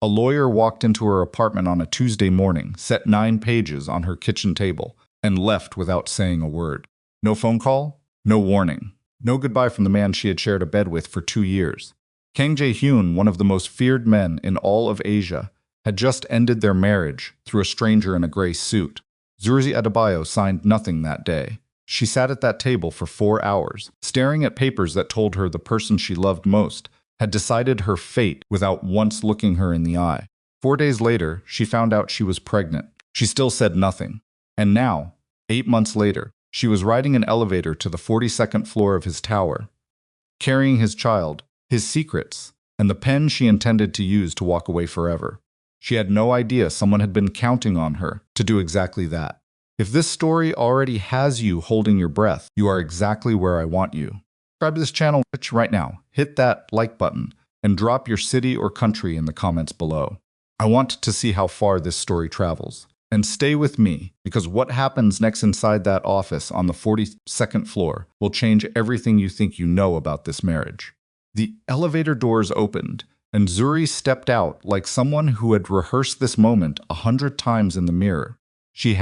A lawyer walked into her apartment on a Tuesday morning, set 9 pages on her kitchen table, and left without saying a word. No phone call, no warning, no goodbye from the man she had shared a bed with for 2 years. Kang Jae-Hyun, one of the most feared men in all of Asia, had just ended their marriage through a stranger in a gray suit. Zuri Adebayo signed nothing that day. She sat at that table for 4 hours, staring at papers that told her the person she loved most had decided her fate without once looking her in the eye. 4 days later, she found out she was pregnant. She still said nothing. And now, 8 months later, she was riding an elevator to the 42nd floor of his tower, carrying his child, his secrets, and the pen she intended to use to walk away forever. She had no idea someone had been counting on her to do exactly that. If this story already has you holding your breath, you are exactly where I want you. Subscribe to this channel right now, hit that like button, and drop your city or country in the comments below. I want to see how far this story travels. And stay with me, because what happens next inside that office on the 42nd floor will change everything you think you know about this marriage. The elevator doors opened, and Zuri stepped out like someone who had rehearsed this moment 100 times in the mirror. She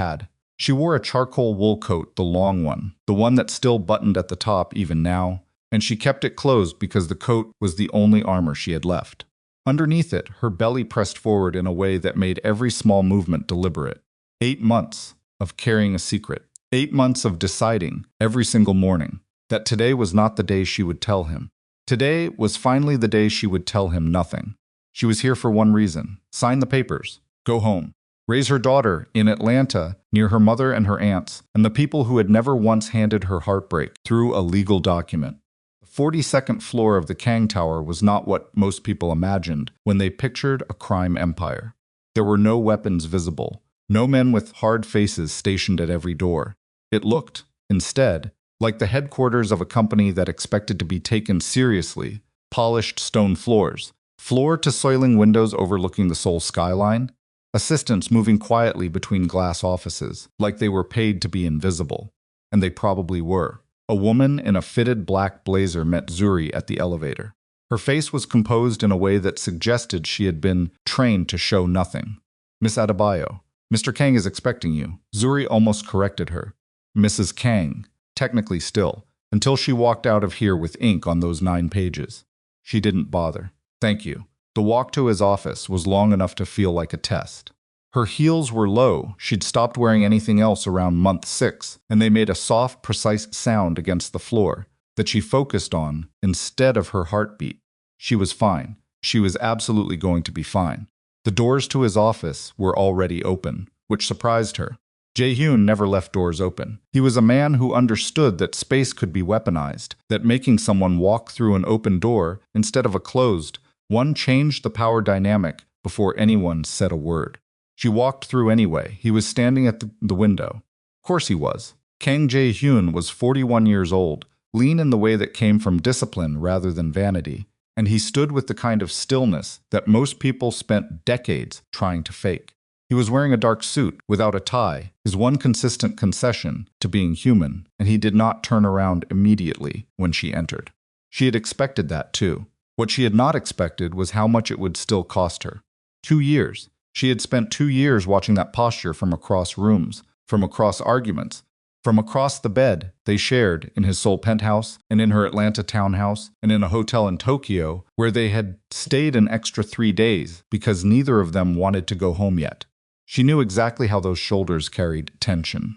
wore a charcoal wool coat, the long one, the one that's still buttoned at the top even now, and she kept it closed because the coat was the only armor she had left. Underneath it, her belly pressed forward in a way that made every small movement deliberate. 8 months of carrying a secret. 8 months of deciding every single morning that today was not the day she would tell him. Today was finally the day she would tell him nothing. She was here for one reason: sign the papers, go home, raise her daughter in Atlanta near her mother and her aunts and the people who had never once handed her heartbreak through a legal document. The 42nd floor of the Kang Tower was not what most people imagined when they pictured a crime empire. There were no weapons visible, no men with hard faces stationed at every door. It looked, instead, like the headquarters of a company that expected to be taken seriously: polished stone floors, floor-to-ceiling windows overlooking the Seoul skyline, assistants moving quietly between glass offices, like they were paid to be invisible. And they probably were. A woman in a fitted black blazer met Zuri at the elevator. Her face was composed in a way that suggested she had been trained to show nothing. "Miss Adebayo, Mr. Kang is expecting you." Zuri almost corrected her. "Mrs. Kang," technically still, until she walked out of here with ink on those 9 pages. She didn't bother. "Thank you." The walk to his office was long enough to feel like a test. Her heels were low. She'd stopped wearing anything else around month 6, and they made a soft, precise sound against the floor that she focused on instead of her heartbeat. She was fine. She was absolutely going to be fine. The doors to his office were already open, which surprised her. Jae-Hyun never left doors open. He was a man who understood that space could be weaponized, that making someone walk through an open door instead of a closed one changed the power dynamic before anyone said a word. She walked through anyway. He was standing at the window. Of course he was. Kang Jae-Hyun was 41 years old, lean in the way that came from discipline rather than vanity, and he stood with the kind of stillness that most people spent decades trying to fake. He was wearing a dark suit without a tie, his one consistent concession to being human, and he did not turn around immediately when she entered. She had expected that too. What she had not expected was how much it would still cost her. 2 years. She had spent 2 years watching that posture from across rooms, from across arguments, from across the bed they shared in his Seoul penthouse and in her Atlanta townhouse and in a hotel in Tokyo where they had stayed an extra 3 days because neither of them wanted to go home yet. She knew exactly how those shoulders carried tension.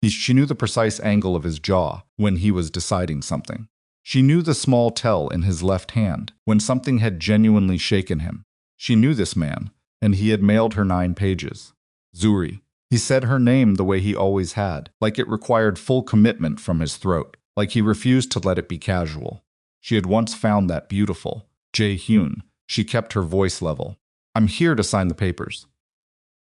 She knew the precise angle of his jaw when he was deciding something. She knew the small tell in his left hand when something had genuinely shaken him. She knew this man, and he had mailed her 9 pages. Zuri. He said her name the way he always had, like it required full commitment from his throat, like he refused to let it be casual. She had once found that beautiful. Jae-Hyun. She kept her voice level. "I'm here to sign the papers."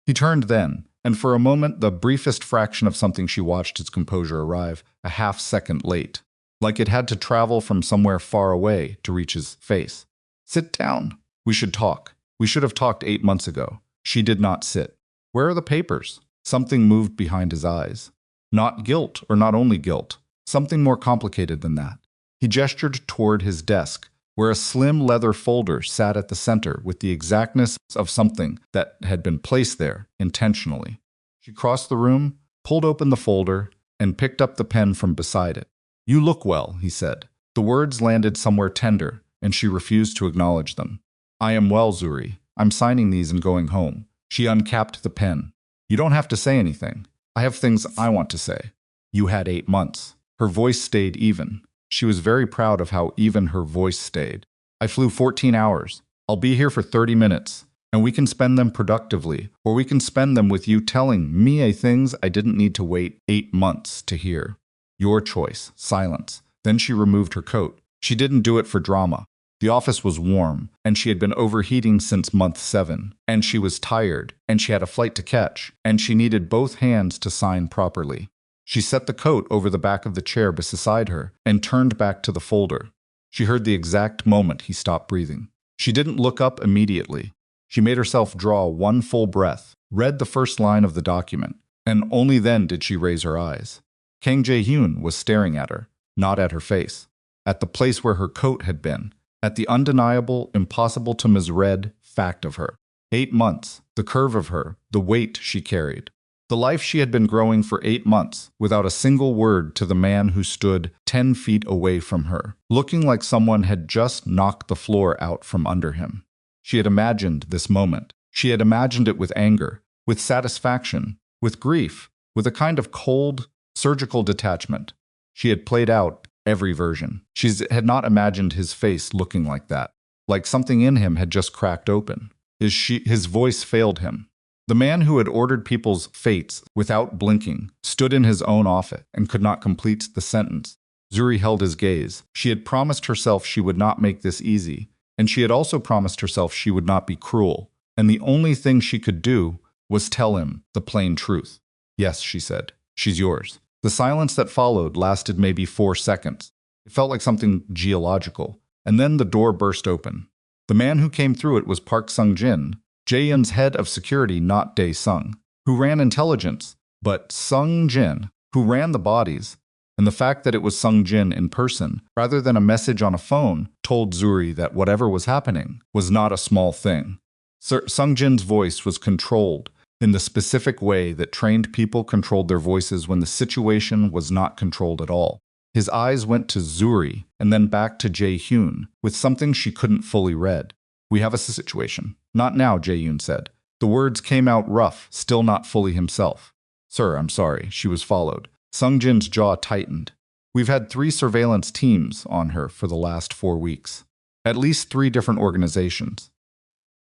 He turned then, and for a moment the briefest fraction of something she watched his composure arrive, a half-second late. Like it had to travel from somewhere far away to reach his face. "Sit down. We should talk. We should have talked 8 months ago." She did not sit. "Where are the papers?" Something moved behind his eyes. Not guilt, or not only guilt. Something more complicated than that. He gestured toward his desk, where a slim leather folder sat at the center with the exactness of something that had been placed there intentionally. She crossed the room, pulled open the folder, and picked up the pen from beside it. "You look well," he said. The words landed somewhere tender, and she refused to acknowledge them. "I am well, Zuri. I'm signing these and going home." She uncapped the pen. "You don't have to say anything. I have things I want to say." "You had 8 months." Her voice stayed even. She was very proud of how even her voice stayed. "I flew 14 hours. I'll be here for 30 minutes, and we can spend them productively, or we can spend them with you telling me things I didn't need to wait 8 months to hear. Your choice." Silence. Then she removed her coat. She didn't do it for drama. The office was warm, and she had been overheating since month 7, and she was tired, and she had a flight to catch, and she needed both hands to sign properly. She set the coat over the back of the chair beside her and turned back to the folder. She heard the exact moment he stopped breathing. She didn't look up immediately. She made herself draw one full breath, read the first line of the document, and only then did she raise her eyes. Kang Jae-Hyun was staring at her, not at her face, at the place where her coat had been, at the undeniable, impossible to misread fact of her. 8 months, the curve of her, the weight she carried. The life she had been growing for 8 months, without a single word to the man who stood 10 feet away from her, looking like someone had just knocked the floor out from under him. She had imagined this moment. She had imagined it with anger, with satisfaction, with grief, with a kind of cold, surgical detachment. She had played out every version. She had not imagined his face looking like that, like something in him had just cracked open. His voice failed him. The man who had ordered people's fates without blinking stood in his own office and could not complete the sentence. Zuri held his gaze. She had promised herself she would not make this easy, and she had also promised herself she would not be cruel, and the only thing she could do was tell him the plain truth. "Yes," she said, "she's yours." The silence that followed lasted maybe 4 seconds. It felt like something geological, and then the door burst open. The man who came through it was Park Sung-jin, Jae-Hyun's head of security, not Dae-sung, who ran intelligence, but Sung-jin, who ran the bodies. And the fact that it was Sung-jin in person, rather than a message on a phone, told Zuri that whatever was happening was not a small thing. Sung-jin's voice was controlled in the specific way that trained people controlled their voices when the situation was not controlled at all. His eyes went to Zuri and then back to Jae-Hyun with something she couldn't fully read. "We have a situation." "Not now," Jae-Hyun said. The words came out rough, still not fully himself. "Sir, I'm sorry." She was followed. Sung-jin's jaw tightened. "We've had 3 surveillance teams on her for the last 4 weeks. At least 3 different organizations.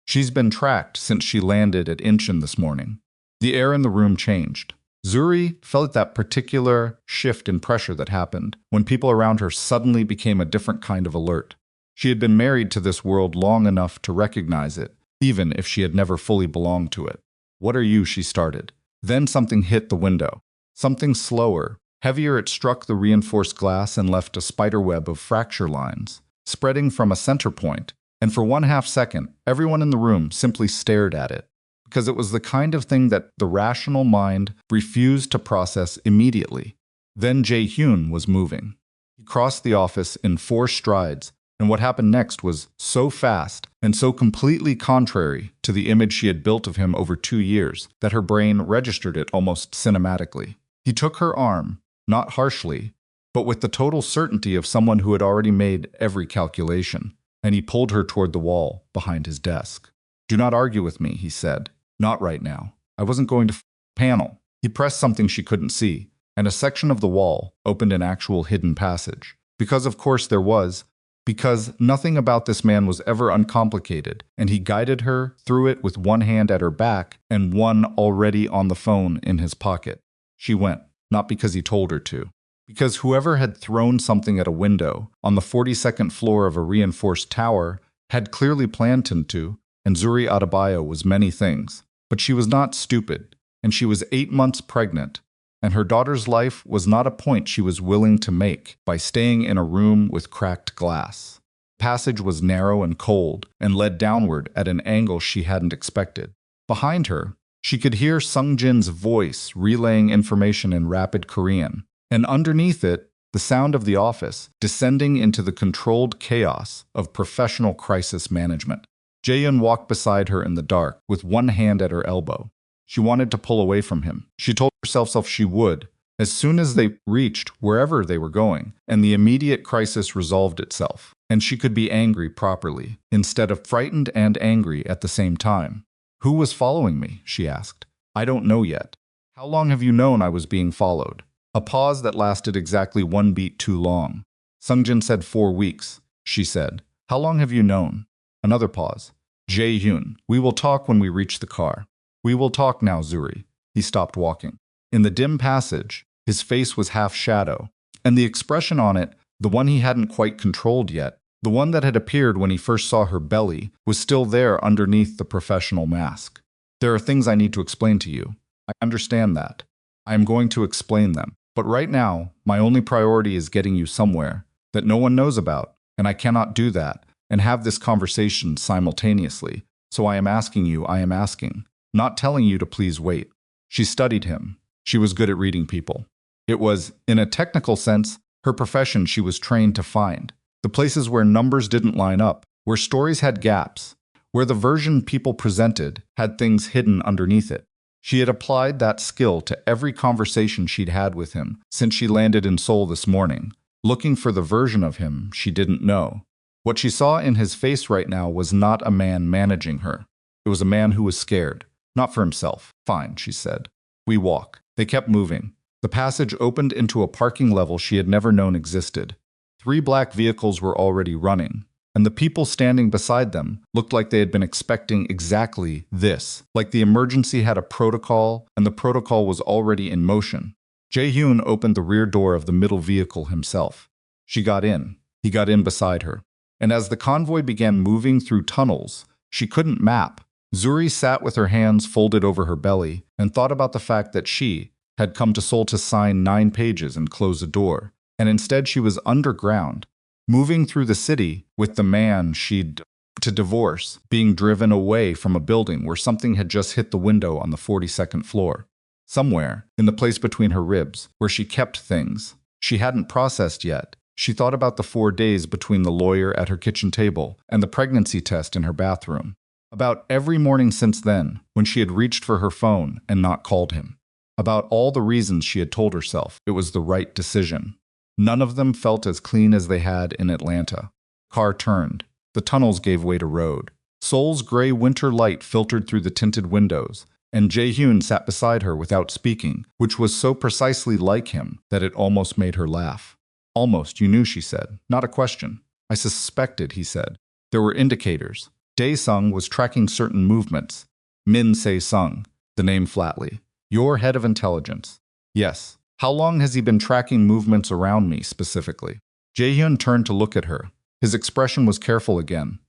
She's been tracked since she landed at Incheon this morning." The air in the room changed. Zuri felt that particular shift in pressure that happened when people around her suddenly became a different kind of alert. She had been married to this world long enough to recognize it, even if she had never fully belonged to it. "What are you?" she started. Then something hit the window. Something slower, heavier. It struck the reinforced glass and left a spiderweb of fracture lines, spreading from a center point. And for 1/2 second, everyone in the room simply stared at it, because it was the kind of thing that the rational mind refused to process immediately. Then Jae-Hyun was moving. He crossed the office in 4 strides, and what happened next was so fast and so completely contrary to the image she had built of him over 2 years that her brain registered it almost cinematically. He took her arm, not harshly, but with the total certainty of someone who had already made every calculation, and he pulled her toward the wall behind his desk. "Do not argue with me," he said. "Not right now. I wasn't going to panel." He pressed something she couldn't see, and a section of the wall opened an actual hidden passage. Because of course there was, because nothing about this man was ever uncomplicated, and he guided her through it with one hand at her back and one already on the phone in his pocket. She went, not because he told her to. Because whoever had thrown something at a window on the 42nd floor of a reinforced tower had clearly planned him to, and Zuri Adebayo was many things. But she was not stupid, and she was 8 months pregnant, and her daughter's life was not a point she was willing to make by staying in a room with cracked glass. The passage was narrow and cold, and led downward at an angle she hadn't expected. Behind her, she could hear Sung-jin's voice relaying information in rapid Korean. And underneath it, the sound of the office descending into the controlled chaos of professional crisis management. Jae-Hyun walked beside her in the dark, with one hand at her elbow. She wanted to pull away from him. She told herself she would, as soon as they reached wherever they were going, and the immediate crisis resolved itself, and she could be angry properly, instead of frightened and angry at the same time. "Who was following me?" she asked. "I don't know yet." "How long have you known I was being followed?" A pause that lasted exactly 1 beat too long. Sungjin said 4 weeks, she said. "How long have you known?" Another pause. "Jae-Hyun, we will talk when we reach the car." "We will talk now, Zuri." He stopped walking. In the dim passage, his face was half shadow, and the expression on it, the one he hadn't quite controlled yet, the one that had appeared when he first saw her belly, was still there underneath the professional mask. "There are things I need to explain to you. I understand that. I am going to explain them. But right now, my only priority is getting you somewhere that no one knows about, and I cannot do that and have this conversation simultaneously. So I am asking, not telling you to please wait." She studied him. She was good at reading people. It was, in a technical sense, her profession she was trained to find. The places where numbers didn't line up, where stories had gaps, where the version people presented had things hidden underneath it. She had applied that skill to every conversation she'd had with him since she landed in Seoul this morning, looking for the version of him she didn't know. What she saw in his face right now was not a man managing her. It was a man who was scared. Not for himself. "Fine," she said. "We walk." They kept moving. The passage opened into a parking level she had never known existed. 3 black vehicles were already running, and the people standing beside them looked like they had been expecting exactly this, like the emergency had a protocol and the protocol was already in motion. Jae-Hyun opened the rear door of the middle vehicle himself. She got in. He got in beside her. And as the convoy began moving through tunnels she couldn't map, Zuri sat with her hands folded over her belly and thought about the fact that she had come to Seoul to sign 9 pages and close a door, and instead she was underground, moving through the city with the man she'd to divorce, being driven away from a building where something had just hit the window on the 42nd floor. Somewhere, in the place between her ribs, where she kept things she hadn't processed yet, she thought about the 4 days between the lawyer at her kitchen table and the pregnancy test in her bathroom. About every morning since then, when she had reached for her phone and not called him. About all the reasons she had told herself it was the right decision. None of them felt as clean as they had in Atlanta. Car turned. The tunnels gave way to road. Seoul's gray winter light filtered through the tinted windows, and Jae-Hyun sat beside her without speaking, which was so precisely like him that it almost made her laugh. "Almost, you knew," she said. "Not a question." "I suspected," he said. "There were indicators." Dae-sung was tracking certain movements. Min Se-sung, the name flatly. "Your head of intelligence." "Yes." "How long has he been tracking movements around me, specifically?" Jae-Hyun turned to look at her. His expression was careful again.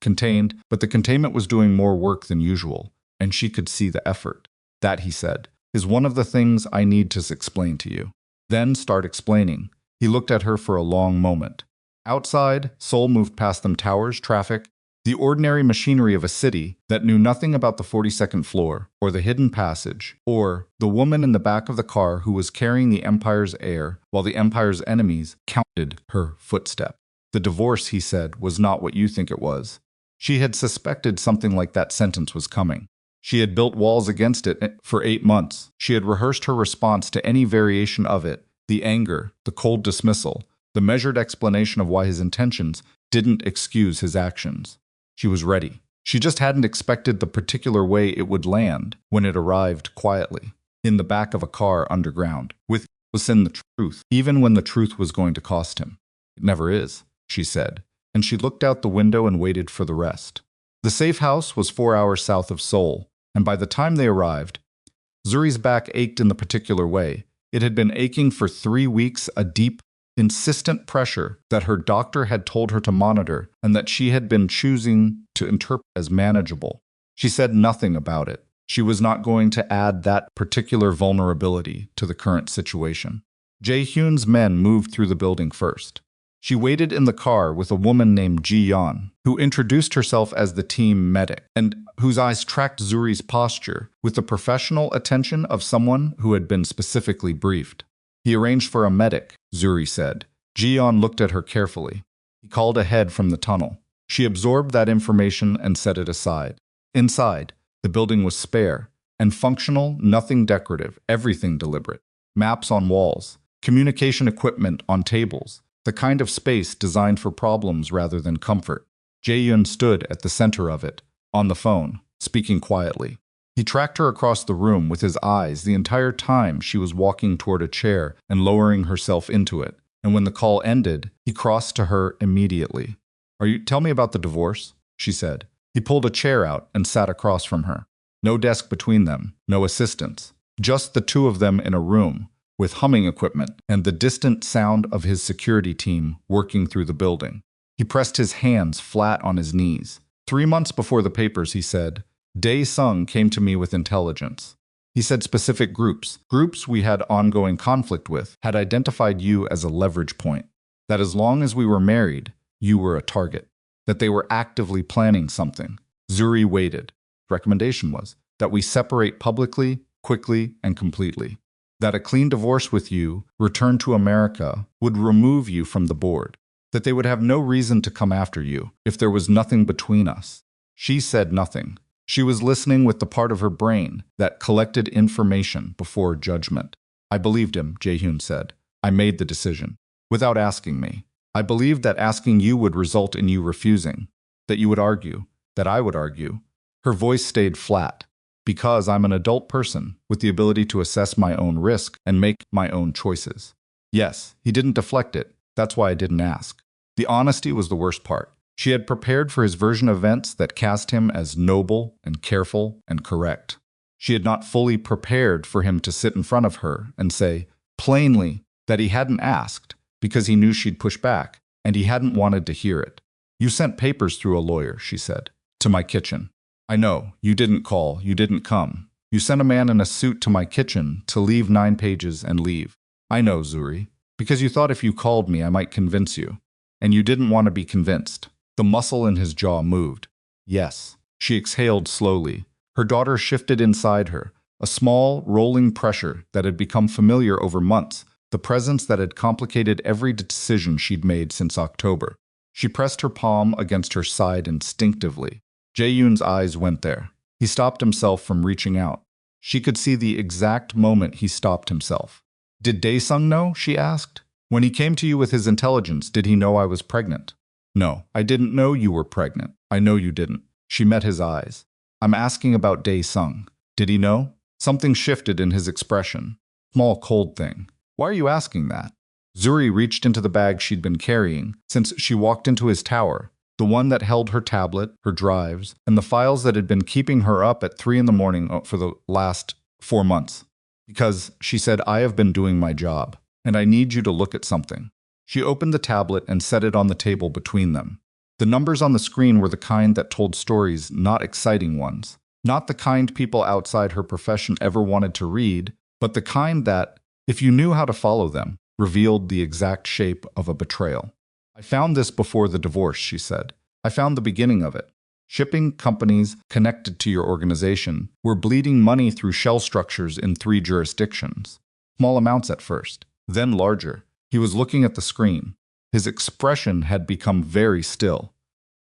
Contained, but the containment was doing more work than usual, and she could see the effort. "That," he said, "is one of the things I need to explain to you." "Then start explaining." He looked at her for a long moment. Outside, Seoul moved past them towers, traffic, the ordinary machinery of a city that knew nothing about the 42nd floor, or the hidden passage, or the woman in the back of the car who was carrying the Empire's heir while the Empire's enemies counted her footstep. "The divorce," he said, "was not what you think it was." She had suspected something like that sentence was coming. She had built walls against it for 8 months. She had rehearsed her response to any variation of it, the anger, the cold dismissal, the measured explanation of why his intentions didn't excuse his actions. She was ready. She just hadn't expected the particular way it would land when it arrived quietly, in the back of a car underground, within the truth, even when the truth was going to cost him. "It never is," she said, and she looked out the window and waited for the rest. The safe house was 4 hours south of Seoul, and by the time they arrived, Zuri's back ached in the particular way. It had been aching for 3 weeks, a deep, insistent pressure that her doctor had told her to monitor and that she had been choosing to interpret as manageable. She said nothing about it. She was not going to add that particular vulnerability to the current situation. Jae-Hyun's men moved through the building first. She waited in the car with a woman named Ji-yeon, who introduced herself as the team medic, and whose eyes tracked Zuri's posture with the professional attention of someone who had been specifically briefed. He arranged for a medic, Zuri said. Jae-Hyun looked at her carefully. He called ahead from the tunnel. She absorbed that information and set it aside. Inside, the building was spare and functional, nothing decorative, everything deliberate. Maps on walls, communication equipment on tables, the kind of space designed for problems rather than comfort. Jae-Hyun stood at the center of it, on the phone, speaking quietly. He tracked her across the room with his eyes the entire time she was walking toward a chair and lowering herself into it. And when the call ended, he crossed to her immediately. Tell me about the divorce, she said. He pulled a chair out and sat across from her. No desk between them, no assistants. Just the two of them in a room, with humming equipment and the distant sound of his security team working through the building. He pressed his hands flat on his knees. 3 months before the papers, he said, Dae-Sung came to me with intelligence. He said specific groups we had ongoing conflict with, had identified you as a leverage point. That as long as we were married, you were a target. That they were actively planning something. Zuri waited. The recommendation was that we separate publicly, quickly, and completely. That a clean divorce with you, return to America, would remove you from the board. That they would have no reason to come after you if there was nothing between us. She said nothing. She was listening with the part of her brain that collected information before judgment. I believed him, Jae-Hyun said. I made the decision. Without asking me. I believed that asking you would result in you refusing. That you would argue. That I would argue. Her voice stayed flat. Because I'm an adult person with the ability to assess my own risk and make my own choices. Yes, he didn't deflect it. That's why I didn't ask. The honesty was the worst part. She had prepared for his version of events that cast him as noble and careful and correct. She had not fully prepared for him to sit in front of her and say, plainly, that he hadn't asked because he knew she'd push back and he hadn't wanted to hear it. You sent papers through a lawyer, she said, to my kitchen. I know, you didn't call, you didn't come. You sent a man in a suit to my kitchen to leave 9 pages and leave. I know, Zuri, because you thought if you called me I might convince you. And you didn't want to be convinced. The muscle in his jaw moved. Yes. She exhaled slowly. Her daughter shifted inside her, a small, rolling pressure that had become familiar over months, the presence that had complicated every decision she'd made since October. She pressed her palm against her side instinctively. Jae-Hyun's eyes went there. He stopped himself from reaching out. She could see the exact moment he stopped himself. Did Dae-Sung know? She asked. When he came to you with his intelligence, did he know I was pregnant? No, I didn't know you were pregnant. I know you didn't. She met his eyes. I'm asking about Dae-Sung. Did he know? Something shifted in his expression. Small, cold thing. Why are you asking that? Zuri reached into the bag she'd been carrying since she walked into his tower, the one that held her tablet, her drives, and the files that had been keeping her up at 3 in the morning for the last 4 months. Because, she said, I have been doing my job, and I need you to look at something. She opened the tablet and set it on the table between them. The numbers on the screen were the kind that told stories, not exciting ones. Not the kind people outside her profession ever wanted to read, but the kind that, if you knew how to follow them, revealed the exact shape of a betrayal. I found this before the divorce, she said. I found the beginning of it. Shipping companies connected to your organization were bleeding money through shell structures in 3 jurisdictions. Small amounts at first, then larger. He was looking at the screen. His expression had become very still.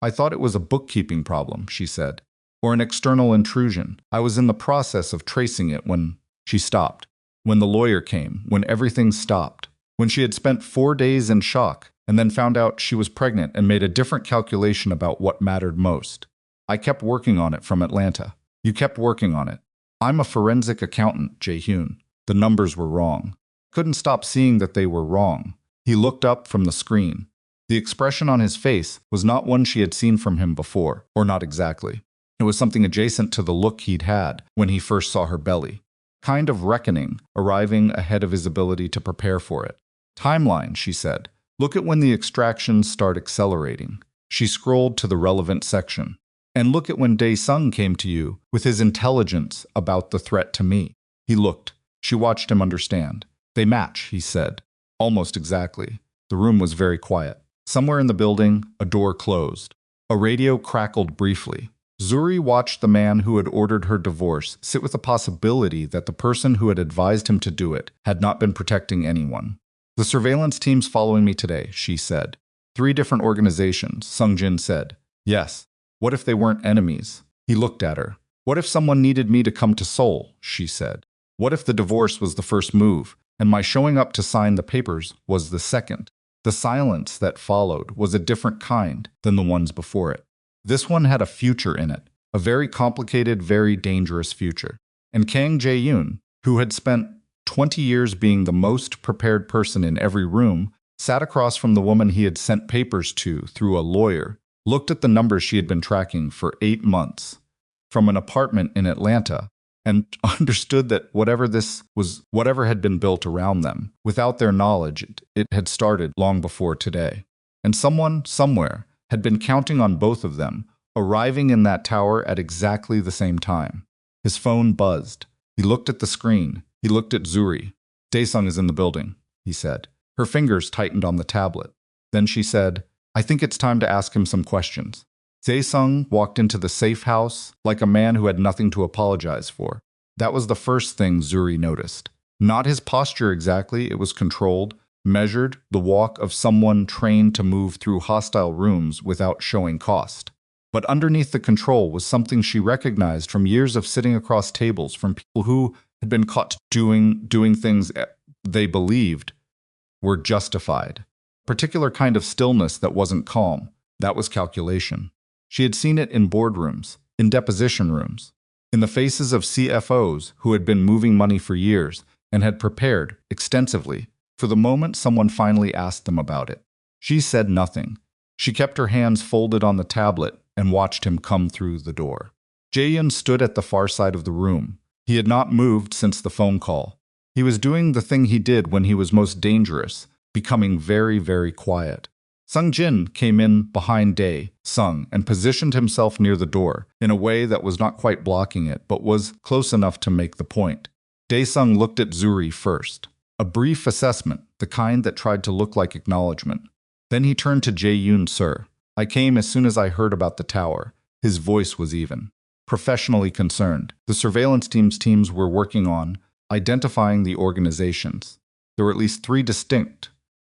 I thought it was a bookkeeping problem, she said, or an external intrusion. I was in the process of tracing it when she stopped. When the lawyer came, when everything stopped. When she had spent 4 days in shock and then found out she was pregnant and made a different calculation about what mattered most. I kept working on it from Atlanta. You kept working on it. I'm a forensic accountant, Jae-Hyun. The numbers were wrong. Couldn't stop seeing that they were wrong. He looked up from the screen. The expression on his face was not one she had seen from him before, or not exactly. It was something adjacent to the look he'd had when he first saw her belly. Kind of reckoning, arriving ahead of his ability to prepare for it. Timeline, she said. Look at when the extractions start accelerating. She scrolled to the relevant section. And look at when Dae-Sung came to you with his intelligence about the threat to me. He looked. She watched him understand. They match, he said. Almost exactly. The room was very quiet. Somewhere in the building, a door closed. A radio crackled briefly. Zuri watched the man who had ordered her divorce sit with the possibility that the person who had advised him to do it had not been protecting anyone. The surveillance team's following me today, she said. 3 different organizations, Sung-jin said. Yes. What if they weren't enemies? He looked at her. What if someone needed me to come to Seoul, she said. What if the divorce was the first move, and my showing up to sign the papers was the second? The silence that followed was a different kind than the ones before it. This one had a future in it, a very complicated, very dangerous future. And Kang Jae-Hyun, who had spent 20 years being the most prepared person in every room, sat across from the woman he had sent papers to through a lawyer, looked at the numbers she had been tracking for 8 months from an apartment in Atlanta, and understood that whatever had been built around them, without their knowledge, it had started long before today. And someone, somewhere, had been counting on both of them, arriving in that tower at exactly the same time. His phone buzzed. He looked at the screen. He looked at Zuri. Daesung is in the building, he said. Her fingers tightened on the tablet. Then she said, I think it's time to ask him some questions. Daesung walked into the safe house like a man who had nothing to apologize for. That was the first thing Zuri noticed. Not his posture exactly, it was controlled, measured, the walk of someone trained to move through hostile rooms without showing cost. But underneath the control was something she recognized from years of sitting across tables from people who had been caught doing things they believed were justified. A particular kind of stillness that wasn't calm. That was calculation. She had seen it in boardrooms, in deposition rooms, in the faces of CFOs who had been moving money for years and had prepared extensively for the moment someone finally asked them about it. She said nothing. She kept her hands folded on the tablet and watched him come through the door. Jae-Hyun stood at the far side of the room. He had not moved since the phone call. He was doing the thing he did when he was most dangerous, becoming very, very quiet. Sung-jin came in behind Dae-sung and positioned himself near the door in a way that was not quite blocking it, but was close enough to make the point. Dae-sung looked at Zuri first. A brief assessment, the kind that tried to look like acknowledgement. Then he turned to Jae-Hyun, sir. I came as soon as I heard about the tower. His voice was even. Professionally concerned. The surveillance teams were working on identifying the organizations. There were at least 3 distinct.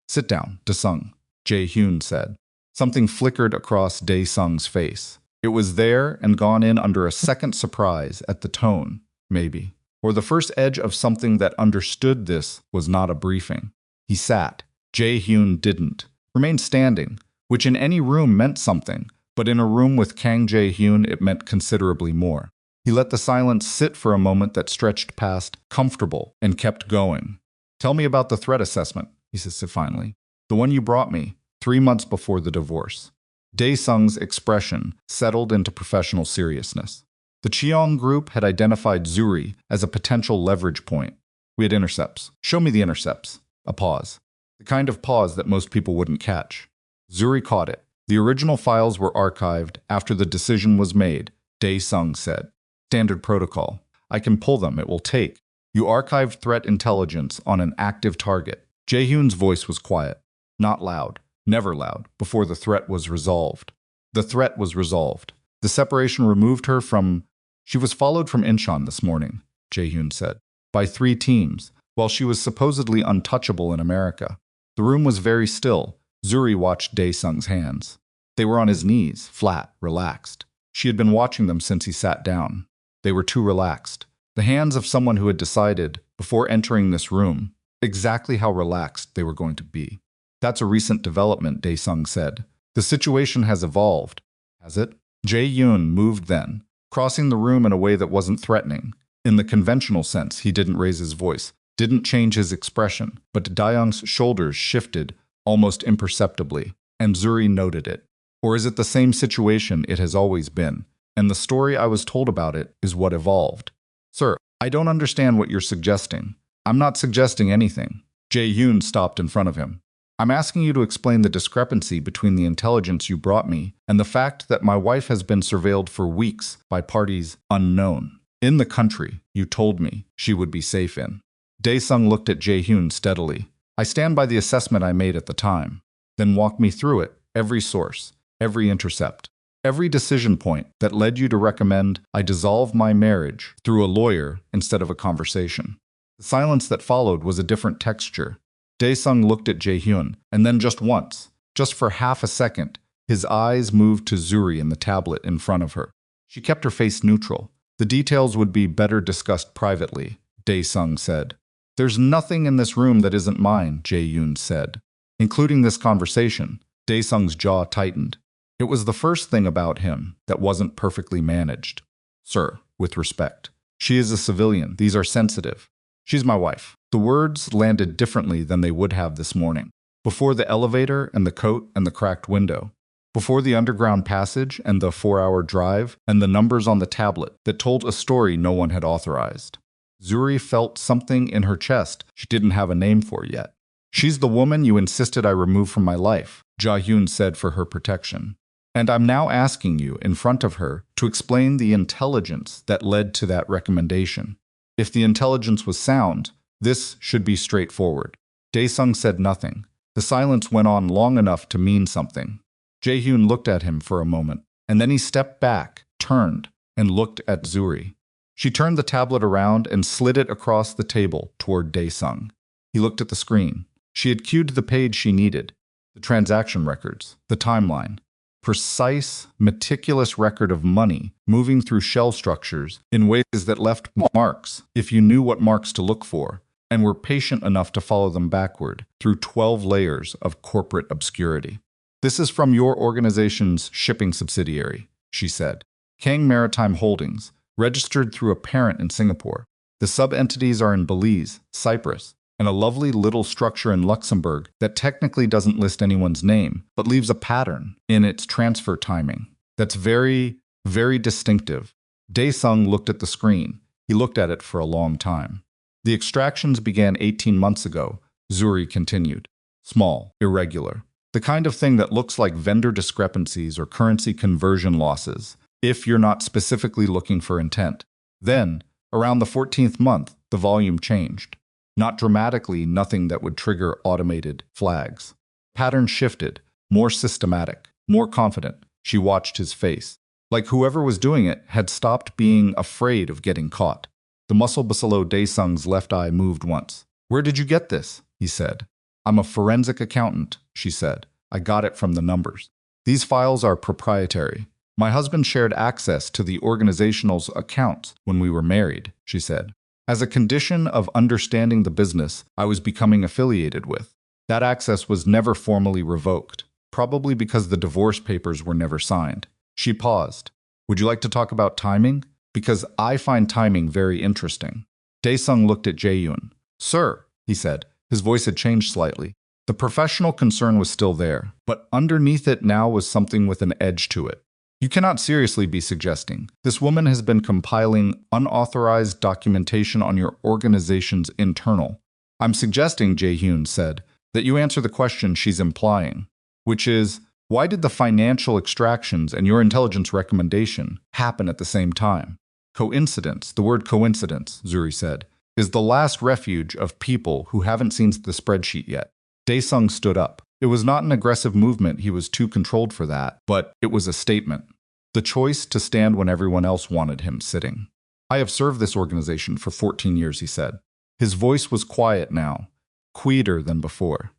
Sit down, Dae-sung, Jae-Hyun said. Something flickered across Dae-sung's face. It was there and gone in under a second surprise at the tone, maybe. Or the first edge of something that understood this was not a briefing. He sat. Jae-Hyun didn't. Remained standing, which in any room meant something, but in a room with Kang Jae-Hyun it meant considerably more. He let the silence sit for a moment that stretched past comfortable and kept going. Tell me about the threat assessment, he said finally. The one you brought me, 3 months before the divorce. Dae-sung's expression settled into professional seriousness. The Cheong group had identified Zuri as a potential leverage point. We had intercepts. Show me the intercepts. A pause. The kind of pause that most people wouldn't catch. Zuri caught it. The original files were archived after the decision was made, Dae-sung said. Standard protocol. I can pull them, it will take. You archived threat intelligence on an active target. Jae-Hyun's voice was quiet. Not loud. Never loud. Before the threat was resolved. The threat was resolved. The separation removed her from... She was followed from Incheon this morning, Jae-Hyun said, by 3 teams, while she was supposedly untouchable in America. The room was very still. Zuri watched Dae-sung's hands. They were on his knees, flat, relaxed. She had been watching them since he sat down. They were too relaxed. The hands of someone who had decided, before entering this room, exactly how relaxed they were going to be. That's a recent development, Dae-sung said. The situation has evolved. Has it? Jae-Hyun moved then, crossing the room in a way that wasn't threatening. In the conventional sense, he didn't raise his voice, didn't change his expression, but Dae-sung's shoulders shifted almost imperceptibly, and Zuri noted it. Or is it the same situation it has always been, and the story I was told about it is what evolved? Sir, I don't understand what you're suggesting. I'm not suggesting anything. Jae-Hyun stopped in front of him. I'm asking you to explain the discrepancy between the intelligence you brought me and the fact that my wife has been surveilled for weeks by parties unknown. In the country you told me she would be safe in. Dae-sung looked at Jae-Hyun steadily. I stand by the assessment I made at the time. Then walk me through it, every source, every intercept, every decision point that led you to recommend I dissolve my marriage through a lawyer instead of a conversation. The silence that followed was a different texture. Dae-sung looked at Jae-Hyun, and then just once, just for half a second, his eyes moved to Zuri and the tablet in front of her. She kept her face neutral. The details would be better discussed privately, Dae-sung said. There's nothing in this room that isn't mine, Jae-Hyun said. Including this conversation, Dae-sung's jaw tightened. It was the first thing about him that wasn't perfectly managed. Sir, with respect. She is a civilian. These are sensitive. She's my wife. The words landed differently than they would have this morning. Before the elevator and the coat and the cracked window. Before the underground passage and the 4-hour drive and the numbers on the tablet that told a story no one had authorized. Zuri felt something in her chest she didn't have a name for yet. She's the woman you insisted I remove from my life, Jae-Hyun said for her protection. And I'm now asking you, in front of her, to explain the intelligence that led to that recommendation. If the intelligence was sound, this should be straightforward. Dae-sung said nothing. The silence went on long enough to mean something. Jae-Hyun looked at him for a moment, and then he stepped back, turned, and looked at Zuri. She turned the tablet around and slid it across the table toward Dae-sung. He looked at the screen. She had cued the page she needed, the transaction records, the timeline. Precise, meticulous record of money moving through shell structures in ways that left marks if you knew what marks to look for and were patient enough to follow them backward through 12 layers of corporate obscurity. This is from your organization's shipping subsidiary, she said. Kang Maritime Holdings, registered through a parent in Singapore. The sub-entities are in Belize, Cyprus, and a lovely little structure in Luxembourg that technically doesn't list anyone's name, but leaves a pattern in its transfer timing. That's very, very distinctive. Dae-sung looked at the screen. He looked at it for a long time. The extractions began 18 months ago, Zuri continued. Small, irregular. The kind of thing that looks like vendor discrepancies or currency conversion losses, if you're not specifically looking for intent. Then, around the 14th month, the volume changed. Not dramatically, nothing that would trigger automated flags. Pattern shifted, more systematic, more confident. She watched his face. Like whoever was doing it had stopped being afraid of getting caught. The muscle below Dae-sung's left eye moved once. Where did you get this? He said. I'm a forensic accountant, she said. I got it from the numbers. These files are proprietary. My husband shared access to the organizational's accounts when we were married, she said. As a condition of understanding the business I was becoming affiliated with. That access was never formally revoked, probably because the divorce papers were never signed. She paused. Would you like to talk about timing? Because I find timing very interesting. Dae-sung looked at Jae-Hyun. Sir, he said. His voice had changed slightly. The professional concern was still there, but underneath it now was something with an edge to it. You cannot seriously be suggesting this woman has been compiling unauthorized documentation on your organization's internal. I'm suggesting, Jae-Hyun said, that you answer the question she's implying, which is, why did the financial extractions and your intelligence recommendation happen at the same time? Coincidence, the word coincidence, Zuri said, is the last refuge of people who haven't seen the spreadsheet yet. Dae-sung stood up. It was not an aggressive movement, he was too controlled for that, but it was a statement. The choice to stand when everyone else wanted him sitting. I have served this organization for 14 years, he said. His voice was quiet now, quieter than before.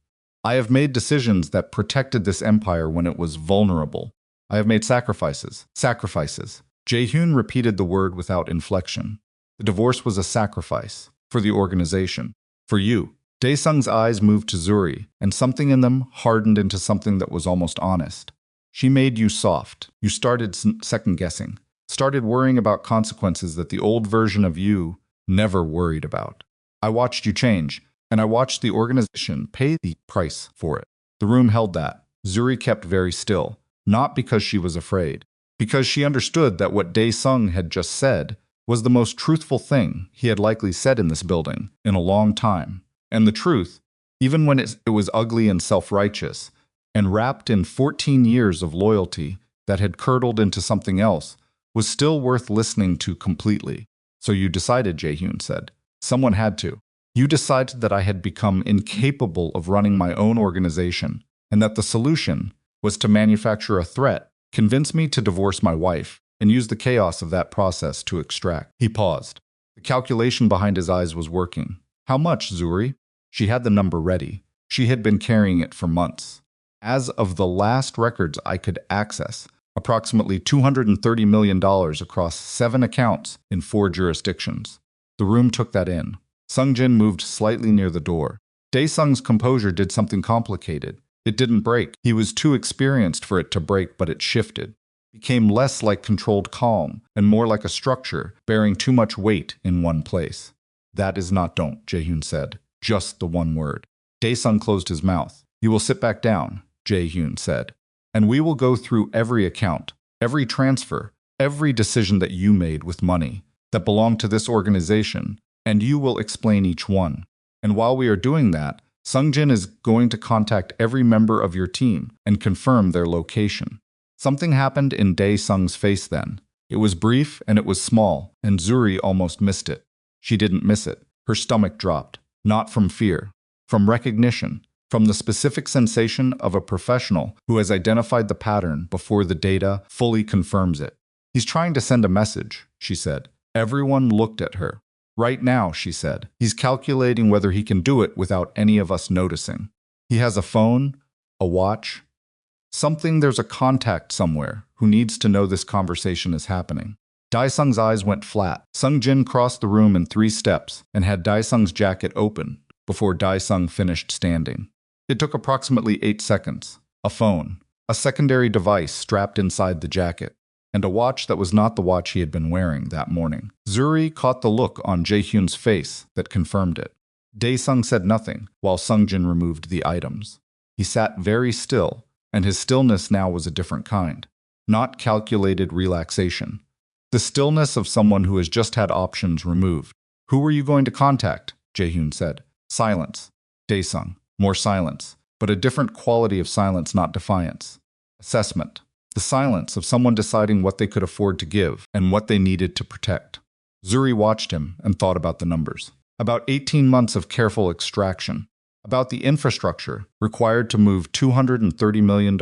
I have made decisions that protected this empire when it was vulnerable. I have made sacrifices. Sacrifices. Jae-Hyun repeated the word without inflection. The divorce was a sacrifice. For the organization. For you. Dae-sung's eyes moved to Zuri, and something in them hardened into something that was almost honest. She made you soft. You started second-guessing. Started worrying about consequences that the old version of you never worried about. I watched you change, and I watched the organization pay the price for it. The room held that. Zuri kept very still, not because she was afraid, because she understood that what Dae-sung had just said was the most truthful thing he had likely said in this building in a long time. And the truth, even when it was ugly and self-righteous, and wrapped in 14 years of loyalty that had curdled into something else, was still worth listening to completely. So you decided, Jae-Hyun said. Someone had to. You decided that I had become incapable of running my own organization, and that the solution was to manufacture a threat, convince me to divorce my wife, and use the chaos of that process to extract. He paused. The calculation behind his eyes was working. How much, Zuri? She had the number ready. She had been carrying it for months. As of the last records I could access, approximately $230 million across 7 accounts in 4 jurisdictions. The room took that in. Sung-jin moved slightly near the door. Dae-sung's composure did something complicated. It didn't break. He was too experienced for it to break, but it shifted. Became less like controlled calm and more like a structure bearing too much weight in one place. That is not don't, Jae-hyun said. Just the one word. Dae-sung closed his mouth. You will sit back down, Jae-hyun said. And we will go through every account, every transfer, every decision that you made with money that belonged to this organization, and you will explain each one. And while we are doing that, Sung-jin is going to contact every member of your team and confirm their location. Something happened in Dae-sung's face then. It was brief and it was small, and Zuri almost missed it. She didn't miss it. Her stomach dropped, not from fear, from recognition, from the specific sensation of a professional who has identified the pattern before the data fully confirms it. He's trying to send a message, she said. Everyone looked at her. Right now, she said. He's calculating whether he can do it without any of us noticing. He has a phone, a watch, something. There's a contact somewhere who needs to know this conversation is happening. Dae-sung's eyes went flat. Sung-jin crossed the room in 3 steps and had Dae-sung's jacket open before Dae-sung finished standing. It took approximately 8 seconds. A phone, a secondary device strapped inside the jacket, and a watch that was not the watch he had been wearing that morning. Zuri caught the look on Jae-hyun's face that confirmed it. Dae-sung said nothing while Sung-jin removed the items. He sat very still, and his stillness now was a different kind. Not calculated relaxation. The stillness of someone who has just had options removed. Who were you going to contact? Jae-hyun said. Silence. Dae-sung. More silence, but a different quality of silence, not defiance. Assessment. The silence of someone deciding what they could afford to give and what they needed to protect. Zuri watched him and thought about the numbers. About 18 months of careful extraction. About the infrastructure required to move $230 million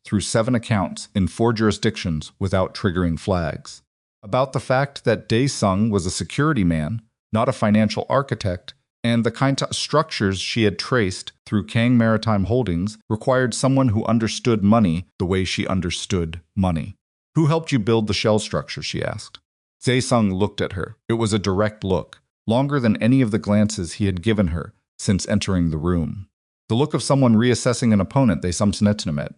through 7 accounts in 4 jurisdictions without triggering flags. About the fact that Dae-sung was a security man, not a financial architect, and the kind of structures she had traced through Kang Maritime Holdings required someone who understood money the way she understood money. Who helped you build the shell structure, she asked. Dae-sung looked at her. It was a direct look, longer than any of the glances he had given her since entering the room. The look of someone reassessing an opponent they met.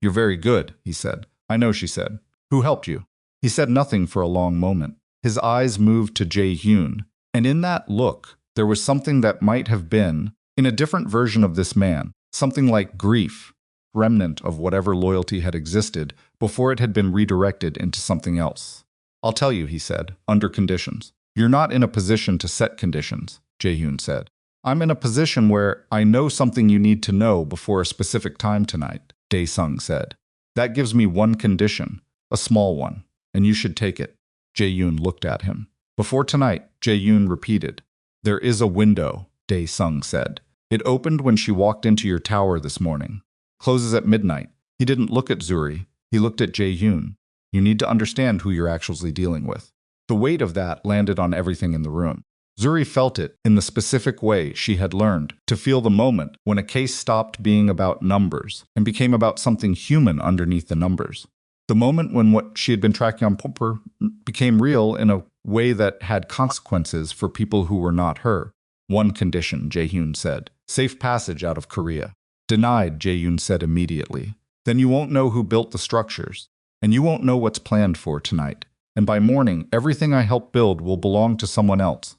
You're very good, he said. I know, she said. Who helped you? He said nothing for a long moment. His eyes moved to Jae-hyun, and in that look, there was something that might have been, in a different version of this man, something like grief, remnant of whatever loyalty had existed before it had been redirected into something else. I'll tell you, he said, under conditions. You're not in a position to set conditions, Jae-hyun said. I'm in a position where I know something you need to know before a specific time tonight, Dae-sung said. That gives me one condition, a small one, and you should take it. Jae-hyun looked at him. Before tonight, Jae-hyun repeated. There is a window, Dae-sung said. It opened when she walked into your tower this morning. Closes at midnight. He didn't look at Zuri. He looked at Jae-hyun. You need to understand who you're actually dealing with. The weight of that landed on everything in the room. Zuri felt it in the specific way she had learned to feel the moment when a case stopped being about numbers and became about something human underneath the numbers. The moment when what she had been tracking on paper became real in a way that had consequences for people who were not her. One condition, Jae-hyun said. Safe passage out of Korea. Denied, Jae-hyun said immediately. Then you won't know who built the structures, and you won't know what's planned for tonight. And by morning, everything I help build will belong to someone else.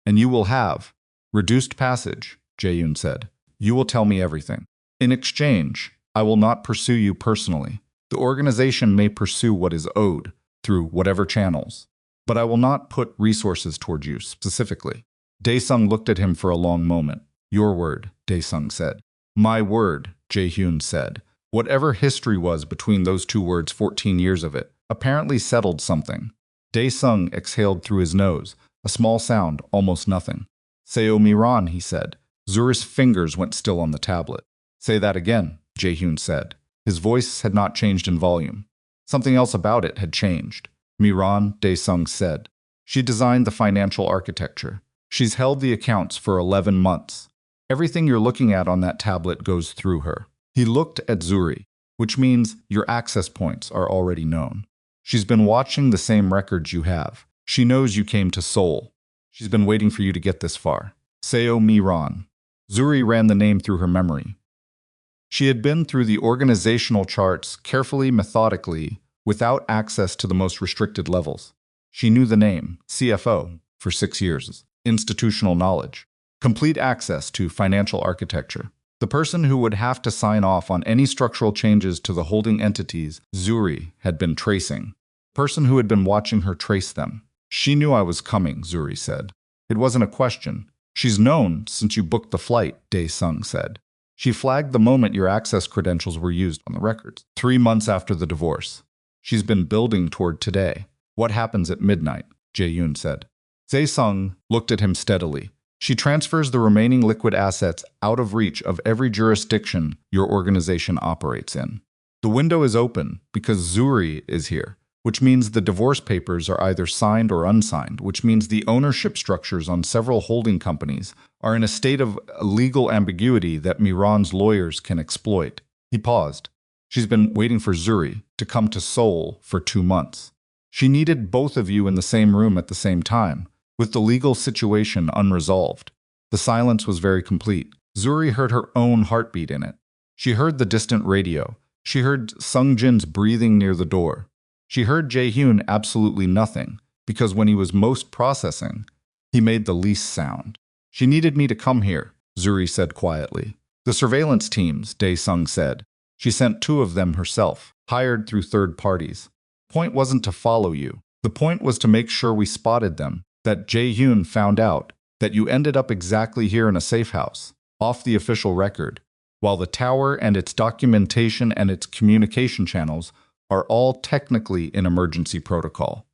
And you will have. Reduced passage, Jae-hyun said. You will tell me everything. In exchange, I will not pursue you personally. The organization may pursue what is owed through whatever channels, but I will not put resources toward you specifically. Dae-sung looked at him for a long moment. Your word, Dae-sung said. My word, Jae-hyun said. Whatever history was between those 2 words, 14 years of it, apparently settled something. Dae-sung exhaled through his nose, a small sound, almost nothing. Seo Miran, he said. Zuri's fingers went still on the tablet. Say that again, Jae-hyun said. His voice had not changed in volume. Something else about it had changed. Miran, Dae-sung said. She designed the financial architecture. She's held the accounts for 11 months. Everything you're looking at on that tablet goes through her. He looked at Zuri, which means your access points are already known. She's been watching the same records you have. She knows you came to Seoul. She's been waiting for you to get this far. Seo Mi-ran. Zuri ran the name through her memory. She had been through the organizational charts carefully, methodically, without access to the most restricted levels. She knew the name, CFO, for 6 years. Institutional knowledge. Complete access to financial architecture. The person who would have to sign off on any structural changes to the holding entities Zuri had been tracing. Person who had been watching her trace them. She knew I was coming, Zuri said. It wasn't a question. She's known since you booked the flight, Dae-sung said. She flagged the moment your access credentials were used on the records. 3 months after the divorce. She's been building toward today. What happens at midnight? Jae-hyun said. Dae-sung looked at him steadily. She transfers the remaining liquid assets out of reach of every jurisdiction your organization operates in. The window is open because Zuri is here, which means the divorce papers are either signed or unsigned, which means the ownership structures on several holding companies are in a state of legal ambiguity that Mi-ran's lawyers can exploit. He paused. She's been waiting for Zuri to come to Seoul for 2 months. She needed both of you in the same room at the same time, with the legal situation unresolved. The silence was very complete. Zuri heard her own heartbeat in it. She heard the distant radio. She heard Sung-jin's breathing near the door. She heard Jae-hyun absolutely nothing, because when he was most processing, he made the least sound. She needed me to come here, Zuri said quietly. The surveillance teams, Dae-sung said. She sent 2 of them herself, hired through third parties. Point wasn't to follow you. The point was to make sure we spotted them, that Jae-hyun found out, that you ended up exactly here in a safe house, off the official record, while the tower and its documentation and its communication channels are all technically in emergency protocol.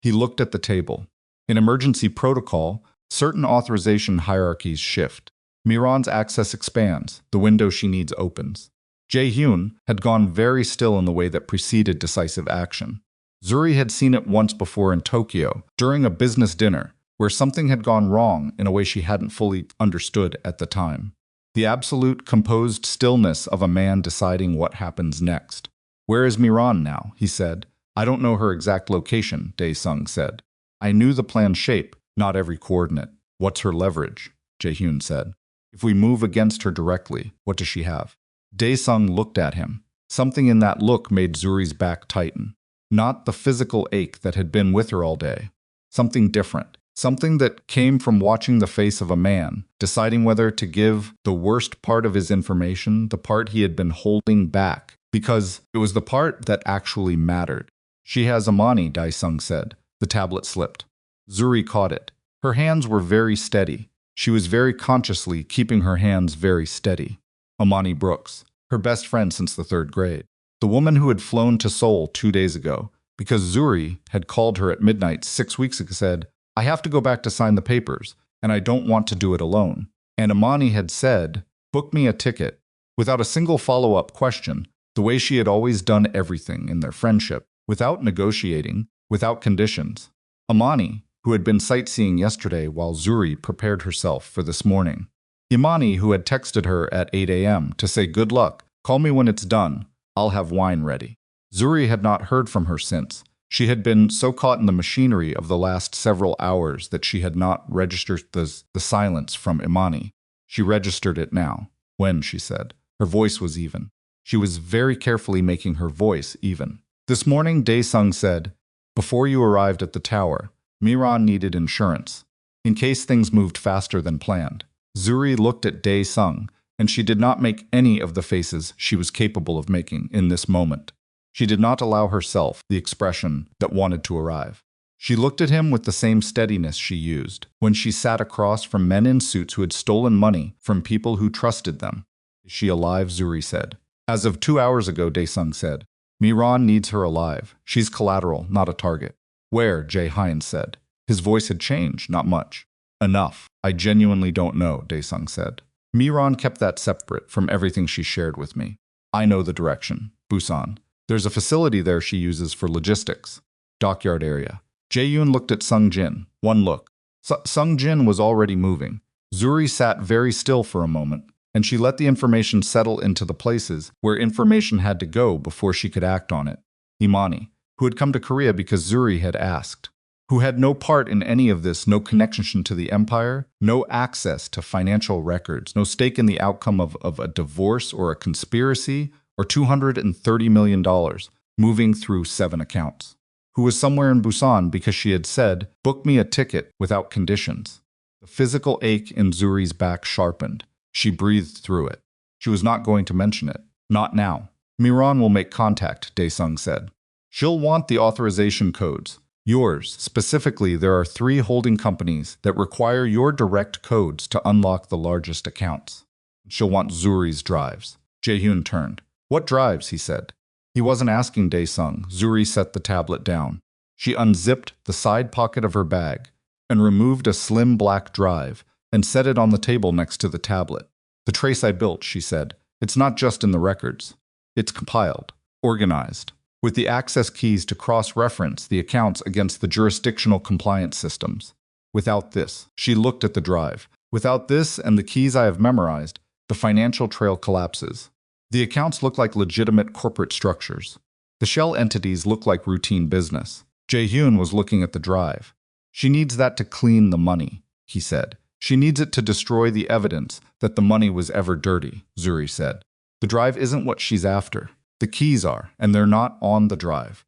He looked at the table. In emergency protocol, certain authorization hierarchies shift. Mi-ran's access expands, the window she needs opens. Jae-hyun had gone very still in the way that preceded decisive action. Zuri had seen it once before in Tokyo, during a business dinner, where something had gone wrong in a way she hadn't fully understood at the time. The absolute, composed stillness of a man deciding what happens next. Where is Mi-ran now? He said. I don't know her exact location, Dae-sung said. I knew the plan's shape, not every coordinate. What's her leverage? Jae-hyun said. If we move against her directly, what does she have? Dae-sung looked at him. Something in that look made Zuri's back tighten. Not the physical ache that had been with her all day. Something different. Something that came from watching the face of a man, deciding whether to give the worst part of his information, the part he had been holding back, because it was the part that actually mattered. She has Amani, Dae-sung said. The tablet slipped. Zuri caught it. Her hands were very steady. She was very consciously keeping her hands very steady. Amani Brooks, her best friend since the 3rd grade. The woman who had flown to Seoul 2 days ago, because Zuri had called her at midnight 6 weeks ago, said, I have to go back to sign the papers, and I don't want to do it alone. And Amani had said, book me a ticket, without a single follow-up question, the way she had always done everything in their friendship, without negotiating, without conditions. Amani, who had been sightseeing yesterday while Zuri prepared herself for this morning. Imani, who had texted her at 8 a.m. to say good luck, call me when it's done, I'll have wine ready. Zuri had not heard from her since. She had been so caught in the machinery of the last several hours that she had not registered the silence from Imani. She registered it now. When, she said. Her voice was even. She was very carefully making her voice even. This morning, Dae-sung said, before you arrived at the tower, Mi-ran needed insurance, in case things moved faster than planned. Zuri looked at Dae-sung, and she did not make any of the faces she was capable of making in this moment. She did not allow herself the expression that wanted to arrive. She looked at him with the same steadiness she used when she sat across from men in suits who had stolen money from people who trusted them. Is she alive? Zuri said. As of 2 hours ago, Dae-sung said. Mi-ran needs her alive. She's collateral, not a target. Where? Jae-hyun said. His voice had changed, not much. Enough. I genuinely don't know, Dae-sung said. Mi-ran kept that separate from everything she shared with me. I know the direction. Busan. There's a facility there she uses for logistics. Dockyard area. Jae-hyun looked at Sung-jin. One look. Sung-jin was already moving. Zuri sat very still for a moment, and she let the information settle into the places where information had to go before she could act on it. Imani, who had come to Korea because Zuri had asked, who had no part in any of this, no connection to the empire, no access to financial records, no stake in the outcome of a divorce or a conspiracy, or $230 million moving through 7 accounts, who was somewhere in Busan because she had said, "Book me a ticket without conditions." The physical ache in Zuri's back sharpened. She breathed through it. She was not going to mention it. Not now. Miran will make contact, Dae-sung said. She'll want the authorization codes. Yours. Specifically, there are 3 holding companies that require your direct codes to unlock the largest accounts. She'll want Zuri's drives. Jae-Hyun turned. What drives? He said. He wasn't asking Dae-sung. Zuri set the tablet down. She unzipped the side pocket of her bag and removed a slim black drive and set it on the table next to the tablet. The trace I built, she said. It's not just in the records. It's compiled, organized, with the access keys to cross-reference the accounts against the jurisdictional compliance systems. Without this, she looked at the drive. Without this and the keys I have memorized, the financial trail collapses. The accounts look like legitimate corporate structures. The shell entities look like routine business. Jae-Hyun was looking at the drive. She needs that to clean the money, he said. She needs it to destroy the evidence that the money was ever dirty, Zuri said. The drive isn't what she's after. The keys are, and they're not on the drive.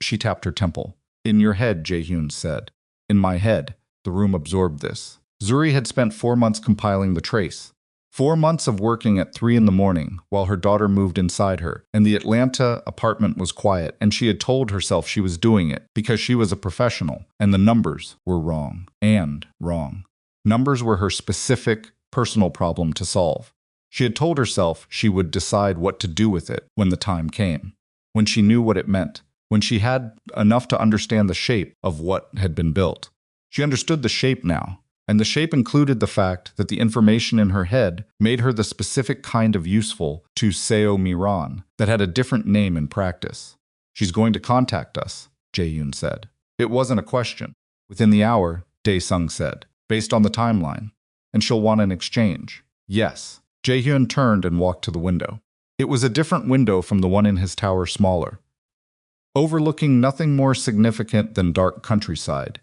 She tapped her temple. In your head, Jae-Hyun said. In my head. The room absorbed this. Zuri had spent 4 months compiling the trace. 4 months of working at 3 in the morning while her daughter moved inside her, and the Atlanta apartment was quiet, and she had told herself she was doing it because she was a professional, and the numbers were wrong. And wrong. Numbers were her specific, personal problem to solve. She had told herself she would decide what to do with it when the time came, when she knew what it meant, when she had enough to understand the shape of what had been built. She understood the shape now, and the shape included the fact that the information in her head made her the specific kind of useful to Seo Miran that had a different name in practice. She's going to contact us, Jae-Hyun said. It wasn't a question. Within the hour, Dae-sung said, based on the timeline. And she'll want an exchange. Yes. Jae-Hyun turned and walked to the window. It was a different window from the one in his tower, smaller, overlooking nothing more significant than dark countryside,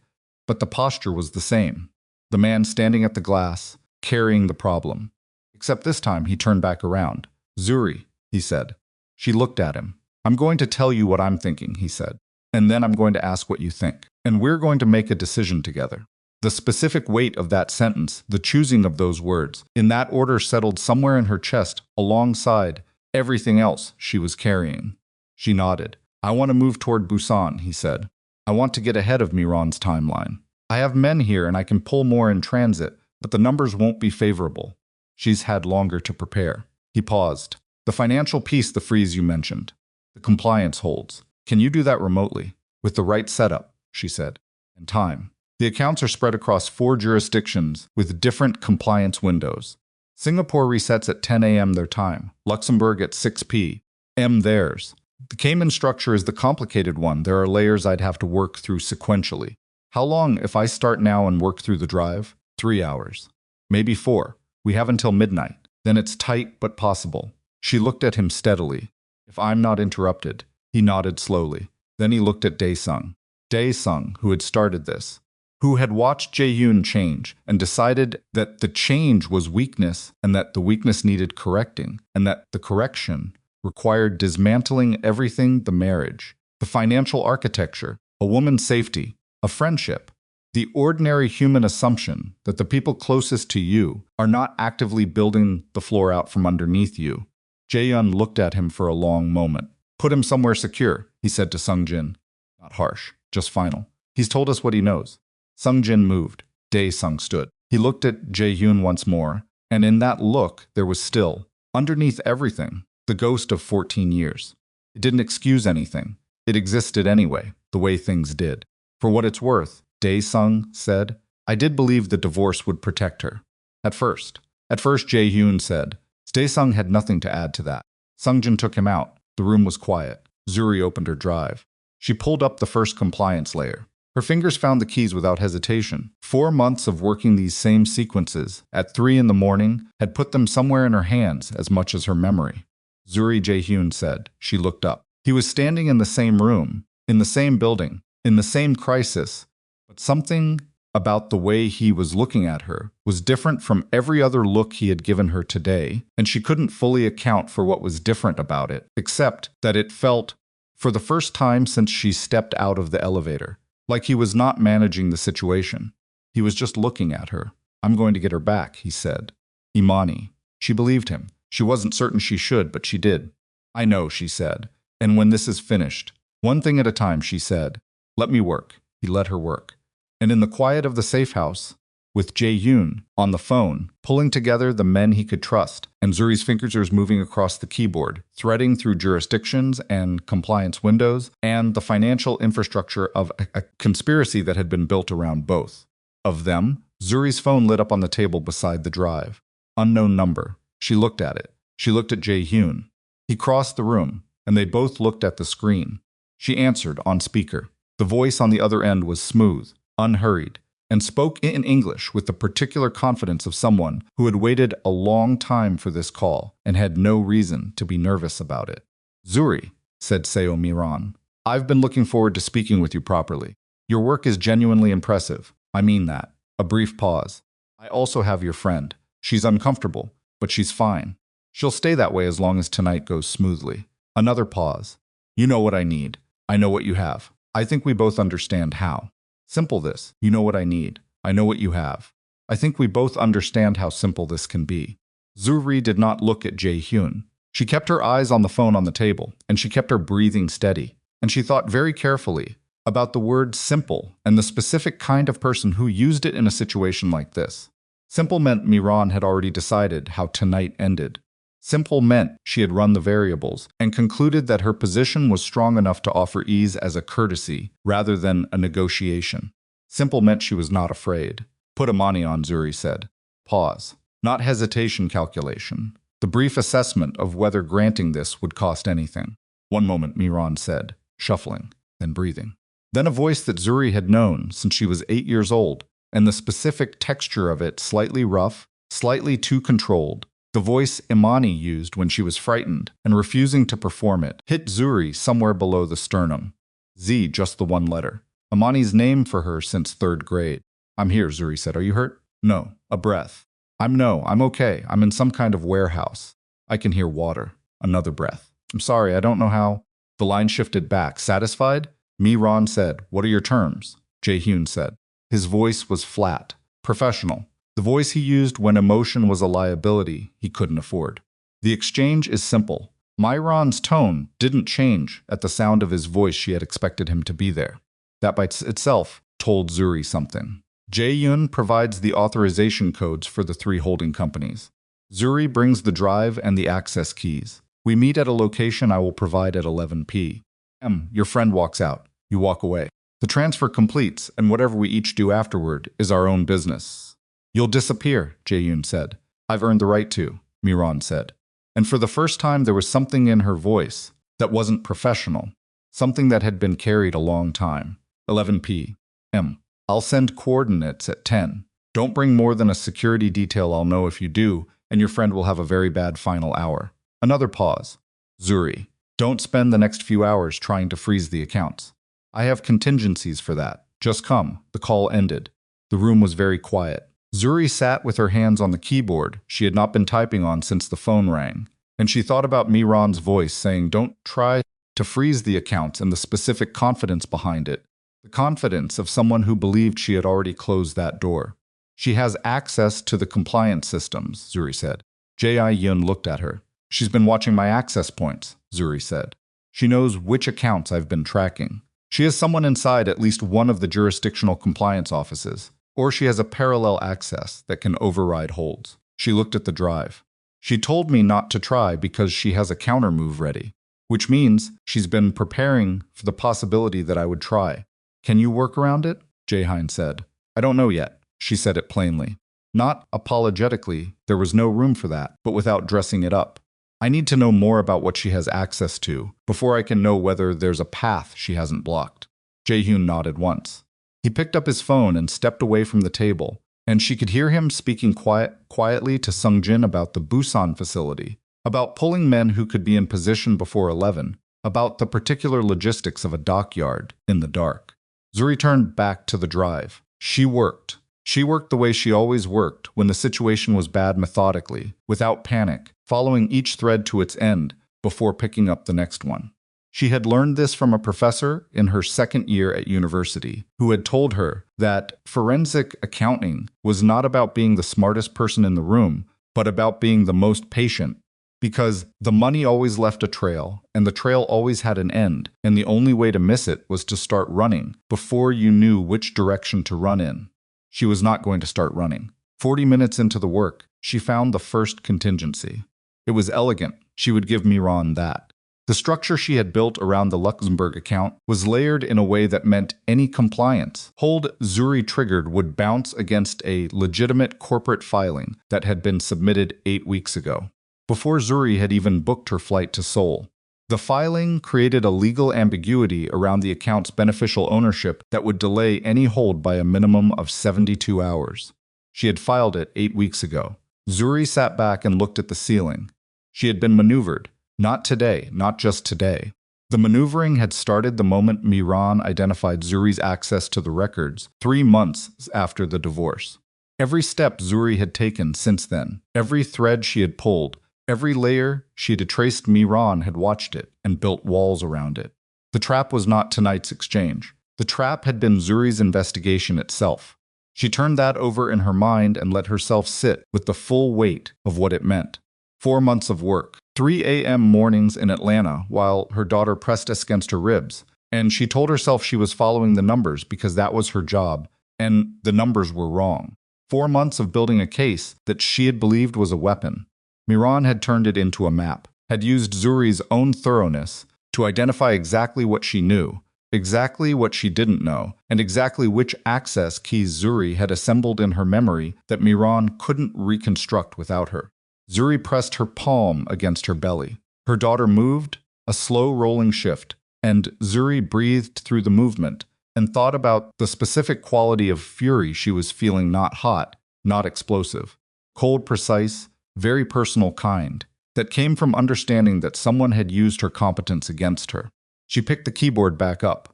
but the posture was the same. The man standing at the glass, carrying the problem. Except this time he turned back around. Zuri, he said. She looked at him. I'm going to tell you what I'm thinking, he said. And then I'm going to ask what you think. And we're going to make a decision together. The specific weight of that sentence, the choosing of those words, in that order settled somewhere in her chest alongside everything else she was carrying. She nodded. I want to move toward Busan, he said. I want to get ahead of Miran's timeline. I have men here and I can pull more in transit, but the numbers won't be favorable. She's had longer to prepare. He paused. The financial piece, the freeze you mentioned. The compliance holds. Can you do that remotely? With the right setup, she said. And time. The accounts are spread across 4 jurisdictions with different compliance windows. Singapore resets at 10 a.m. their time, Luxembourg at 6 p.m. theirs. The Cayman structure is the complicated one. There are layers I'd have to work through sequentially. How long if I start now and work through the drive? 3 hours. Maybe 4. We have until midnight. Then it's tight but possible. She looked at him steadily. If I'm not interrupted. He nodded slowly. Then he looked at Dae-sung. Dae-sung, who had started this. Who had watched Jae-Hyun change and decided that the change was weakness and that the weakness needed correcting and that the correction required dismantling everything: the marriage, the financial architecture, a woman's safety, a friendship, the ordinary human assumption that the people closest to you are not actively building the floor out from underneath you. Jae-Hyun looked at him for a long moment. Put him somewhere secure, he said to Sung-jin. Not harsh, just final. He's told us what he knows. Sung-jin moved. Dae-sung stood. He looked at Jae-Hyun once more, and in that look there was still, underneath everything, the ghost of 14 years. It didn't excuse anything. It existed anyway, the way things did. For what it's worth, Dae-sung said, I did believe the divorce would protect her. At first, Jae-Hyun said. Dae-sung had nothing to add to that. Sung-jin took him out. The room was quiet. Zuri opened her drive. She pulled up the first compliance layer. Her fingers found the keys without hesitation. 4 months of working these same sequences at 3 in the morning had put them somewhere in her hands as much as her memory. Zuri Jae-Hyun said. She looked up. He was standing in the same room, in the same building, in the same crisis, but something about the way he was looking at her was different from every other look he had given her today, and she couldn't fully account for what was different about it, except that it felt, for the first time since she stepped out of the elevator, like he was not managing the situation. He was just looking at her. "I'm going to get her back," he said. Imani. She believed him. She wasn't certain she should, but she did. "I know," she said. "And when this is finished, one thing at a time," she said. "Let me work." He let her work. And in the quiet of the safe house, with Jae-Hyun on the phone, pulling together the men he could trust, and Zuri's fingers moving across the keyboard, threading through jurisdictions and compliance windows, and the financial infrastructure of a conspiracy that had been built around both of them, Zuri's phone lit up on the table beside the drive. Unknown number. She looked at it. She looked at Jae-Hyun. He crossed the room, and they both looked at the screen. She answered on speaker. The voice on the other end was smooth, unhurried, and spoke in English with the particular confidence of someone who had waited a long time for this call and had no reason to be nervous about it. "Zuri," said Seo Miran, "I've been looking forward to speaking with you properly. Your work is genuinely impressive. I mean that." A brief pause. "I also have your friend. She's uncomfortable, but she's fine. She'll stay that way as long as tonight goes smoothly." Another pause. "You know what I need. I know what you have. I think we both understand how. Simple this. You know what I need. I know what you have. I think we both understand how simple this can be." Zuri did not look at Jae-Hyun. She kept her eyes on the phone on the table, and she kept her breathing steady. And she thought very carefully about the word simple and the specific kind of person who used it in a situation like this. Simple meant Miran had already decided how tonight ended. Simple meant she had run the variables and concluded that her position was strong enough to offer ease as a courtesy rather than a negotiation. Simple meant she was not afraid. "Put Imani on," Zuri said. Pause. Not hesitation calculation. The brief assessment of whether granting this would cost anything. "One moment," Miran said, shuffling, then breathing. Then a voice that Zuri had known since she was 8 years old, and the specific texture of it slightly rough, slightly too controlled. The voice Imani used when she was frightened and refusing to perform it hit Zuri somewhere below the sternum. Z, just the one letter. Imani's name for her since 3rd grade. "I'm here," Zuri said. "Are you hurt?" "No." A breath. I'm okay. I'm in some kind of warehouse. I can hear water." Another breath. "I'm sorry, I don't know how." The line shifted back. "Satisfied?" Miran said. "What are your terms?" Jae-Hyun said. His voice was flat, professional. The voice he used when emotion was a liability he couldn't afford. "The exchange is simple." Miran's tone didn't change at the sound of his voice. She had expected him to be there. That by itself told Zuri something. Jae-Hyun provides the authorization codes for the 3 holding companies. Zuri brings the drive and the access keys. We meet at a location I will provide at 11 p.m. Your friend walks out. You walk away. The transfer completes, and whatever we each do afterward is our own business. "You'll disappear," Jae-Hyun said. "I've earned the right to," Miran said. And for the first time there was something in her voice that wasn't professional, something that had been carried a long time. 11 p.m. I'll send coordinates at 10. Don't bring more than a security detail. I'll know if you do, and your friend will have a very bad final hour. Another pause. Zuri, don't spend the next few hours trying to freeze the accounts. I have contingencies for that. Just come. The call ended. The room was very quiet. Zuri sat with her hands on the keyboard she had not been typing on since the phone rang, and she thought about Miran's voice saying, "Don't try to freeze the accounts," and the specific confidence behind it. The confidence of someone who believed she had already closed that door. "She has access to the compliance systems," Zuri said. Jae-Hyun looked at her. "She's been watching my access points," Zuri said. "She knows which accounts I've been tracking. She has someone inside at least one of the jurisdictional compliance offices, or she has a parallel access that can override holds." She looked at the drive. "She told me not to try because she has a counter move ready, which means she's been preparing for the possibility that I would try. Can you work around it?" Jae-Hyun said. "I don't know yet." She said it plainly. Not apologetically, there was no room for that, but without dressing it up. "I need to know more about what she has access to before I can know whether there's a path she hasn't blocked." Jae-Hyun nodded once. He picked up his phone and stepped away from the table, and she could hear him speaking quietly to Sung-jin about the Busan facility, about pulling men who could be in position before 11, about the particular logistics of a dockyard in the dark. Zuri turned back to the drive. She worked. She worked the way she always worked when the situation was bad, methodically, without panic, following each thread to its end before picking up the next one. She had learned this from a professor in her second year at university, who had told her that forensic accounting was not about being the smartest person in the room, but about being the most patient, because the money always left a trail, and the trail always had an end, and the only way to miss it was to start running before you knew which direction to run in. She was not going to start running. 40 minutes into the work, she found the first contingency. It was elegant. She would give Miran that. The structure she had built around the Luxembourg account was layered in a way that meant any compliance hold Zuri triggered would bounce against a legitimate corporate filing that had been submitted 8 weeks ago, before Zuri had even booked her flight to Seoul. The filing created a legal ambiguity around the account's beneficial ownership that would delay any hold by a minimum of 72 hours. She had filed it 8 weeks ago. Zuri sat back and looked at the ceiling. She had been maneuvered. Not today, not just today. The maneuvering had started the moment Miran identified Zuri's access to the records 3 months after the divorce. Every step Zuri had taken since then, every thread she had pulled, every layer she had traced, Miran had watched it and built walls around it. The trap was not tonight's exchange. The trap had been Zuri's investigation itself. She turned that over in her mind and let herself sit with the full weight of what it meant. 4 months of work. 3 a.m. mornings in Atlanta while her daughter pressed against her ribs, and she told herself she was following the numbers because that was her job, and the numbers were wrong. 4 months of building a case that she had believed was a weapon. Miran had turned it into a map, had used Zuri's own thoroughness to identify exactly what she knew, exactly what she didn't know, and exactly which access keys Zuri had assembled in her memory that Miran couldn't reconstruct without her. Zuri pressed her palm against her belly. Her daughter moved, a slow rolling shift, and Zuri breathed through the movement and thought about the specific quality of fury she was feeling, not hot, not explosive, cold, precise, very personal kind, that came from understanding that someone had used her competence against her. She picked the keyboard back up.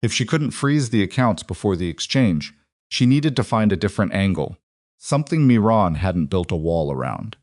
If she couldn't freeze the accounts before the exchange, she needed to find a different angle, something Miran hadn't built a wall around.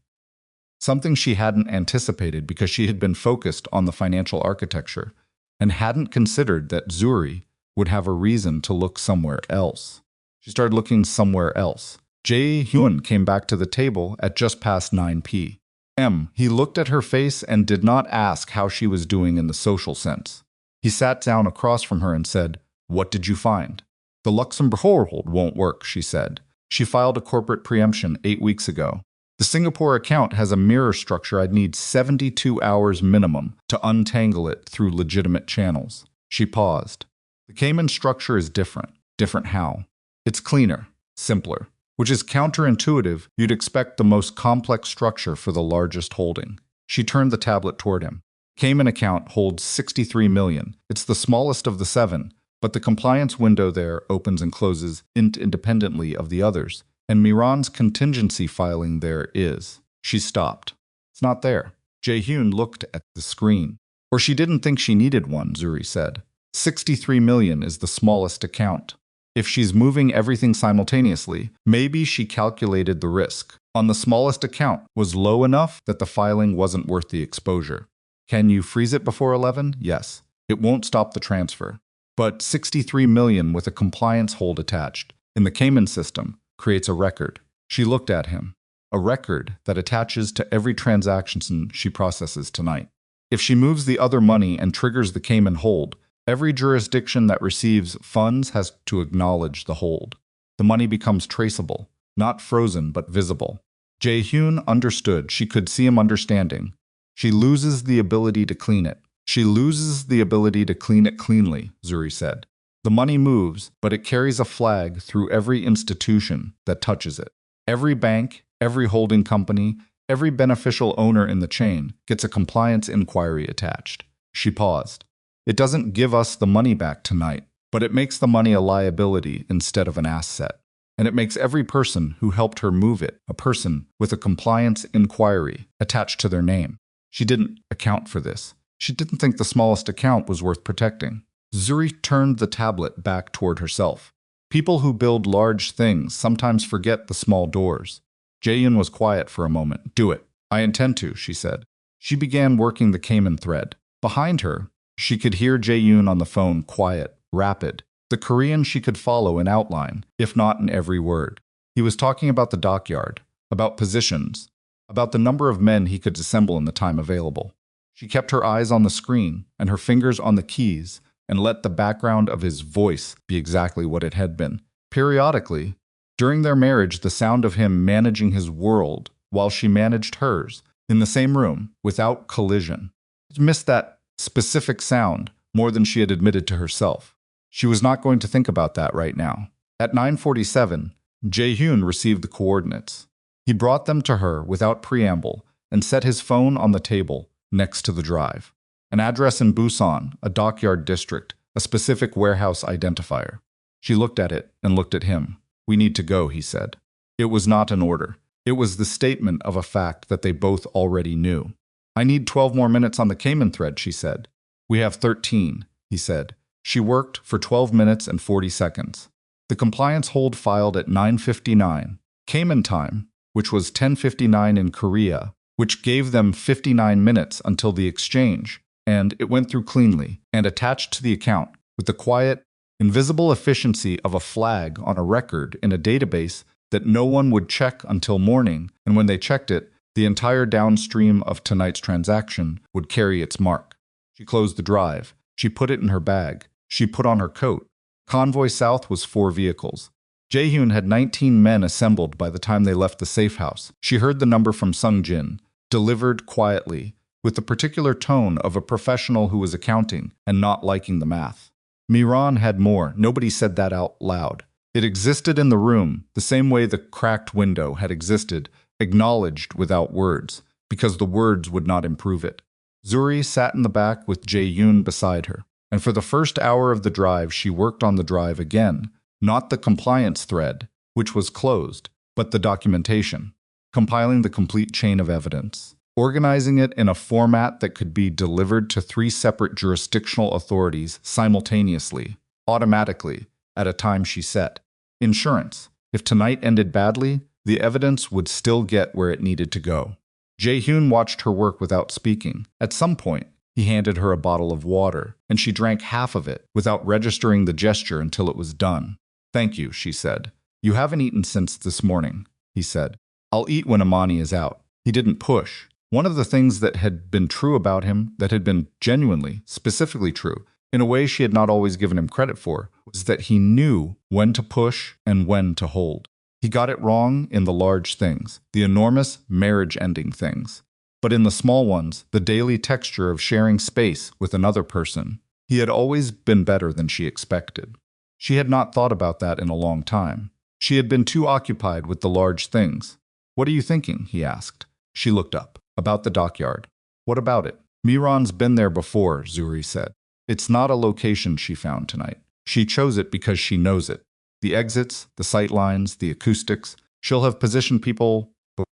Something she hadn't anticipated because she had been focused on the financial architecture and hadn't considered that Zuri would have a reason to look somewhere else. She started looking somewhere else. Jae-Hyun came back to the table at just past 9 p.m. He looked at her face and did not ask how she was doing in the social sense. He sat down across from her and said, "What did you find?" "The Luxembourg hold won't work," she said. "She filed a corporate preemption 8 weeks ago. The Singapore account has a mirror structure. I'd need 72 hours minimum to untangle it through legitimate channels." She paused. "The Cayman structure is different." "Different how?" "It's cleaner, simpler," which is counterintuitive. You'd expect the most complex structure for the largest holding. She turned the tablet toward him. "Cayman account holds 63 million. It's the smallest of the 7, but the compliance window there opens and closes independently of the others. And Miran's contingency filing there is." She stopped. "It's not there." Jae-Hyun looked at the screen. "Or she didn't think she needed one," Zuri said. 63 million is the smallest account. If she's moving everything simultaneously, maybe she calculated the risk on the smallest account was low enough that the filing wasn't worth the exposure. "Can you freeze it before 11? Yes. It won't stop the transfer. But 63 million with a compliance hold attached in the Cayman system creates a record." She looked at him. "A record that attaches to every transaction she processes tonight. If she moves the other money and triggers the Cayman hold, every jurisdiction that receives funds has to acknowledge the hold. The money becomes traceable, not frozen but visible." Jae-Hyun understood. She could see him understanding. "She loses the ability to clean it." "She loses the ability to clean it cleanly," Zuri said. "The money moves, but it carries a flag through every institution that touches it. Every bank, every holding company, every beneficial owner in the chain gets a compliance inquiry attached." She paused. "It doesn't give us the money back tonight." But it makes the money a liability instead of an asset. And it makes every person who helped her move it a person with a compliance inquiry attached to their name. She didn't account for this. She didn't think the smallest account was worth protecting. Zuri turned the tablet back toward herself. People who build large things sometimes forget the small doors. Jae-Hyun was quiet for a moment. Do it. I intend to, she said. She began working the Cayman thread. Behind her, she could hear Jae-Hyun on the phone, quiet, rapid. The Korean she could follow in outline, if not in every word. He was talking about the dockyard, about positions, about the number of men he could assemble in the time available. She kept her eyes on the screen and her fingers on the keys and let the background of his voice be exactly what it had been. Periodically, during their marriage, the sound of him managing his world while she managed hers, in the same room, without collision. She missed that specific sound more than she had admitted to herself. She was not going to think about that right now. At 9:47, Jae-Hyun received the coordinates. He brought them to her without preamble and set his phone on the table next to the drive. An address in Busan, a dockyard district, a specific warehouse identifier. She looked at it and looked at him. We need to go, he said. It was not an order. It was the statement of a fact that they both already knew. I need 12 more minutes on the Cayman thread, she said. We have 13, he said. She worked for 12 minutes and 40 seconds. The compliance hold filed at 9:59. Cayman time, which was 10:59 in Korea, which gave them 59 minutes until the exchange, and it went through cleanly and attached to the account with the quiet, invisible efficiency of a flag on a record in a database that no one would check until morning, and when they checked it, the entire downstream of tonight's transaction would carry its mark. She closed the drive. She put it in her bag. She put on her coat. Convoy South was 4 vehicles. Jae-Hyun had 19 men assembled by the time they left the safe house. She heard the number from Sung-jin, delivered quietly, with the particular tone of a professional who was accounting and not liking the math. Miran had more. Nobody said that out loud. It existed in the room, the same way the cracked window had existed, acknowledged without words, because the words would not improve it. Zuri sat in the back with Jae-Hyun beside her. And for the first hour of the drive, she worked on the drive again, not the compliance thread, which was closed, but the documentation, compiling the complete chain of evidence, organizing it in a format that could be delivered to 3 separate jurisdictional authorities simultaneously, automatically, at a time she set. Insurance. If tonight ended badly, the evidence would still get where it needed to go. Jae-Hyun watched her work without speaking. At some point, he handed her a bottle of water, and she drank half of it without registering the gesture until it was done. Thank you, she said. You haven't eaten since this morning, he said. I'll eat when Amani is out. He didn't push. One of the things that had been true about him, that had been genuinely, specifically true, in a way she had not always given him credit for, was that he knew when to push and when to hold. He got it wrong in the large things, the enormous marriage-ending things. But in the small ones, the daily texture of sharing space with another person, he had always been better than she expected. She had not thought about that in a long time. She had been too occupied with the large things. What are you thinking? He asked. She looked up. About the dockyard. What about it? Miran's been there before, Zuri said. It's not a location she found tonight. She chose it because she knows it. The exits, the sight lines, the acoustics. She'll have positioned people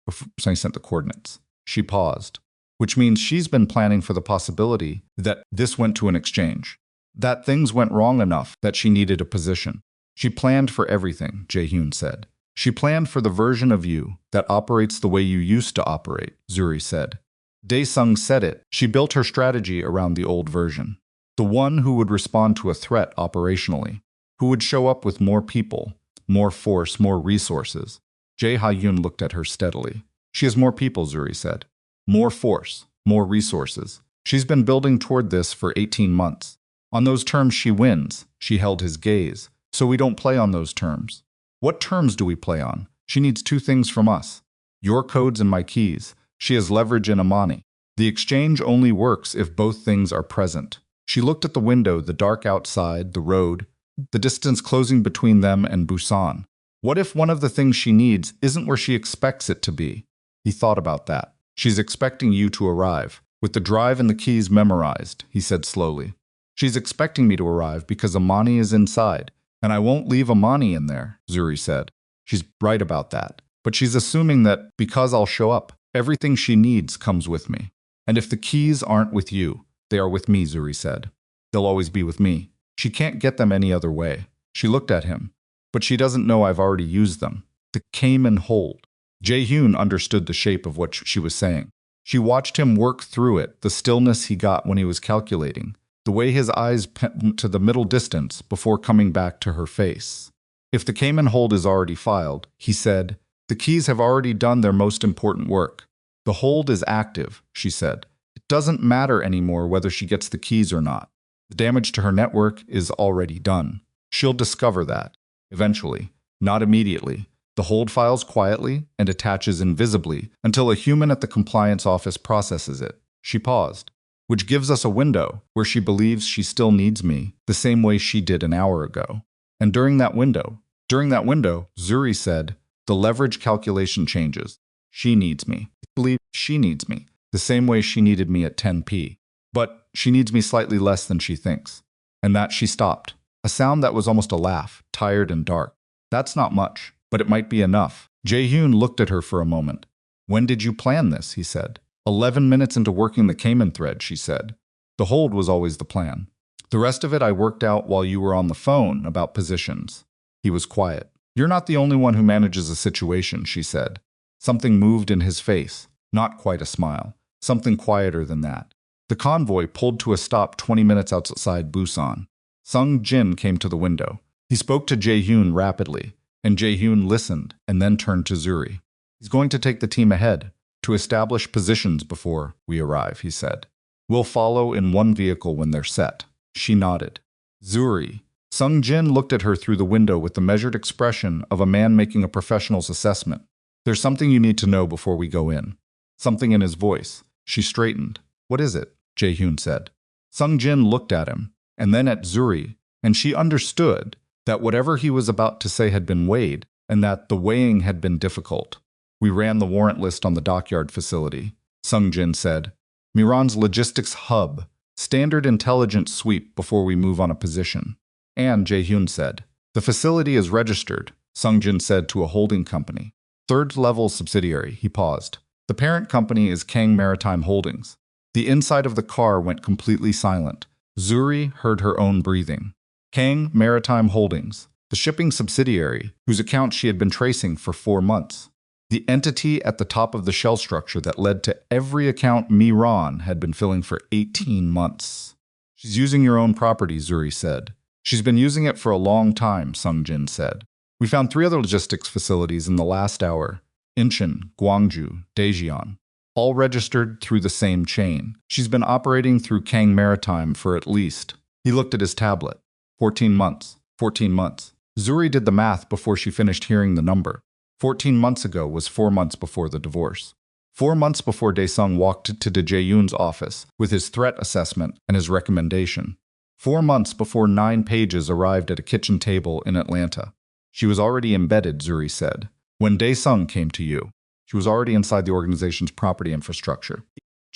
before I sent the coordinates. She paused, which means she's been planning for the possibility that this went to an exchange, that things went wrong enough that she needed a position. She planned for everything, Jae-Hyun said. She planned for the version of you that operates the way you used to operate, Zuri said. Dae-sung said it. She built her strategy around the old version, the one who would respond to a threat operationally, who would show up with more people, more force, more resources. Jae-Hyun looked at her steadily. She has more people, Zuri said. More force, more resources. She's been building toward this for 18 months. On those terms she wins. She held his gaze. So we don't play on those terms. What terms do we play on? She needs 2 things from us. Your codes and my keys. She has leverage in Amani. The exchange only works if both things are present. She looked at the window, the dark outside, the road, the distance closing between them and Busan. What if one of the things she needs isn't where she expects it to be? He thought about that. She's expecting you to arrive, with the drive and the keys memorized, he said slowly. She's expecting me to arrive because Amani is inside, and I won't leave Amani in there, Zuri said. She's right about that, but she's assuming that because I'll show up, everything she needs comes with me. And if the keys aren't with you, they are with me, Zuri said. They'll always be with me. She can't get them any other way. She looked at him, but she doesn't know I've already used them. The Cayman hold. Jae-Hyun understood the shape of what she was saying. She watched him work through it, the stillness he got when he was calculating, the way his eyes went to the middle distance before coming back to her face. If the Cayman hold is already filed, he said, the keys have already done their most important work. The hold is active, she said. It doesn't matter anymore whether she gets the keys or not. The damage to her network is already done. She'll discover that, eventually, not immediately. The hold files quietly and attaches invisibly until a human at the compliance office processes it. She paused, which gives us a window where she believes she still needs me the same way she did an hour ago. And during that window, Zuri said, the leverage calculation changes. She needs me. I believe she needs me the same way she needed me at 10p. But she needs me slightly less than she thinks. And that she stopped. A sound that was almost a laugh, tired and dark. That's not much, but it might be enough. Jae-Hyun looked at her for a moment. When did you plan this? He said. 11 minutes into working the Cayman thread, she said. The hold was always the plan. The rest of it I worked out while you were on the phone about positions. He was quiet. You're not the only one who manages a situation, she said. Something moved in his face. Not quite a smile. Something quieter than that. The convoy pulled to a stop 20 minutes outside Busan. Sung Jin came to the window. He spoke to Jae-Hyun rapidly, and Jae-Hyun listened and then turned to Zuri. He's going to take the team ahead to establish positions before we arrive, he said. We'll follow in one vehicle when they're set. She nodded. Zuri. Sung Jin looked at her through the window with the measured expression of a man making a professional's assessment. There's something you need to know before we go in. Something in his voice. She straightened. What is it? Jae-Hyun said. Sung Jin looked at him, and then at Zuri, and she understood that whatever he was about to say had been weighed, and that the weighing had been difficult. We ran the warrant list on the dockyard facility, Sung Jin said. Miran's logistics hub, standard intelligence sweep before we move on a position. And Jae-Hyun said, the facility is registered, Sung Jin said to a holding company. Third-level subsidiary, he paused. The parent company is Kang Maritime Holdings. The inside of the car went completely silent. Zuri heard her own breathing. Kang Maritime Holdings, the shipping subsidiary, whose account she had been tracing for 4 months. The entity at the top of the shell structure that led to every account Miran had been filling for 18 months. She's using your own property, Zuri said. She's been using it for a long time, Sung Jin said. We found 3 other logistics facilities in the last hour. Incheon, Gwangju, Daejeon. All registered through the same chain. She's been operating through Kang Maritime for at least. He looked at his tablet. 14 months. 14 months. Zuri did the math before she finished hearing the number. 14 months ago was 4 months before the divorce. 4 months before Daesung walked to Jae-Hyun's office with his threat assessment and his recommendation. 4 months before 9 pages arrived at a kitchen table in Atlanta. She was already embedded, Zuri said. When Daesung came to you, she was already inside the organization's property infrastructure.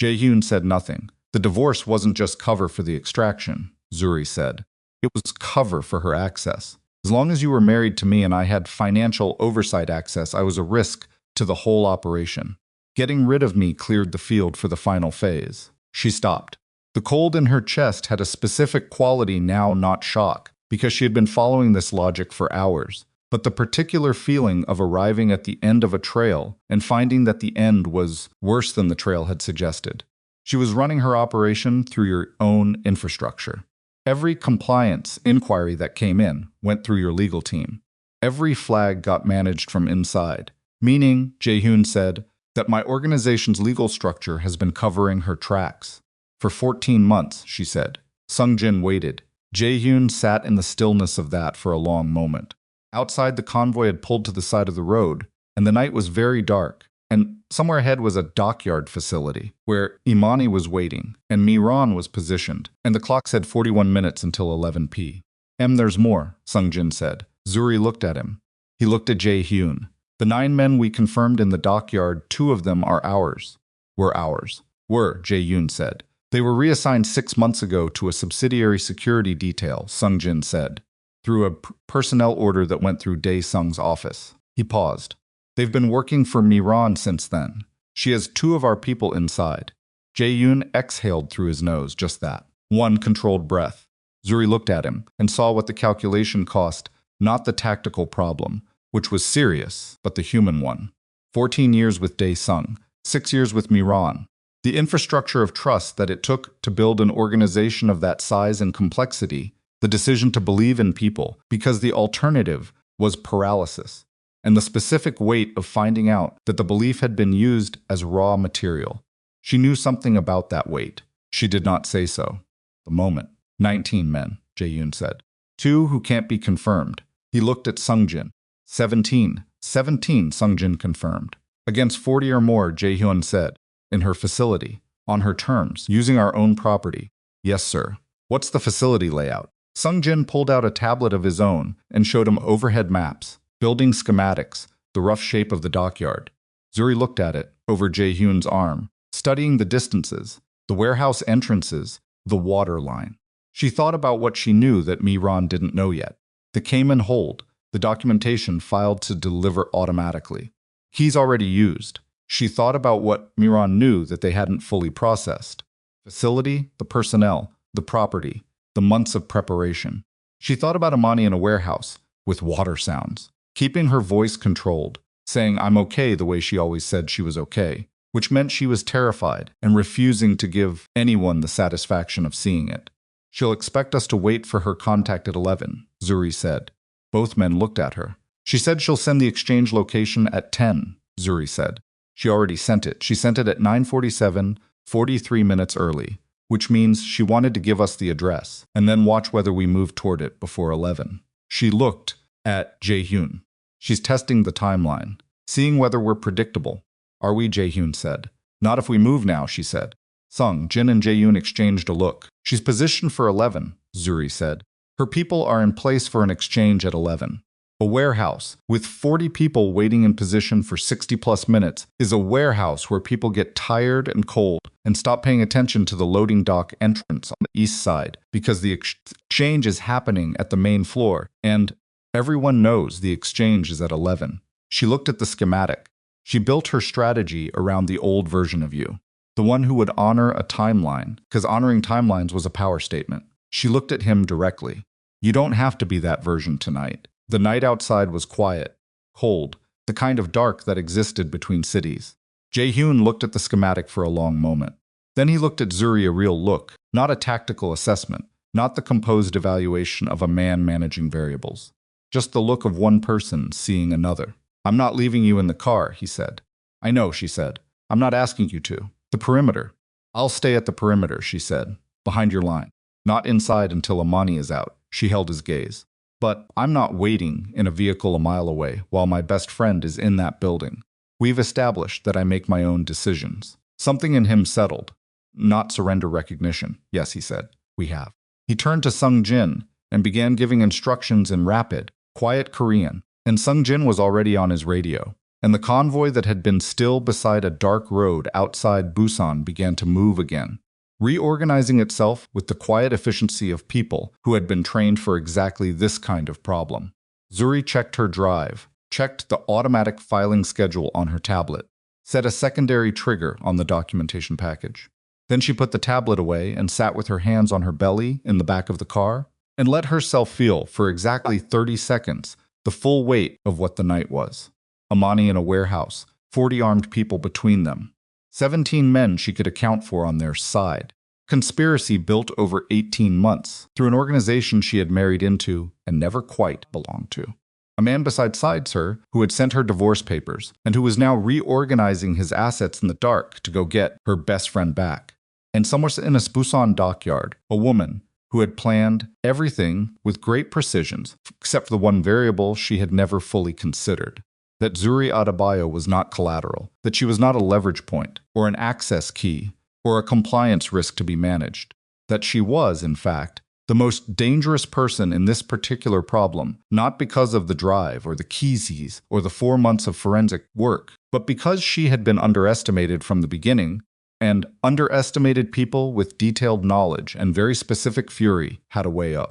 Jae-Hyun said nothing. The divorce wasn't just cover for the extraction, Zuri said. It was cover for her access. As long as you were married to me and I had financial oversight access, I was a risk to the whole operation. Getting rid of me cleared the field for the final phase. She stopped. The cold in her chest had a specific quality now, not shock, because she had been following this logic for hours. But the particular feeling of arriving at the end of a trail and finding that the end was worse than the trail had suggested. She was running her operation through your own infrastructure. Every compliance inquiry that came in went through your legal team. Every flag got managed from inside, meaning, Jae-Hyun said, that my organization's legal structure has been covering her tracks. For 14 months, she said. Sung Jin waited. Jae-Hyun sat in the stillness of that for a long moment. Outside, the convoy had pulled to the side of the road, and the night was very dark, and somewhere ahead was a dockyard facility, where Imani was waiting, and Miran was positioned, and the clock said 41 minutes until 11p. There's more, Sung Jin said. Zuri looked at him. He looked at Jae-Hyun. The 9 men we confirmed in the dockyard, 2 of them are ours. Were ours. Jae-Hyun said. They were reassigned 6 months ago to a subsidiary security detail, Sung Jin said, through a personnel order that went through Dae Sung's office. He paused. They've been working for Miran since then. She has 2 of our people inside. Jae-Hyun exhaled through his nose, just that. One controlled breath. Zuri looked at him and saw what the calculation cost, not the tactical problem, which was serious, but the human one. 14 years with Dae Sung, 6 years with Miran. The infrastructure of trust that it took to build an organization of that size and complexity, the decision to believe in people, because the alternative was paralysis, and the specific weight of finding out that the belief had been used as raw material. She knew something about that weight. She did not say so. The moment. 19 men, Jae-Hyun said. 2 who can't be confirmed. He looked at Sungjin. 17, Sungjin confirmed. Against 40 or more, Jae-Hyun said. In her facility. On her terms. Using our own property. Yes, sir. What's the facility layout? Sungjin pulled out a tablet of his own and showed him overhead maps, building schematics, the rough shape of the dockyard. Zuri looked at it, over Jae-Hyun's arm, studying the distances, the warehouse entrances, the water line. She thought about what she knew that Miran didn't know yet. The Cayman hold, the documentation filed to deliver automatically. Keys already used. She thought about what Miran knew that they hadn't fully processed. Facility, the personnel, the property, the months of preparation. She thought about Amani in a warehouse, with water sounds, keeping her voice controlled, saying I'm okay the way she always said she was okay, which meant she was terrified and refusing to give anyone the satisfaction of seeing it. She'll expect us to wait for her contact at 11, Zuri said. Both men looked at her. She said she'll send the exchange location at 10, Zuri said. She already sent it. She sent it at 9:47, 43 minutes early, which means she wanted to give us the address and then watch whether we moved toward it before 11. She looked at Jae-Hyun. She's testing the timeline, seeing whether we're predictable. Are we? Jae-Hyun said. Not if we move now, she said. Sung, Jin and Jae-Hyun exchanged a look. She's positioned for 11, Zuri said. Her people are in place for an exchange at 11. A warehouse, with 40 people waiting in position for 60-plus minutes, is a warehouse where people get tired and cold and stop paying attention to the loading dock entrance on the east side because the exchange is happening at the main floor, and everyone knows the exchange is at 11. She looked at the schematic. She built her strategy around the old version of you, the one who would honor a timeline, because honoring timelines was a power statement. She looked at him directly. You don't have to be that version tonight. The night outside was quiet, cold, the kind of dark that existed between cities. Jae-Hyun looked at the schematic for a long moment. Then he looked at Zuri, a real look, not a tactical assessment, not the composed evaluation of a man managing variables. Just the look of one person seeing another. I'm not leaving you in the car, he said. I know, she said. I'm not asking you to. The perimeter. I'll stay at the perimeter, she said, behind your line. Not inside until Amani is out. She held his gaze. But I'm not waiting in a vehicle a mile away while my best friend is in that building. We've established that I make my own decisions. Something in him settled. Not surrender recognition. Yes, he said. We have. He turned to Sung Jin and began giving instructions in rapid, quiet Korean. And Sung Jin was already on his radio. And the convoy that had been still beside a dark road outside Busan began to move again, reorganizing itself with the quiet efficiency of people who had been trained for exactly this kind of problem. Zuri checked her drive, checked the automatic filing schedule on her tablet, set a secondary trigger on the documentation package. Then she put the tablet away and sat with her hands on her belly in the back of the car and let herself feel for exactly 30 seconds the full weight of what the night was. Amani in a warehouse, 40 armed people between them. 17 men she could account for on their side. Conspiracy built over 18 months through an organization she had married into and never quite belonged to. A man beside her who had sent her divorce papers and who was now reorganizing his assets in the dark to go get her best friend back. And somewhere in a Busan dockyard, a woman who had planned everything with great precision, except for the one variable she had never fully considered. That Zuri Adebayo was not collateral, that she was not a leverage point, or an access key, or a compliance risk to be managed. That she was, in fact, the most dangerous person in this particular problem, not because of the drive or the keys or the 4 months of forensic work, but because she had been underestimated from the beginning and underestimated people with detailed knowledge and very specific fury had a way of.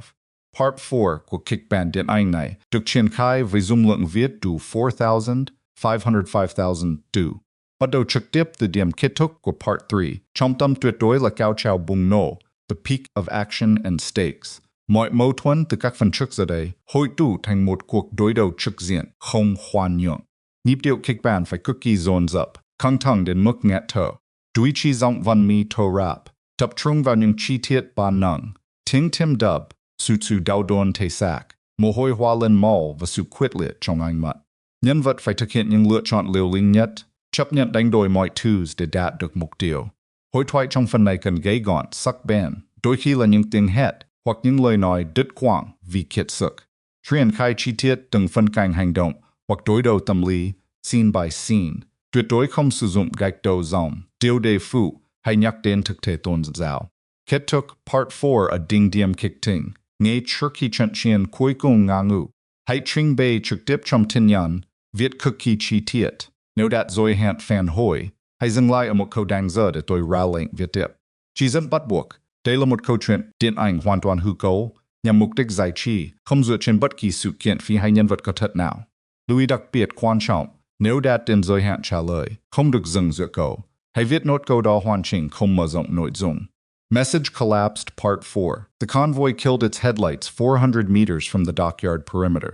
Part 4 của kịch bản điện ảnh này được triển khai với dung lượng viết đủ 4,505,002. Bắt đầu trực tiếp từ điểm kết thúc của Part 3, trọng tâm tuyệt đối là cao trào bùng nổ, the peak of action and stakes. Mọi mâu thuẫn từ các phần trước giờ đây hội tụ thành một cuộc đối đầu trực diện không khoan nhượng. Nhịp điệu kịch bản phải cực kỳ dồn dập, căng thẳng đến mức nghẹt thở. Chú ý chi giọng văn mi thô rap, tập trung vào những chi tiết bản năng, tiếng tim đập, sự đau đớn thể xác, mồ hôi hoa lên máu và sự quyết liệt trong ánh mắt. Nhân vật phải thực hiện những lựa chọn liều lĩnh nhất, chấp nhận đánh đổi mọi thứ để đạt được mục tiêu. Hội thoại trong phần này cần gay gọn, sắc bén, đôi khi là những tiếng hét hoặc những lời nói đứt quãng vì kiệt sức. Triển khai chi tiết từng phân cảnh hành động hoặc đối đầu tâm lý, scene by scene. Tuyệt đối không sử dụng gạch đầu dòng, tiêu đề phụ hay nhắc đến thực thể tôn giáo. Kết thúc Part 4 ở đỉnh điểm kịch tính, ngay trước khi trận chiến cuối cùng ngã ngũ. Hãy trình bày trực tiếp trong tin nhắn, viết cực kỳ chi tiết. Nếu đạt rồi hẹn phản hồi, hãy dừng lại ở một câu đáng giờ để tôi ra lệnh viết tiếp. Chỉ dẫn bắt buộc, đây là một câu chuyện điện ảnh hoàn toàn hư cấu, nhằm mục đích giải trí, không dựa trên bất kỳ sự kiện phi hay nhân vật có thật nào. Lưu ý đặc biệt quan trọng, nếu đạt đến giới hạn trả lời, không được dừng giữa câu. Hãy viết nốt câu đó hoàn chỉnh, không mở rộng nội dung. Message collapsed Part 4. The convoy killed its headlights 400 meters from the dockyard perimeter.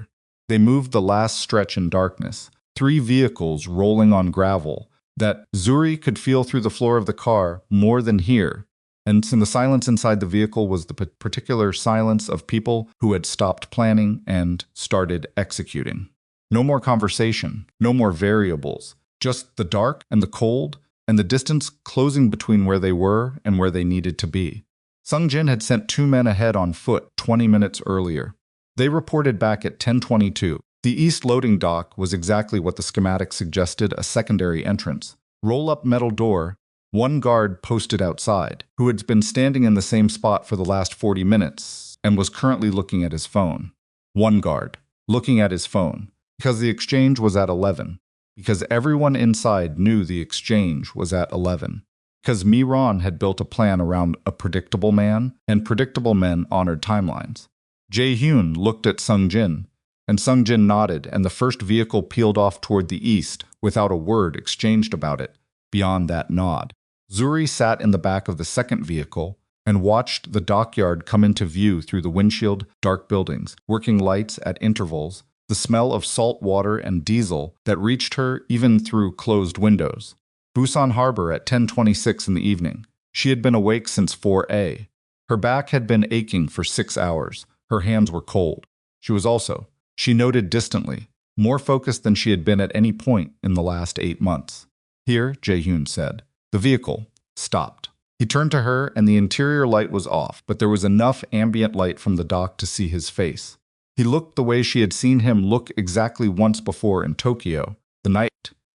They moved the last stretch in darkness, 3 vehicles rolling on gravel that Zuri could feel through the floor of the car more than hear. And in the silence inside the vehicle was the particular silence of people who had stopped planning and started executing. No more conversation, no more variables, just the dark and the cold and the distance closing between where they were and where they needed to be. Sung-jin had sent 2 men ahead on foot 20 minutes earlier. They reported back at 10:22. The east loading dock was exactly what the schematic suggested, a secondary entrance. Roll-up metal door, 1 guard posted outside, who had been standing in the same spot for the last 40 minutes and was currently looking at his phone. 1 guard, looking at his phone, because the exchange was at 11. Because everyone inside knew the exchange was at 11. Because Mi-ron had built a plan around a predictable man, and predictable men honored timelines. Jae-Hyun looked at Sung-jin, and Sung-jin nodded, and the first vehicle peeled off toward the east without a word exchanged about it beyond that nod. Zuri sat in the back of the second vehicle and watched the dockyard come into view through the windshield, dark buildings, working lights at intervals, the smell of salt water and diesel that reached her even through closed windows. Busan Harbor at 10:26 in the evening. She had been awake since 4 a. Her back had been aching for 6 hours. Her hands were cold. She was also, she noted distantly, more focused than she had been at any point in the last 8 months. Here, Jae-Hyun said. The vehicle stopped. He turned to her, and the interior light was off, but there was enough ambient light from the dock to see his face. He looked the way she had seen him look exactly once before in Tokyo, the night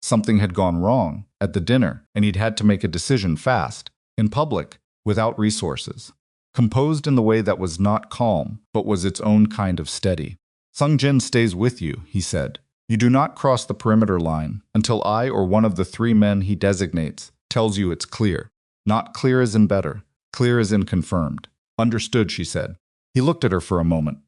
something had gone wrong at the dinner, and he'd had to make a decision fast, in public, without resources. Composed in the way that was not calm, but was its own kind of steady. Sung-jin stays with you, he said. You do not cross the perimeter line until I or one of the 3 men he designates tells you it's clear. Not clear as in better, clear as in confirmed. Understood, she said. He looked at her for a moment.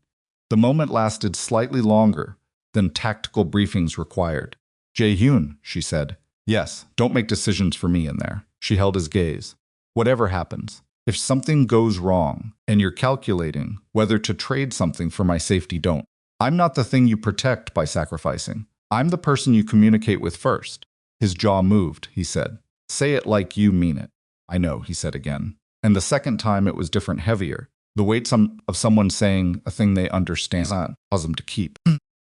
The moment lasted slightly longer than tactical briefings required. Jae-Hyun, she said. Yes, don't make decisions for me in there. She held his gaze. Whatever happens, if something goes wrong and you're calculating whether to trade something for my safety, don't. I'm not the thing you protect by sacrificing. I'm the person you communicate with first. His jaw moved, he said. Say it like you mean it. I know, he said again. And the second time it was different, heavier. The weight of someone saying a thing they understand caused him to keep.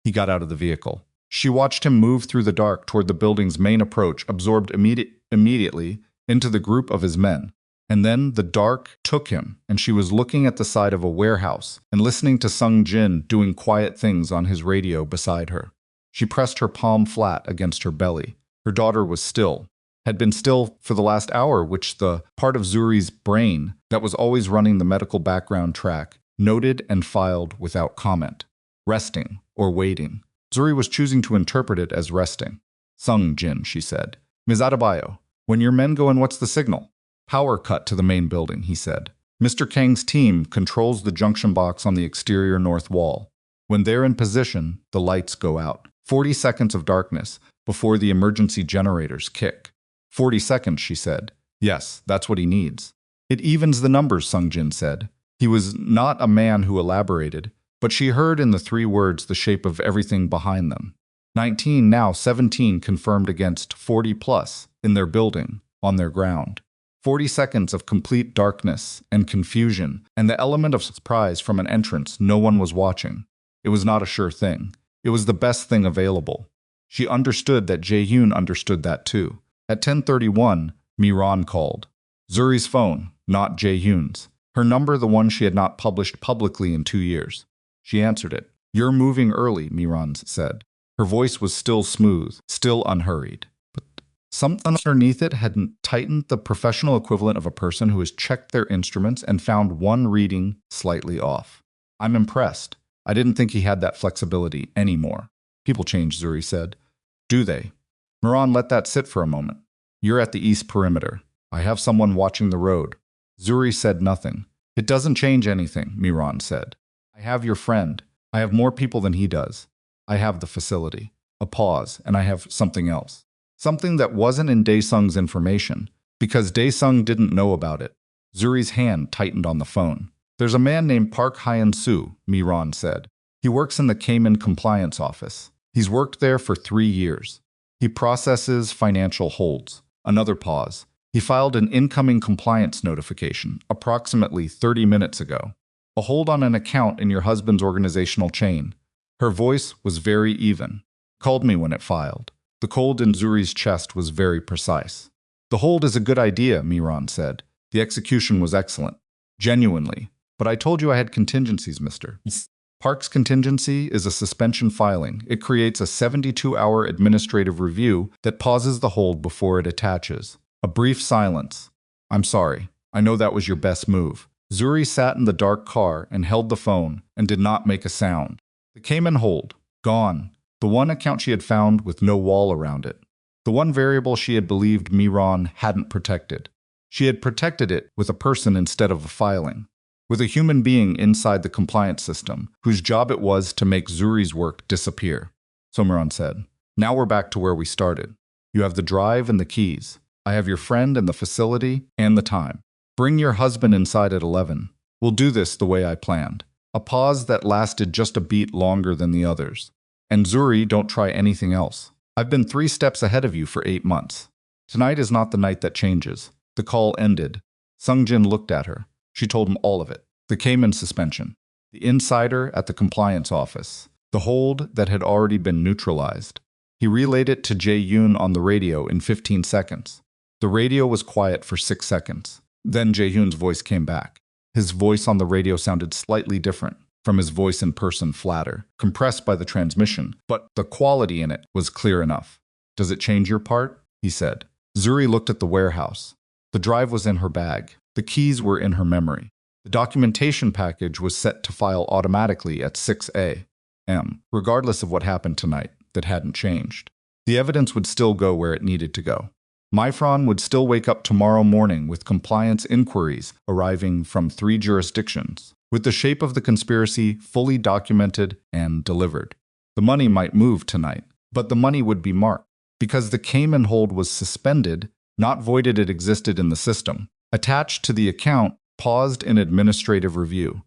He got out of the vehicle. She watched him move through the dark toward the building's main approach, absorbed immediately into the group of his men. And then the dark took him, and she was looking at the side of a warehouse and listening to Sung-jin doing quiet things on his radio beside her. She pressed her palm flat against her belly. Her daughter was still, had been still for the last hour, which the part of Zuri's brain that was always running the medical background track noted and filed without comment. Resting or waiting. Zuri was choosing to interpret it as resting. Sung-jin, she said. Ms. Adebayo, when your men go in, what's the signal? Power cut to the main building, he said. Mr. Kang's team controls the junction box on the exterior north wall. When they're in position, the lights go out. 40 seconds of darkness before the emergency generators kick. 40 seconds, she said. Yes, that's what he needs. It evens the numbers, Sung-jin said. He was not a man who elaborated, but she heard in the 3 words the shape of everything behind them. 19, now 17 confirmed against 40 plus in their building, on their ground. 40 seconds of complete darkness and confusion, and the element of surprise from an entrance no one was watching. It was not a sure thing. It was the best thing available. She understood that Jae-Hyun understood that too. At 10:31, Mi-ran called. Zuri's phone, not Jae-Hyun's. Her number, the one she had not published publicly in 2 years. She answered it. You're moving early, Mi-ran said. Her voice was still smooth, still unhurried. But something underneath it had tightened, the professional equivalent of a person who has checked their instruments and found one reading slightly off. I'm impressed. I didn't think he had that flexibility anymore. People change, Zuri said. Do they? Mi-ran let that sit for a moment. You're at the east perimeter. I have someone watching the road. Zuri said nothing. It doesn't change anything, Mi-ran said. I have your friend. I have more people than he does. I have the facility. A pause, and I have something else. Something that wasn't in Dae-sung's information, because Dae-sung didn't know about it. Zuri's hand tightened on the phone. There's a man named Park Hyun-soo, Mi-ran said. He works in the Cayman Compliance Office. He's worked there for 3 years. He processes financial holds. Another pause. He filed an incoming compliance notification approximately 30 minutes ago. A hold on an account in your husband's organizational chain. Her voice was very even. Called me when it filed. The cold in Zuri's chest was very precise. The hold is a good idea, Mi-ran said. The execution was excellent. Genuinely. But I told you I had contingencies, mister. Park's contingency is a suspension filing. It creates a 72-hour administrative review that pauses the hold before it attaches. A brief silence. I'm sorry. I know that was your best move. Zuri sat in the dark car and held the phone and did not make a sound. The Cayman hold. Gone. The one account she had found with no wall around it. The one variable she had believed Mi-ran hadn't protected. She had protected it with a person instead of a filing. With a human being inside the compliance system, whose job it was to make Zuri's work disappear. So Mi-ran said, now we're back to where we started. You have the drive and the keys. I have your friend and the facility and the time. Bring your husband inside at 11. We'll do this the way I planned. A pause that lasted just a beat longer than the others. And Zuri, don't try anything else. I've been 3 steps ahead of you for 8 months. Tonight is not the night that changes. The call ended. Sung-jin looked at her. She told him all of it. The Cayman suspension. The insider at the compliance office. The hold that had already been neutralized. He relayed it to Jae-Hyun on the radio in 15 seconds. The radio was quiet for 6 seconds. Then Jae-Hyun's voice came back. His voice on the radio sounded slightly different from his voice in person, flatter, compressed by the transmission, but the quality in it was clear enough. Does it change your part? He said. Zuri looked at the warehouse. The drive was in her bag. The keys were in her memory. The documentation package was set to file automatically at 6 a.m., regardless of what happened tonight. That hadn't changed. The evidence would still go where it needed to go. Mi-ran would still wake up tomorrow morning with compliance inquiries arriving from 3 jurisdictions, with the shape of the conspiracy fully documented and delivered. The money might move tonight, but the money would be marked. Because the Cayman hold was suspended, not voided, it existed in the system. Attached to the account, paused in administrative review.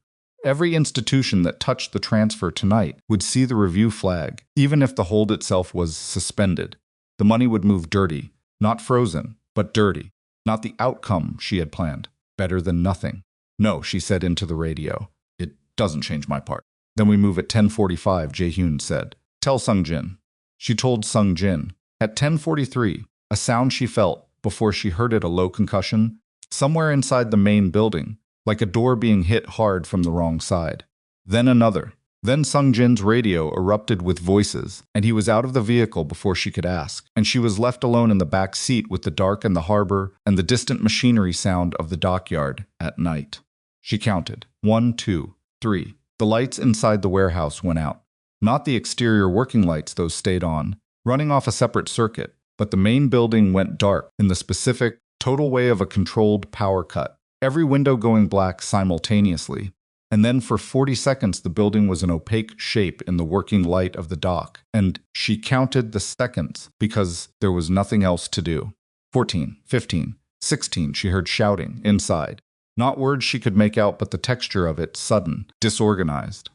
Every institution that touched the transfer tonight would see the review flag, even if the hold itself was suspended. The money would move dirty. Not frozen, but dirty. Not the outcome she had planned. Better than nothing. No, she said into the radio. It doesn't change my part. Then we move at 10:45, Jae-Hyun said. Tell Sung-jin. She told Sung-jin. At 10:43, a sound she felt before she heard it, a low concussion, somewhere inside the main building, like a door being hit hard from the wrong side. Then another. Then Sung-jin's radio erupted with voices, and he was out of the vehicle before she could ask, and she was left alone in the back seat with the dark and the harbor and the distant machinery sound of the dockyard at night. She counted. 1, 2, 3. The lights inside the warehouse went out. Not the exterior working lights, those stayed on, running off a separate circuit, but the main building went dark in the specific, total way of a controlled power cut, every window going black simultaneously. And then for 40 seconds the building was an opaque shape in the working light of the dock, and she counted the seconds because there was nothing else to do. 14, 15, 16, she heard shouting inside. Not words she could make out, but the texture of it, sudden, disorganized.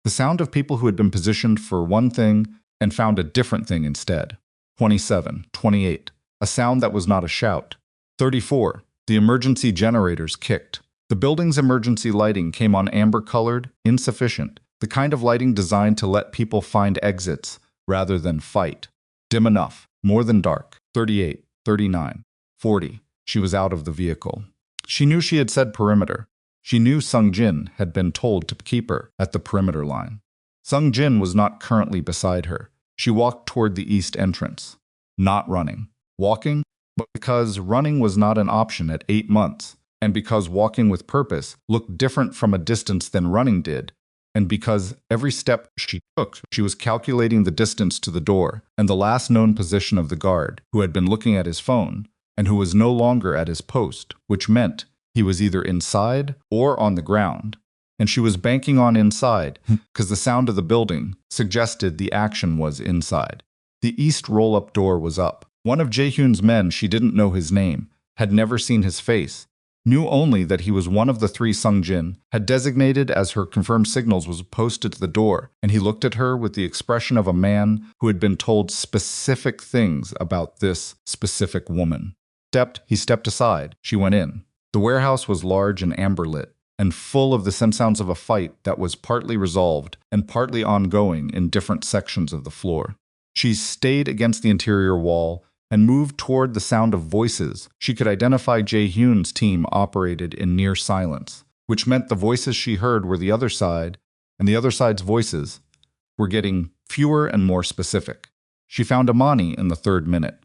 The sound of people who had been positioned for one thing and found a different thing instead. 27, 28, a sound that was not a shout. 34, the emergency generators kicked. The building's emergency lighting came on amber-colored, insufficient, the kind of lighting designed to let people find exits rather than fight. Dim enough, more than dark. 38, 39, 40. She was out of the vehicle. She knew she had said perimeter. She knew Sung Jin had been told to keep her at the perimeter line. Sung Jin was not currently beside her. She walked toward the east entrance. Not running. Walking, but because running was not an option at 8 months. And because walking with purpose looked different from a distance than running did, and because every step she took, she was calculating the distance to the door and the last known position of the guard, who had been looking at his phone, and who was no longer at his post, which meant he was either inside or on the ground. And she was banking on inside, because the sound of the building suggested the action was inside. The east roll-up door was up. One of Jae-Hyun's men, she didn't know his name, had never seen his face, knew only that he was one of the 3 Sung Jin, had designated as her confirmed signals was posted to the door, and he looked at her with the expression of a man who had been told specific things about this specific woman. He stepped aside. She went in. The warehouse was large and amber-lit, and full of the sounds of a fight that was partly resolved and partly ongoing in different sections of the floor. She stayed against the interior wall and moved toward the sound of voices. She could identify Jae-Hyun's team operated in near silence, which meant the voices she heard were the other side, and the other side's voices were getting fewer and more specific. She found Amani in the 3rd minute.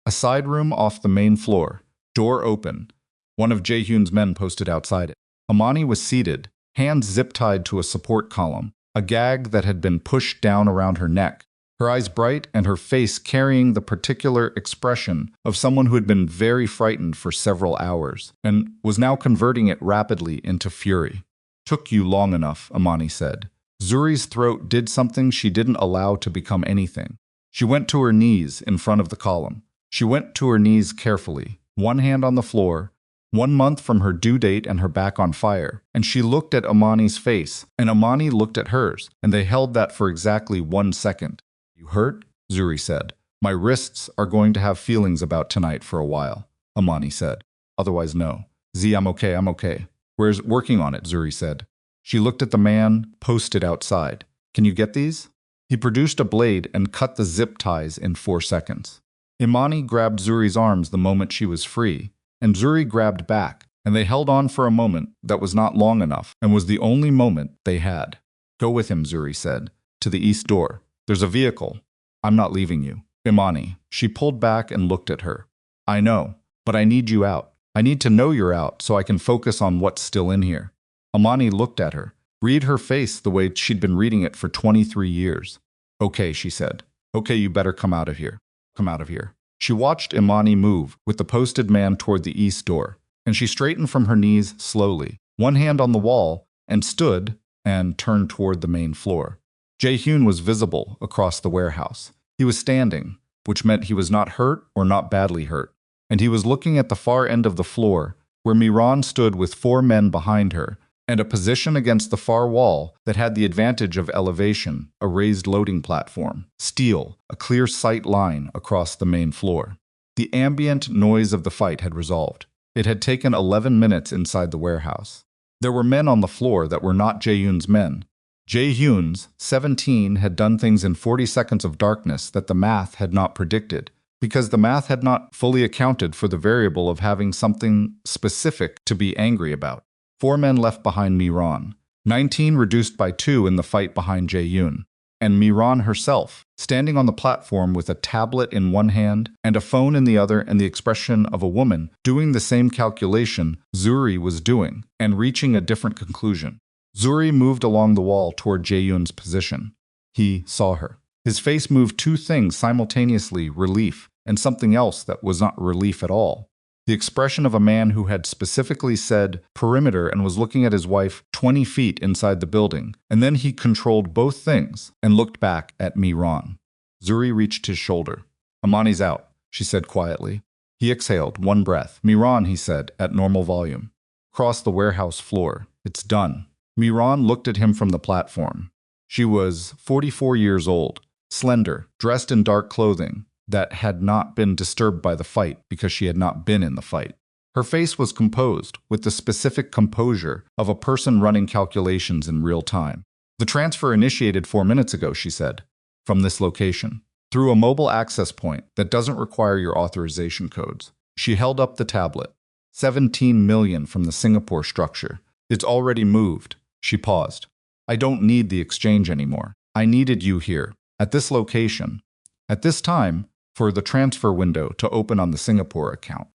A side room off the main floor, door open. One of Jae-Hyun's men posted outside it. Amani was seated, hands zip-tied to a support column, a gag that had been pushed down around her neck, her eyes bright and her face carrying the particular expression of someone who had been very frightened for several hours and was now converting it rapidly into fury. "Took you long enough," Amani said. Zuri's throat did something she didn't allow to become anything. She went to her knees in front of the column. She went to her knees carefully, one hand on the floor, 1 month from her due date and her back on fire, and she looked at Amani's face, and Amani looked at hers, and they held that for exactly 1 second. "You hurt?" Zuri said. "My wrists are going to have feelings about tonight for a while," Amani said. "Otherwise, no." "Z, I'm okay. We're working on it," Zuri said. She looked at the man posted outside. "Can you get these?" He produced a blade and cut the zip ties in 4 seconds. Imani grabbed Zuri's arms the moment she was free, and Zuri grabbed back, and they held on for a moment that was not long enough and was the only moment they had. "Go with him," Zuri said, "to the east door. There's a vehicle. I'm not leaving you." "Imani." She pulled back and looked at her. "I know, but I need you out. I need to know you're out so I can focus on what's still in here." Imani looked at her. Read her face the way she'd been reading it for 23 years. "Okay," she said. "Okay, you better come out of here. Come out of here." She watched Imani move with the posted man toward the east door, and she straightened from her knees slowly, one hand on the wall, and stood and turned toward the main floor. Jae-Hyun was visible across the warehouse. He was standing, which meant he was not hurt or not badly hurt, and he was looking at the far end of the floor, where Miran stood with 4 men behind her, and a position against the far wall that had the advantage of elevation, a raised loading platform, steel, a clear sight line across the main floor. The ambient noise of the fight had resolved. It had taken 11 minutes inside the warehouse. There were men on the floor that were not Jae-Hyun's men. Jae-Hyun's 17 had done things in 40 seconds of darkness that the math had not predicted, because the math had not fully accounted for the variable of having something specific to be angry about. 4 men left behind Miran, 19 reduced by 2 in the fight behind Jae-Hyun, and Miran herself, standing on the platform with a tablet in one hand and a phone in the other and the expression of a woman doing the same calculation Zuri was doing and reaching a different conclusion. Zuri moved along the wall toward Jae-Hyun's position. He saw her. His face moved 2 things simultaneously, relief and something else that was not relief at all. The expression of a man who had specifically said perimeter and was looking at his wife 20 feet inside the building, and then he controlled both things and looked back at Mi-ran. Zuri reached his shoulder. "Amani's out," she said quietly. He exhaled, one breath. "Mi-ran," he said, at normal volume. "Cross the warehouse floor. It's done." Mi-ran looked at him from the platform. She was 44 years old, slender, dressed in dark clothing that had not been disturbed by the fight because she had not been in the fight. Her face was composed, with the specific composure of a person running calculations in real time. "The transfer initiated 4 minutes ago," she said, "from this location, through a mobile access point that doesn't require your authorization codes." She held up the tablet. 17 million from the Singapore structure. "It's already moved." She paused. "I don't need the exchange anymore. I needed you here, at this location, at this time, for the transfer window to open on the Singapore account."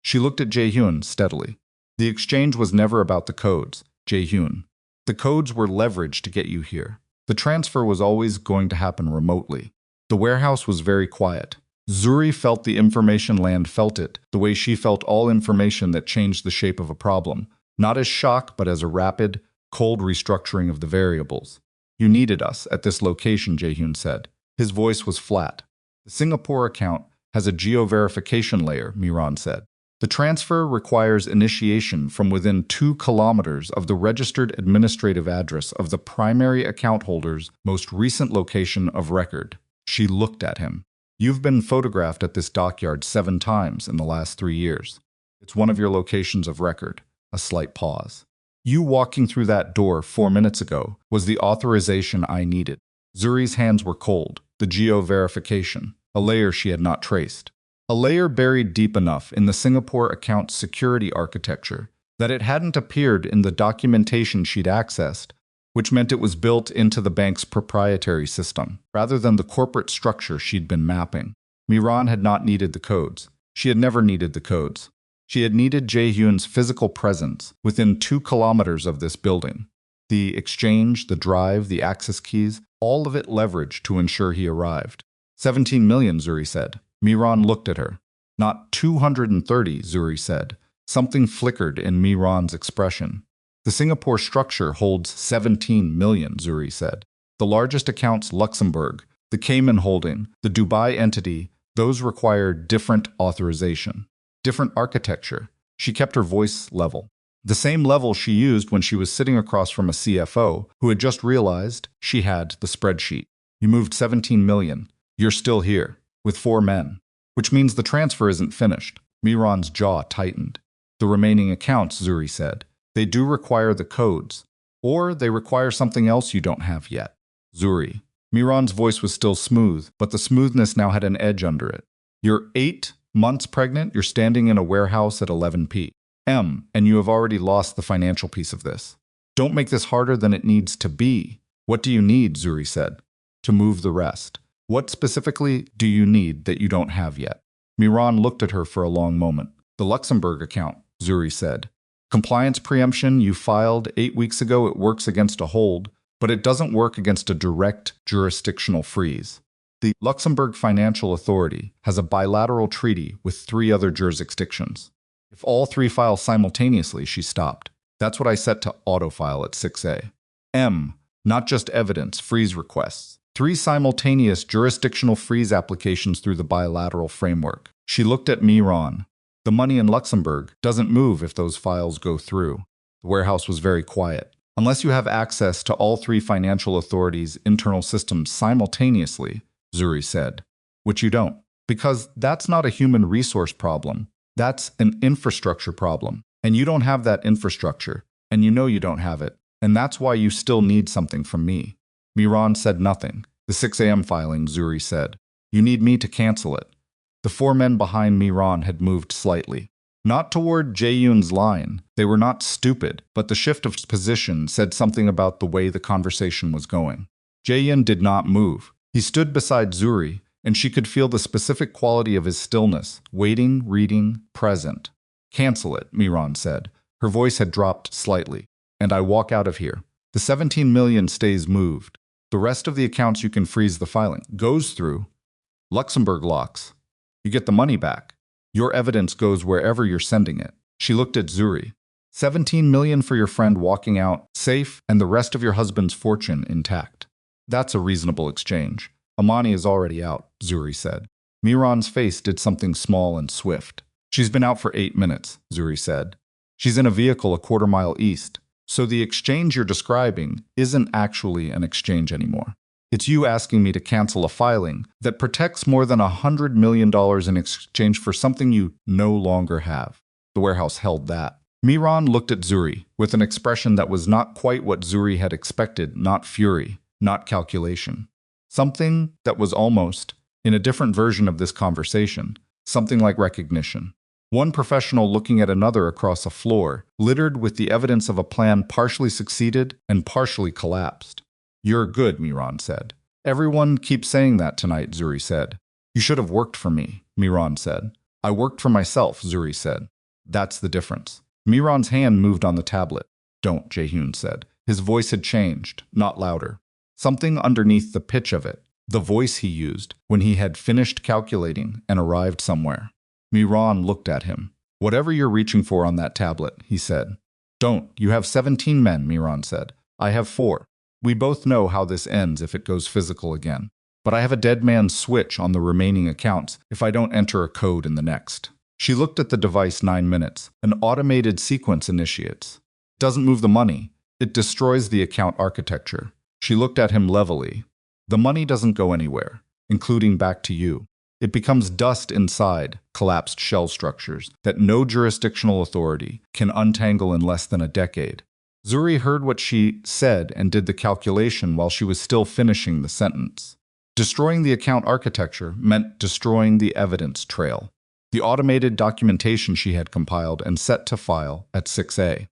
She looked at Jae-Hyun steadily. "The exchange was never about the codes, Jae-Hyun. The codes were leverage to get you here. The transfer was always going to happen remotely." The warehouse was very quiet. Zuri felt the information land felt it, the way she felt all information that changed the shape of a problem, not as shock but as a rapid, cold restructuring of the variables. "You needed us at this location," Jae-Hyun said. His voice was flat. "The Singapore account has a geo-verification layer," Mi-ran said. "The transfer requires initiation from within 2 kilometers of the registered administrative address of the primary account holder's most recent location of record." She looked at him. "You've been photographed at this dockyard 7 times in the last 3 years. It's one of your locations of record." A slight pause. "You walking through that door 4 minutes ago was the authorization I needed." Zuri's hands were cold. The geo-verification, a layer she had not traced. A layer buried deep enough in the Singapore account security architecture that it hadn't appeared in the documentation she'd accessed, which meant it was built into the bank's proprietary system, rather than the corporate structure she'd been mapping. Mi-ran had not needed the codes. She had never needed the codes. She had needed Jae-Hyun's physical presence within 2 kilometers of this building. The exchange, the drive, the access keys, all of it leveraged to ensure he arrived. 17 million, Zuri said. Mi-ran looked at her. "Not 230, Zuri said. Something flickered in Mi-ran's expression. "The Singapore structure holds 17 million, Zuri said. "The largest accounts Luxembourg, the Cayman holding, the Dubai entity, those require different authorization, different architecture." She kept her voice level. The same level she used when she was sitting across from a CFO who had just realized she had the spreadsheet. "You moved 17 million. You're still here, with 4 men. Which means the transfer isn't finished." Mi-ran's jaw tightened. "The remaining accounts," Zuri said. "They do require the codes. Or they require something else you don't have yet." "Zuri." Mi-ran's voice was still smooth, but the smoothness now had an edge under it. "You're 8 months pregnant, you're standing in a warehouse at 11 p.m., and you have already lost the financial piece of this. Don't make this harder than it needs to be." "What do you need?" Zuri said. "To move the rest." "What specifically do you need that you don't have yet?" Mi-ran looked at her for a long moment. "The Luxembourg account," Zuri said. "Compliance preemption you filed 8 weeks ago, it works against a hold, but it doesn't work against a direct jurisdictional freeze. The Luxembourg Financial Authority has a bilateral treaty with 3 other jurisdictions. If all 3 file simultaneously," she stopped. "That's what I set to autofile at 6 a.m. Not just evidence, freeze requests. 3 simultaneous jurisdictional freeze applications through the bilateral framework." She looked at Mi-ran. "The money in Luxembourg doesn't move if those files go through." The warehouse was very quiet. "Unless you have access to all 3 financial authorities' internal systems simultaneously," Zuri said. "Which you don't. Because that's not a human resource problem. That's an infrastructure problem. And you don't have that infrastructure. And you know you don't have it. And that's why you still need something from me." Mi-ran said nothing. "The 6 a.m. filing," Zuri said. "You need me to cancel it." The 4 men behind Mi-ran had moved slightly. Not toward Jae-Hyun's line. They were not stupid, but the shift of position said something about the way the conversation was going. Jae-Hyun did not move. He stood beside Zuri, and she could feel the specific quality of his stillness, waiting, reading, present. "Cancel it," Mi-ran said. Her voice had dropped slightly. "And I walk out of here. The 17 million stays moved. The rest of the accounts you can freeze the filing. Goes through. Luxembourg locks. You get the money back. Your evidence goes wherever you're sending it. She looked at Zuri. 17 million for your friend walking out, safe, and the rest of your husband's fortune intact. That's a reasonable exchange. Amani is already out, Zuri said. Miran's face did something small and swift. She's been out for 8 minutes, Zuri said. She's in a vehicle a quarter mile east. So the exchange you're describing isn't actually an exchange anymore. It's you asking me to cancel a filing that protects more than $100 million in exchange for something you no longer have. The warehouse held that. Miran looked at Zuri with an expression that was not quite what Zuri had expected, not fury, not calculation. Something that was almost, in a different version of this conversation, something like recognition. One professional looking at another across a floor, littered with the evidence of a plan partially succeeded and partially collapsed. You're good, Miran said. Everyone keeps saying that tonight, Zuri said. You should have worked for me, Miran said. I worked for myself, Zuri said. That's the difference. Miran's hand moved on the tablet. Don't, Jae-Hyun said. His voice had changed, not louder. Something underneath the pitch of it, the voice he used when he had finished calculating and arrived somewhere. Miran looked at him. Whatever you're reaching for on that tablet, he said. Don't. You have 17 men, Miran said. I have 4. We both know how this ends if it goes physical again. But I have a dead man's switch on the remaining accounts if I don't enter a code in the next. She looked at the device 9 minutes. An automated sequence initiates. Doesn't move the money. It destroys the account architecture. She looked at him levelly. The money doesn't go anywhere, including back to you. It becomes dust inside collapsed shell structures that no jurisdictional authority can untangle in less than a decade. Zuri heard what she said and did the calculation while she was still finishing the sentence. Destroying the account architecture meant destroying the evidence trail. The automated documentation she had compiled and set to file at 6A.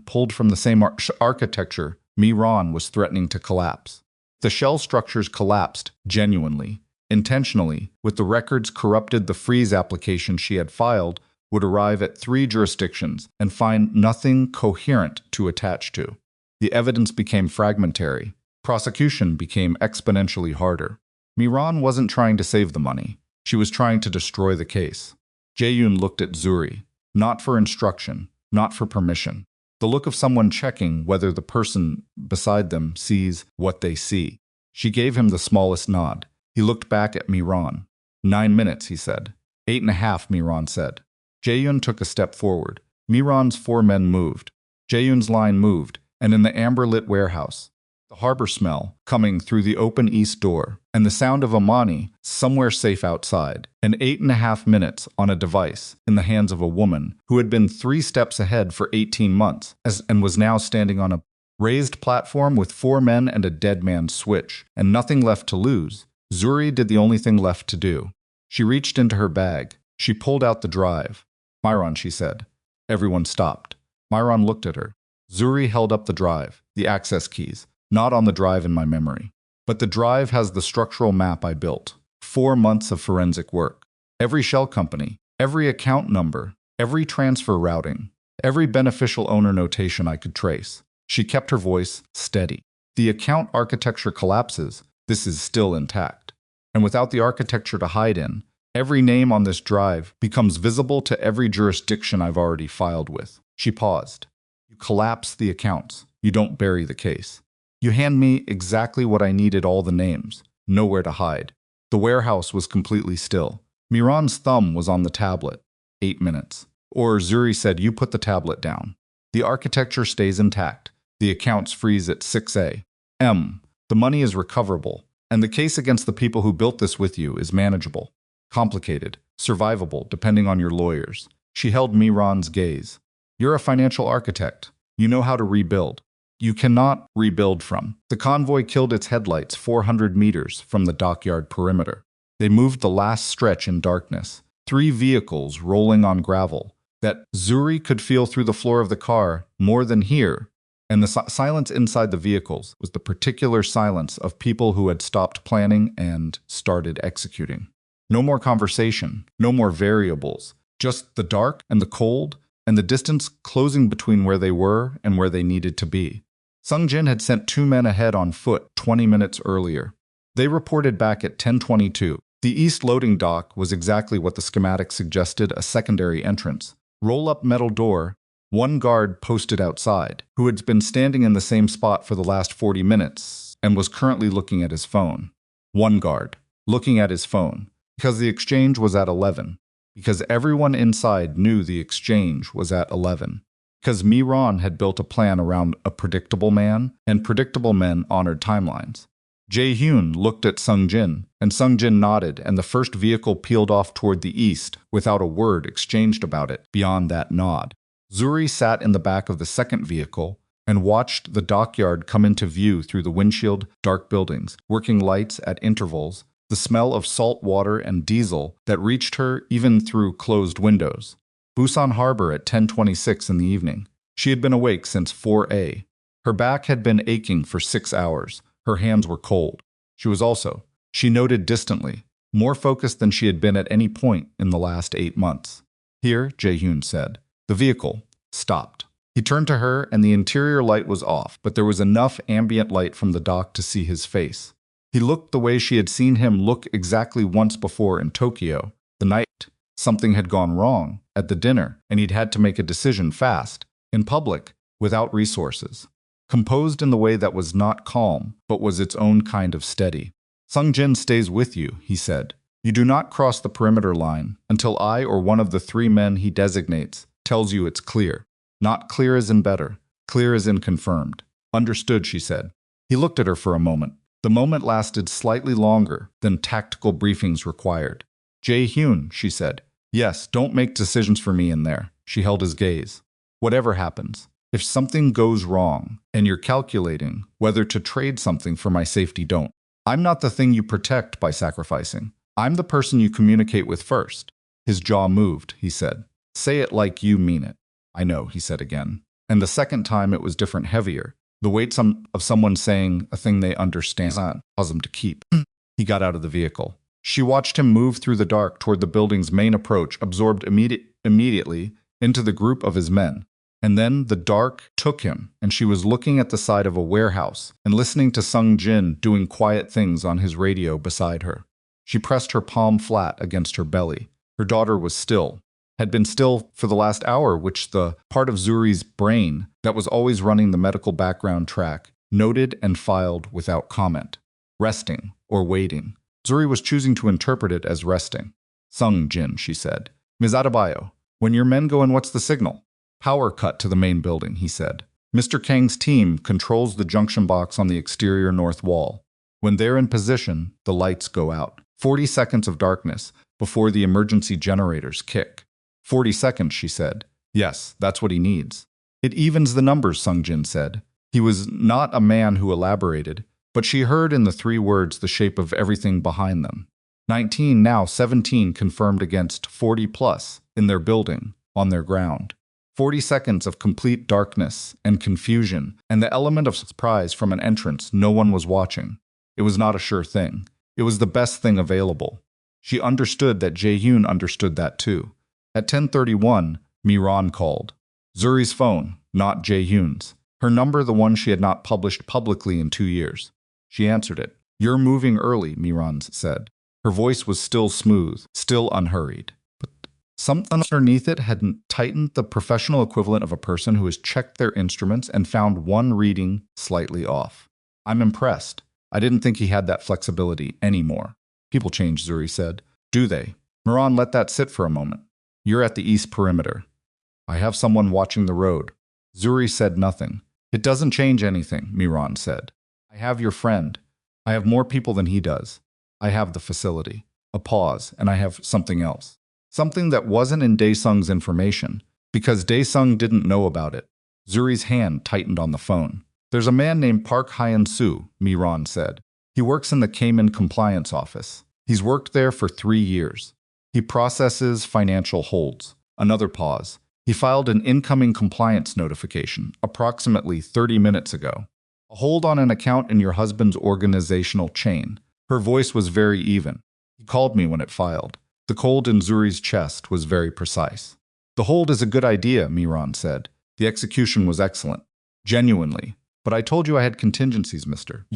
Pulled from the same architecture Miran was threatening to collapse. The shell structures collapsed, genuinely, intentionally, with the records corrupted. The freeze application she had filed would arrive at 3 jurisdictions and find nothing coherent to attach to. The evidence became fragmentary. Prosecution became exponentially harder. Miran wasn't trying to save the money. She was trying to destroy the case. Jae-Hyun looked at Zuri, not for instruction, not for permission. The look of someone checking whether the person beside them sees what they see. She gave him the smallest nod. He looked back at Miran. 9 minutes, he said. 8.5, Miran said. Jae-Hyun took a step forward. Miran's 4 men moved. Jae-Hyun's line moved, and in the amber-lit warehouse, the harbor smell coming through the open east door, and the sound of Amani somewhere safe outside, and 8.5 minutes on a device in the hands of a woman who had been 3 steps ahead for 18 months and was now standing on a raised platform with 4 men and a dead man's switch, and nothing left to lose. Zuri did the only thing left to do. She reached into her bag. She pulled out the drive. Miran, she said. Everyone stopped. Miran looked at her. Zuri held up the drive, the access keys. Not on the drive in my memory. But the drive has the structural map I built. 4 months of forensic work. Every shell company, every account number, every transfer routing, every beneficial owner notation I could trace. She kept her voice steady. The account architecture collapses. This is still intact. And without the architecture to hide in, every name on this drive becomes visible to every jurisdiction I've already filed with. She paused. You collapse the accounts. You don't bury the case. You hand me exactly what I needed, all the names. Nowhere to hide. The warehouse was completely still. Miran's thumb was on the tablet. 8 minutes. Or Zuri said, you put the tablet down. The architecture stays intact. The accounts freeze at 6A. The money is recoverable, and the case against the people who built this with you is manageable. Complicated, survivable, depending on your lawyers. She held Miran's gaze. You're a financial architect. You know how to rebuild. You cannot rebuild from. The convoy killed its headlights 400 meters from the dockyard perimeter. They moved the last stretch in darkness. 3 vehicles rolling on gravel that Zuri could feel through the floor of the car more than hear. And the silence inside the vehicles was the particular silence of people who had stopped planning and started executing. No more conversation, no more variables, just the dark and the cold and the distance closing between where they were and where they needed to be. Sung-Jin had sent 2 men ahead on foot 20 minutes earlier. They reported back at 10:22. The east loading dock was exactly what the schematic suggested, a secondary entrance. Roll-up metal door, one guard posted outside, who had been standing in the same spot for the last 40 minutes and was currently looking at his phone. One guard, looking at his phone, because the exchange was at 11. Because everyone inside knew the exchange was at 11. Because Mi-ron had built a plan around a predictable man, and predictable men honored timelines. Jae-Hyun looked at Sung-jin, and Sung-jin nodded, and the first vehicle peeled off toward the east without a word exchanged about it beyond that nod. Zuri sat in the back of the second vehicle and watched the dockyard come into view through the windshield, dark buildings, working lights at intervals, the smell of salt water and diesel that reached her even through closed windows. Busan Harbor at 10:26 in the evening. She had been awake since 4 a. Her back had been aching for 6 hours. Her hands were cold. She was also, she noted distantly, more focused than she had been at any point in the last 8 months. Here, Jae-Hyun said. The vehicle stopped. He turned to her, and the interior light was off, but there was enough ambient light from the dock to see his face. He looked the way she had seen him look exactly once before in Tokyo, the night something had gone wrong at the dinner, and he'd had to make a decision fast, in public, without resources. Composed in the way that was not calm, but was its own kind of steady. Sung-jin stays with you, he said. You do not cross the perimeter line until I or one of the 3 men he designates tells you it's clear. Not clear as in better, clear as in confirmed. Understood, she said. He looked at her for a moment. The moment lasted slightly longer than tactical briefings required. Jae-Hyun, she said. Yes, don't make decisions for me in there. She held his gaze. Whatever happens, if something goes wrong and you're calculating whether to trade something for my safety, don't. I'm not the thing you protect by sacrificing. I'm the person you communicate with first. His jaw moved, he said. Say it like you mean it. I know, he said again. And the second time it was different, heavier. The weight of someone saying a thing they understand caused him to keep. He got out of the vehicle. She watched him move through the dark toward the building's main approach, absorbed immediately into the group of his men. And then the dark took him, and she was looking at the side of a warehouse and listening to Sung-jin doing quiet things on his radio beside her. She pressed her palm flat against her belly. Her daughter was still, had been still for the last hour, which the part of Zuri's brain that was always running the medical background track noted and filed without comment. Resting, or waiting. Zuri was choosing to interpret it as resting. Sung-jin, she said. Ms. Adebayo, when your men go in, what's the signal? Power cut to the main building, he said. Mr. Kang's team controls the junction box on the exterior north wall. When they're in position, the lights go out. 40 seconds of darkness before the emergency generators kick. 40 seconds, she said. Yes, that's what he needs. It evens the numbers, Sung-jin said. He was not a man who elaborated, but she heard in the 3 words the shape of everything behind them. 19, now 17 confirmed against 40 plus in their building, on their ground. 40 seconds of complete darkness and confusion, and the element of surprise from an entrance no one was watching. It was not a sure thing. It was the best thing available. She understood that Jae-Hyun understood that too. At 10:31, Mi-ron called. Zuri's phone, not Jae-Hyun's. Her number, the one she had not published publicly in 2 years. She answered it. You're moving early, Mi-ron said. Her voice was still smooth, still unhurried. But something underneath it had tightened, the professional equivalent of a person who has checked their instruments and found one reading slightly off. I'm impressed. I didn't think he had that flexibility anymore. People change, Zuri said. Do they? Mi-ron let that sit for a moment. You're at the east perimeter. I have someone watching the road. Zuri said nothing. It doesn't change anything, Mi-ron said. I have your friend. I have more people than he does. I have the facility. A pause, and I have something else. Something that wasn't in Dae-sung's information, because Dae-sung didn't know about it. Zuri's hand tightened on the phone. There's a man named Park Hyun-soo, Mi-ron said. He works in the Cayman Compliance Office. He's worked there for 3 years. He processes financial holds. Another pause. He filed an incoming compliance notification approximately 30 minutes ago. A hold on an account in your husband's organizational chain. Her voice was very even. He called me when it filed. The cold in Zuri's chest was very precise. The hold is a good idea, Mi-ron said. The execution was excellent. Genuinely. But I told you I had contingencies, mister.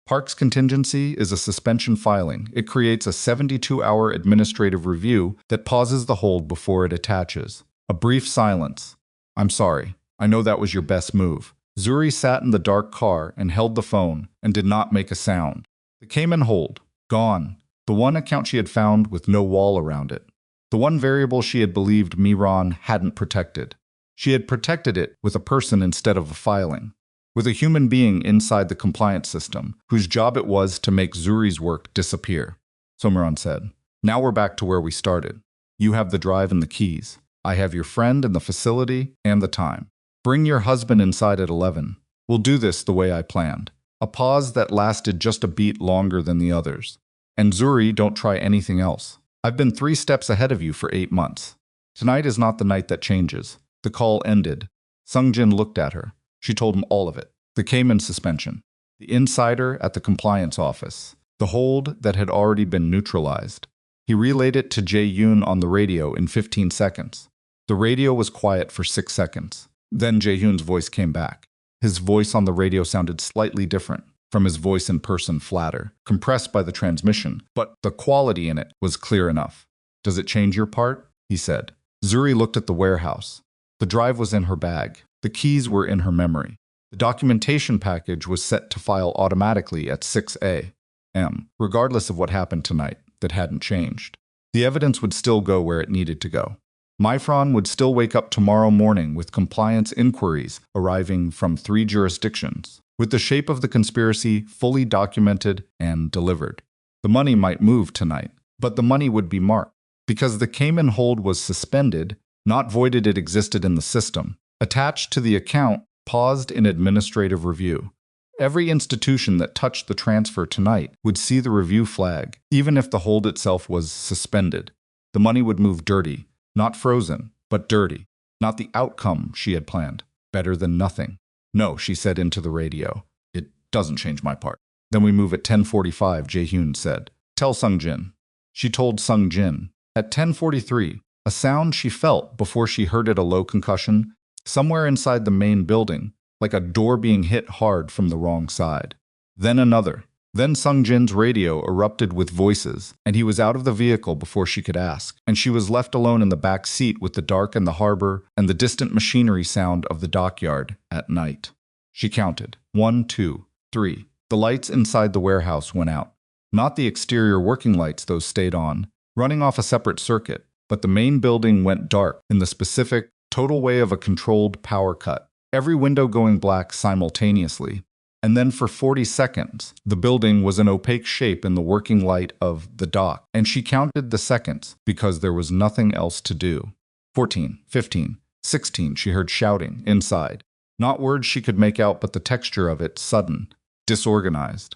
Parks contingency is a suspension filing. It creates a 72-hour administrative review that pauses the hold before it attaches. A brief silence. I'm sorry. I know that was your best move. Zuri sat in the dark car and held the phone and did not make a sound. The Cayman hold. Gone. The one account she had found with no wall around it. The one variable she had believed Miran hadn't protected. She had protected it with a person instead of a filing. With a human being inside the compliance system, whose job it was to make Zuri's work disappear. Somiran said, now we're back to where we started. You have the drive and the keys. I have your friend and the facility and the time. Bring your husband inside at 11. We'll do this the way I planned. A pause that lasted just a beat longer than the others. And Zuri, don't try anything else. I've been 3 steps ahead of you for 8 months. Tonight is not the night that changes. The call ended. Sungjin looked at her. She told him all of it. The Cayman suspension. The insider at the compliance office. The hold that had already been neutralized. He relayed it to Jae-Hyun on the radio in 15 seconds. The radio was quiet for 6 seconds. Then Jae-Hyun's voice came back. His voice on the radio sounded slightly different from his voice in person, flatter, compressed by the transmission, but the quality in it was clear enough. Does it change your part? He said. Zuri looked at the warehouse. The drive was in her bag. The keys were in her memory. The documentation package was set to file automatically at 6 a.m., regardless of what happened tonight that hadn't changed. The evidence would still go where it needed to go. Mifron would still wake up tomorrow morning with compliance inquiries arriving from 3 jurisdictions, with the shape of the conspiracy fully documented and delivered. The money might move tonight, but the money would be marked. Because the Cayman hold was suspended, not voided, it existed in the system. Attached to the account, paused in administrative review. Every institution that touched the transfer tonight would see the review flag, even if the hold itself was suspended. The money would move dirty, not frozen, but dirty. Not the outcome she had planned. Better than nothing. No, she said into the radio. It doesn't change my part. Then we move at 10:45, Jae-Hyun said. Tell Sungjin. She told Sungjin. At 10:43, a sound she felt before she heard it, a low concussion, somewhere inside the main building, like a door being hit hard from the wrong side. Then another. Then Sungjin's radio erupted with voices, and he was out of the vehicle before she could ask, and she was left alone in the back seat with the dark and the harbor and the distant machinery sound of the dockyard at night. She counted. 1, 2, 3. The lights inside the warehouse went out. Not the exterior working lights, those stayed on, running off a separate circuit, but the main building went dark in the specific, total way of a controlled power cut, every window going black simultaneously. And then for 40 seconds, the building was an opaque shape in the working light of the dock, and she counted the seconds because there was nothing else to do. 14, 15, 16, she heard shouting inside. Not words she could make out, but the texture of it, sudden, disorganized.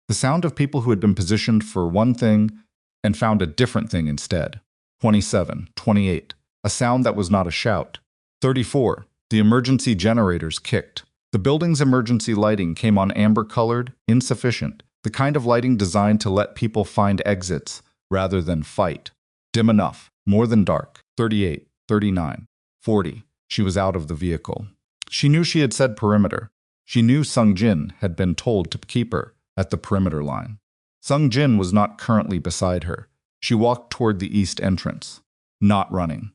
The sound of people who had been positioned for one thing and found a different thing instead. 27, 28, a sound that was not a shout. 34, the emergency generators kicked. The building's emergency lighting came on amber-colored, insufficient, the kind of lighting designed to let people find exits rather than fight. Dim enough, more than dark. 38, 39, 40. She was out of the vehicle. She knew she had said perimeter. She knew Sungjin had been told to keep her at the perimeter line. Sungjin was not currently beside her. She walked toward the east entrance. Not running.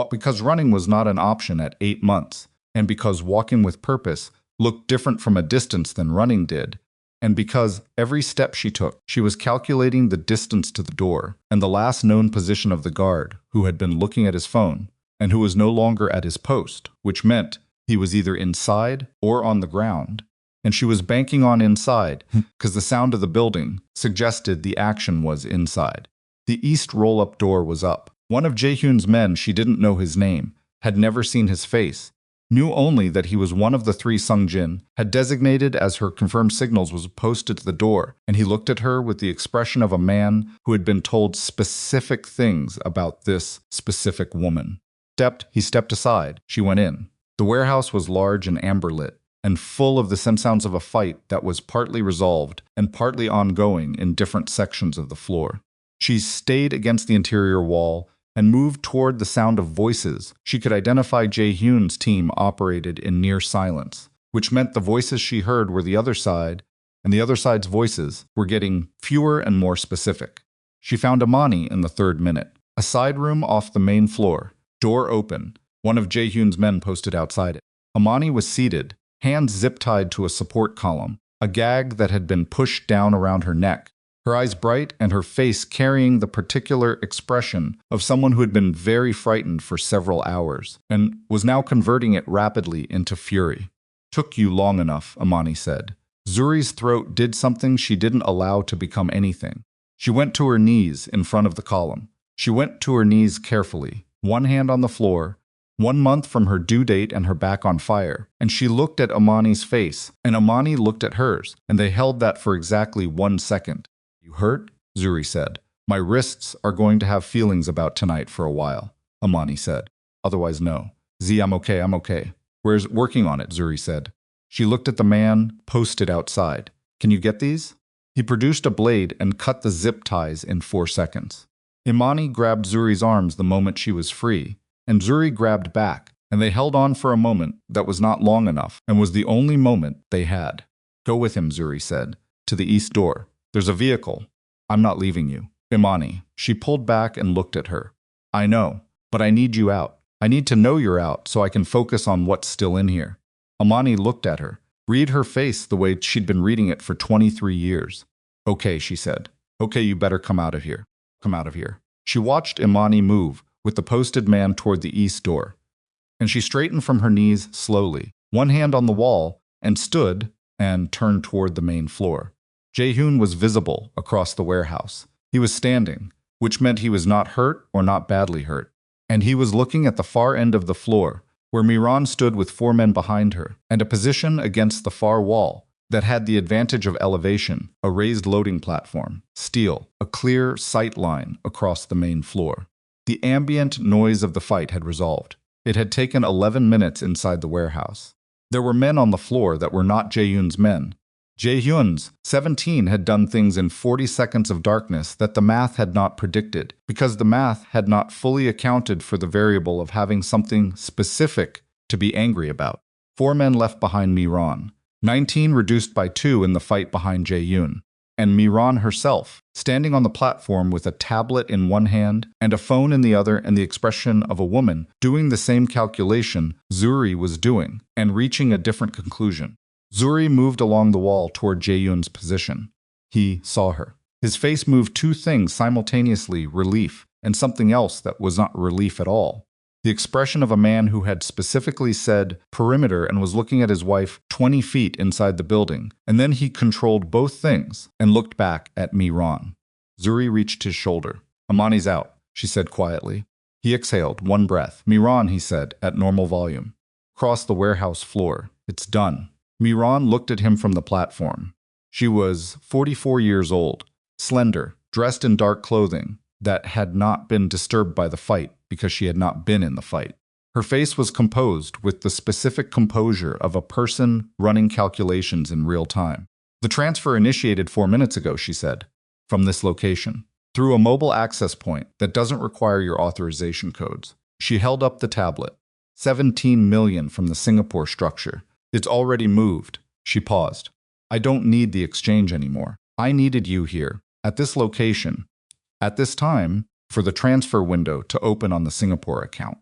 Because running was not an option at 8 months. And because walking with purpose looked different from a distance than running did, and because every step she took, she was calculating the distance to the door and the last known position of the guard who had been looking at his phone and who was no longer at his post, which meant he was either inside or on the ground. And she was banking on inside because the sound of the building suggested the action was inside. The east roll-up door was up. One of Jae-Hyun's men, she didn't know his name, had never seen his face, knew only that he was one of the 3 Sungjin had designated as her confirmed signals was posted to the door, and he looked at her with the expression of a man who had been told specific things about this specific woman. He stepped aside. She went in. The warehouse was large and amber-lit, and full of the sounds of a fight that was partly resolved and partly ongoing in different sections of the floor. She stayed against the interior wall and moved toward the sound of voices. She could identify Jae-Hyun's team operated in near silence, which meant the voices she heard were the other side and the other side's voices were getting fewer and more specific. She found Amani in the third minute. A side room off the main floor. Door open. One of Jae-Hyun's men posted outside it. Amani was seated, hands zip-tied to a support column, a gag that had been pushed down around her neck, her eyes bright and her face carrying the particular expression of someone who had been very frightened for several hours and was now converting it rapidly into fury. "Took you long enough," Amani said. Zuri's throat did something she didn't allow to become anything. She went to her knees in front of the column. She went to her knees carefully, one hand on the floor, 1 month from her due date and her back on fire, and she looked at Amani's face, and Amani looked at hers, and they held that for exactly 1 second. "You hurt?" Zuri said. "My wrists are going to have feelings about tonight for a while," Amani said. "Otherwise, no." I'm okay. "Where's working on it?" Zuri said. She looked at the man posted outside. "Can you get these?" He produced a blade and cut the zip ties in 4 seconds. Imani grabbed Zuri's arms the moment she was free, and Zuri grabbed back, and they held on for a moment that was not long enough and was the only moment they had. "Go with him," Zuri said, "to the east door. There's a vehicle." "I'm not leaving you." "Imani." She pulled back and looked at her. "I know, but I need you out. I need to know you're out so I can focus on what's still in here." Imani looked at her. Read her face the way she'd been reading it for 23 years. "Okay," she said. "Okay, you better come out of here. Come out of here." She watched Imani move with the posted man toward the east door, and she straightened from her knees slowly, one hand on the wall, and stood and turned toward the main floor. Jae-Hyun was visible across the warehouse. He was standing, which meant he was not hurt or not badly hurt, and he was looking at the far end of the floor, where Miran stood with 4 men behind her, and a position against the far wall that had the advantage of elevation, a raised loading platform, steel, a clear sight line across the main floor. The ambient noise of the fight had resolved. It had taken 11 minutes inside the warehouse. There were men on the floor that were not Jae-Hyun's men. Jae-Hyun's 17 had done things in 40 seconds of darkness that the math had not predicted, because the math had not fully accounted for the variable of having something specific to be angry about. 4 men left behind Miran, 19 reduced by 2 in the fight behind Jae-Hyun, and Miran herself, standing on the platform with a tablet in one hand and a phone in the other and the expression of a woman doing the same calculation Zuri was doing and reaching a different conclusion. Zuri moved along the wall toward Jae-Hyun's position. He saw her. His face moved 2 things simultaneously, relief and something else that was not relief at all. The expression of a man who had specifically said perimeter and was looking at his wife 20 feet inside the building, and then he controlled both things and looked back at Miran. Zuri reached his shoulder. "Amani's out," she said quietly. He exhaled, 1 breath. "Miran," he said, at normal volume. "Cross the warehouse floor. It's done." Miran looked at him from the platform. She was 44 years old, slender, dressed in dark clothing that had not been disturbed by the fight because she had not been in the fight. Her face was composed with the specific composure of a person running calculations in real time. "The transfer initiated 4 minutes ago," she said, "from this location, through a mobile access point that doesn't require your authorization codes." She held up the tablet. 17 million from the Singapore structure. "It's already moved." She paused. "I don't need the exchange anymore. I needed you here, at this location, at this time, for the transfer window to open on the Singapore account."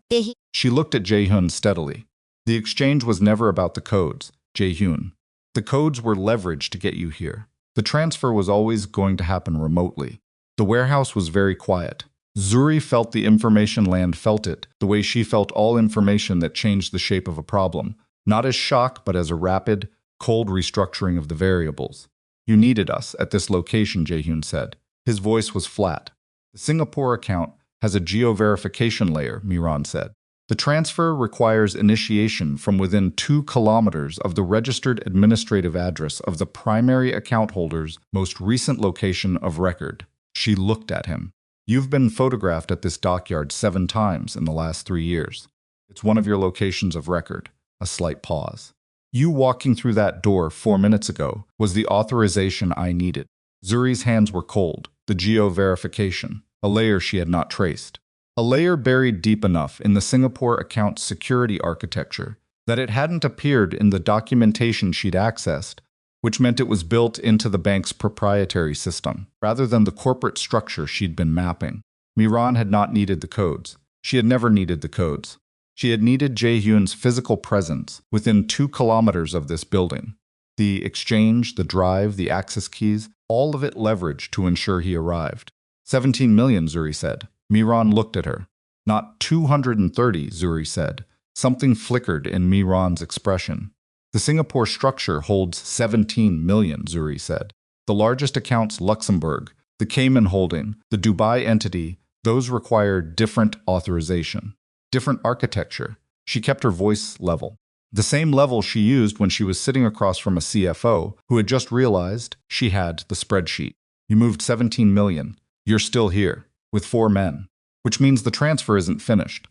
She looked at Jae-Hyun steadily. "The exchange was never about the codes, Jae-Hyun. The codes were leveraged to get you here. The transfer was always going to happen remotely." The warehouse was very quiet. Zuri felt the information land felt it, the way she felt all information that changed the shape of a problem. Not as shock, but as a rapid, cold restructuring of the variables. "You needed us at this location," Jae-Hyun said. His voice was flat. "The Singapore account has a geo-verification layer," Miran said. "The transfer requires initiation from within 2 kilometers of the registered administrative address of the primary account holder's most recent location of record." She looked at him. "You've been photographed at this dockyard 7 times in the last 3 years. It's one of your locations of record." A slight pause. "You walking through that door 4 minutes ago was the authorization I needed." Zuri's hands were cold. The geo-verification, a layer she had not traced. A layer buried deep enough in the Singapore account's security architecture that it hadn't appeared in the documentation she'd accessed, which meant it was built into the bank's proprietary system, rather than the corporate structure she'd been mapping. Miran had not needed the codes. She had never needed the codes. She had needed Jae-Hyun's physical presence within 2 kilometers of this building. The exchange, the drive, the access keys, all of it leveraged to ensure he arrived. 17 million, Zuri said. Miran looked at her. Not 230, Zuri said. Something flickered in Miran's expression. The Singapore structure holds 17 million, Zuri said. The largest accounts Luxembourg, the Cayman holding, the Dubai entity, those require different authorization, different architecture. She kept her voice level. The same level she used when she was sitting across from a CFO who had just realized she had the spreadsheet. You moved 17 million. You're still here, with 4 men, which means the transfer isn't finished.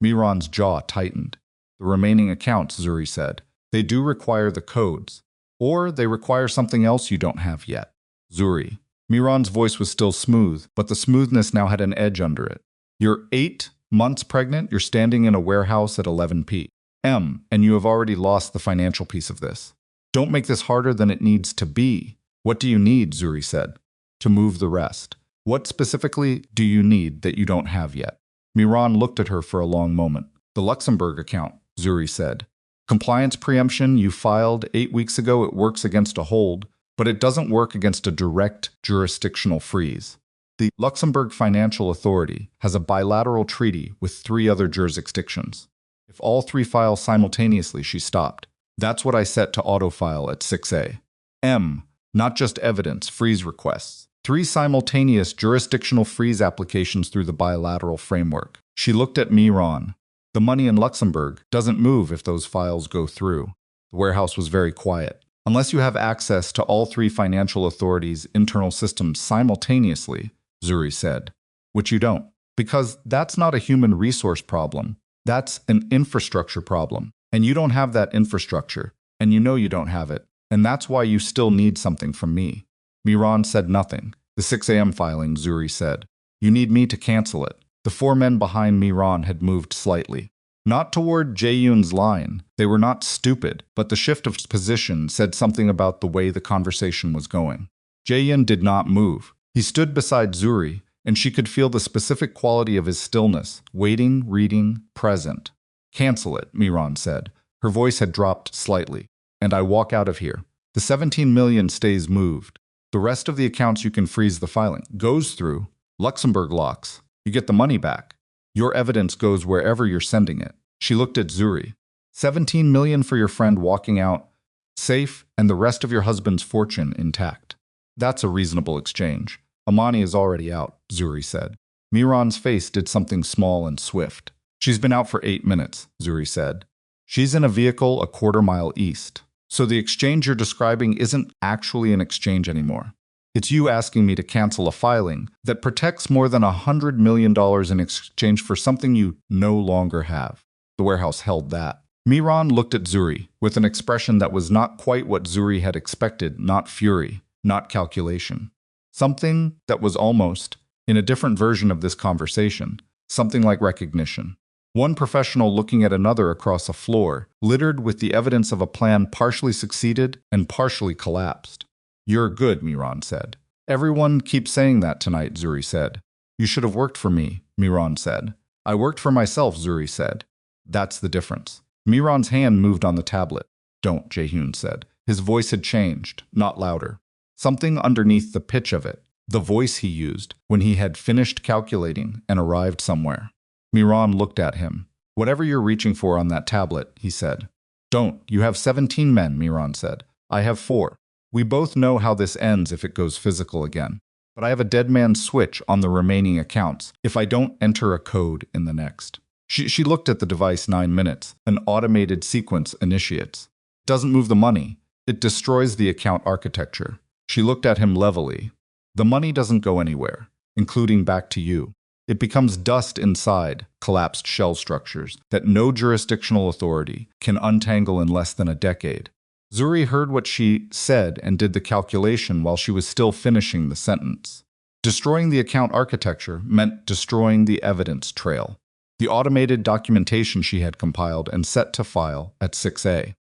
Miran's jaw tightened. The remaining accounts, Zuri said, they do require the codes, or they require something else you don't have yet. Zuri. Miran's voice was still smooth, but the smoothness now had an edge under it. You're 8 months pregnant, you're standing in a warehouse at 11 p.m., and you have already lost the financial piece of this. Don't make this harder than it needs to be. What do you need, Zuri said, to move the rest? What specifically do you need that you don't have yet? Miran looked at her for a long moment. The Luxembourg account, Zuri said. Compliance preemption you filed 8 weeks ago, it works against a hold, but it doesn't work against a direct jurisdictional freeze. The Luxembourg Financial Authority has a bilateral treaty with 3 other jurisdictions. If all 3 file simultaneously, she stopped. That's what I set to autofile at 6A. Not just evidence, freeze requests. 3 simultaneous jurisdictional freeze applications through the bilateral framework. She looked at Miran. The money in Luxembourg doesn't move if those files go through. The warehouse was very quiet. Unless you have access to all 3 financial authorities' internal systems simultaneously, Zuri said, which you don't, because that's not a human resource problem. That's an infrastructure problem, and you don't have that infrastructure, and you know you don't have it, and that's why you still need something from me. Miran said nothing. The 6 a.m. filing, Zuri said. You need me to cancel it. The 4 men behind Miran had moved slightly. Not toward Jae-Hyun's line. They were not stupid, but the shift of position said something about the way the conversation was going. Jae-Hyun did not move. He stood beside Zuri, and she could feel the specific quality of his stillness, waiting, reading, present. Cancel it, Miran said. Her voice had dropped slightly. And I walk out of here. The 17 million stays moved. The rest of the accounts you can freeze the filing. Goes through. Luxembourg locks. You get the money back. Your evidence goes wherever you're sending it. She looked at Zuri. 17 million for your friend walking out, safe, and the rest of your husband's fortune intact. That's a reasonable exchange. Amani is already out, Zuri said. Miran's face did something small and swift. She's been out for 8 minutes, Zuri said. She's in a vehicle a quarter-mile east. So the exchange you're describing isn't actually an exchange anymore. It's you asking me to cancel a filing that protects more than $100 million in exchange for something you no longer have. The warehouse held that. Miran looked at Zuri with an expression that was not quite what Zuri had expected, not fury, not calculation. Something that was almost, in a different version of this conversation, something like recognition. One professional looking at another across a floor, littered with the evidence of a plan partially succeeded and partially collapsed. You're good, Miran said. Everyone keeps saying that tonight, Zuri said. You should have worked for me, Miran said. I worked for myself, Zuri said. That's the difference. Miran's hand moved on the tablet. Don't, Jae-Hyun said. His voice had changed, not louder. Something underneath the pitch of it, the voice he used when he had finished calculating and arrived somewhere. Miran looked at him. Whatever you're reaching for on that tablet, he said. Don't. You have 17 men, Miran said. I have 4. We both know how this ends if it goes physical again. But I have a dead man switch on the remaining accounts if I don't enter a code in the next. She looked at the device 9 minutes. An automated sequence initiates. Doesn't move the money. It destroys the account architecture. She looked at him levelly. The money doesn't go anywhere, including back to you. It becomes dust inside collapsed shell structures that no jurisdictional authority can untangle in less than a decade. Zuri heard what she said and did the calculation while she was still finishing the sentence. Destroying the account architecture meant destroying the evidence trail. The automated documentation she had compiled and set to file at 6A.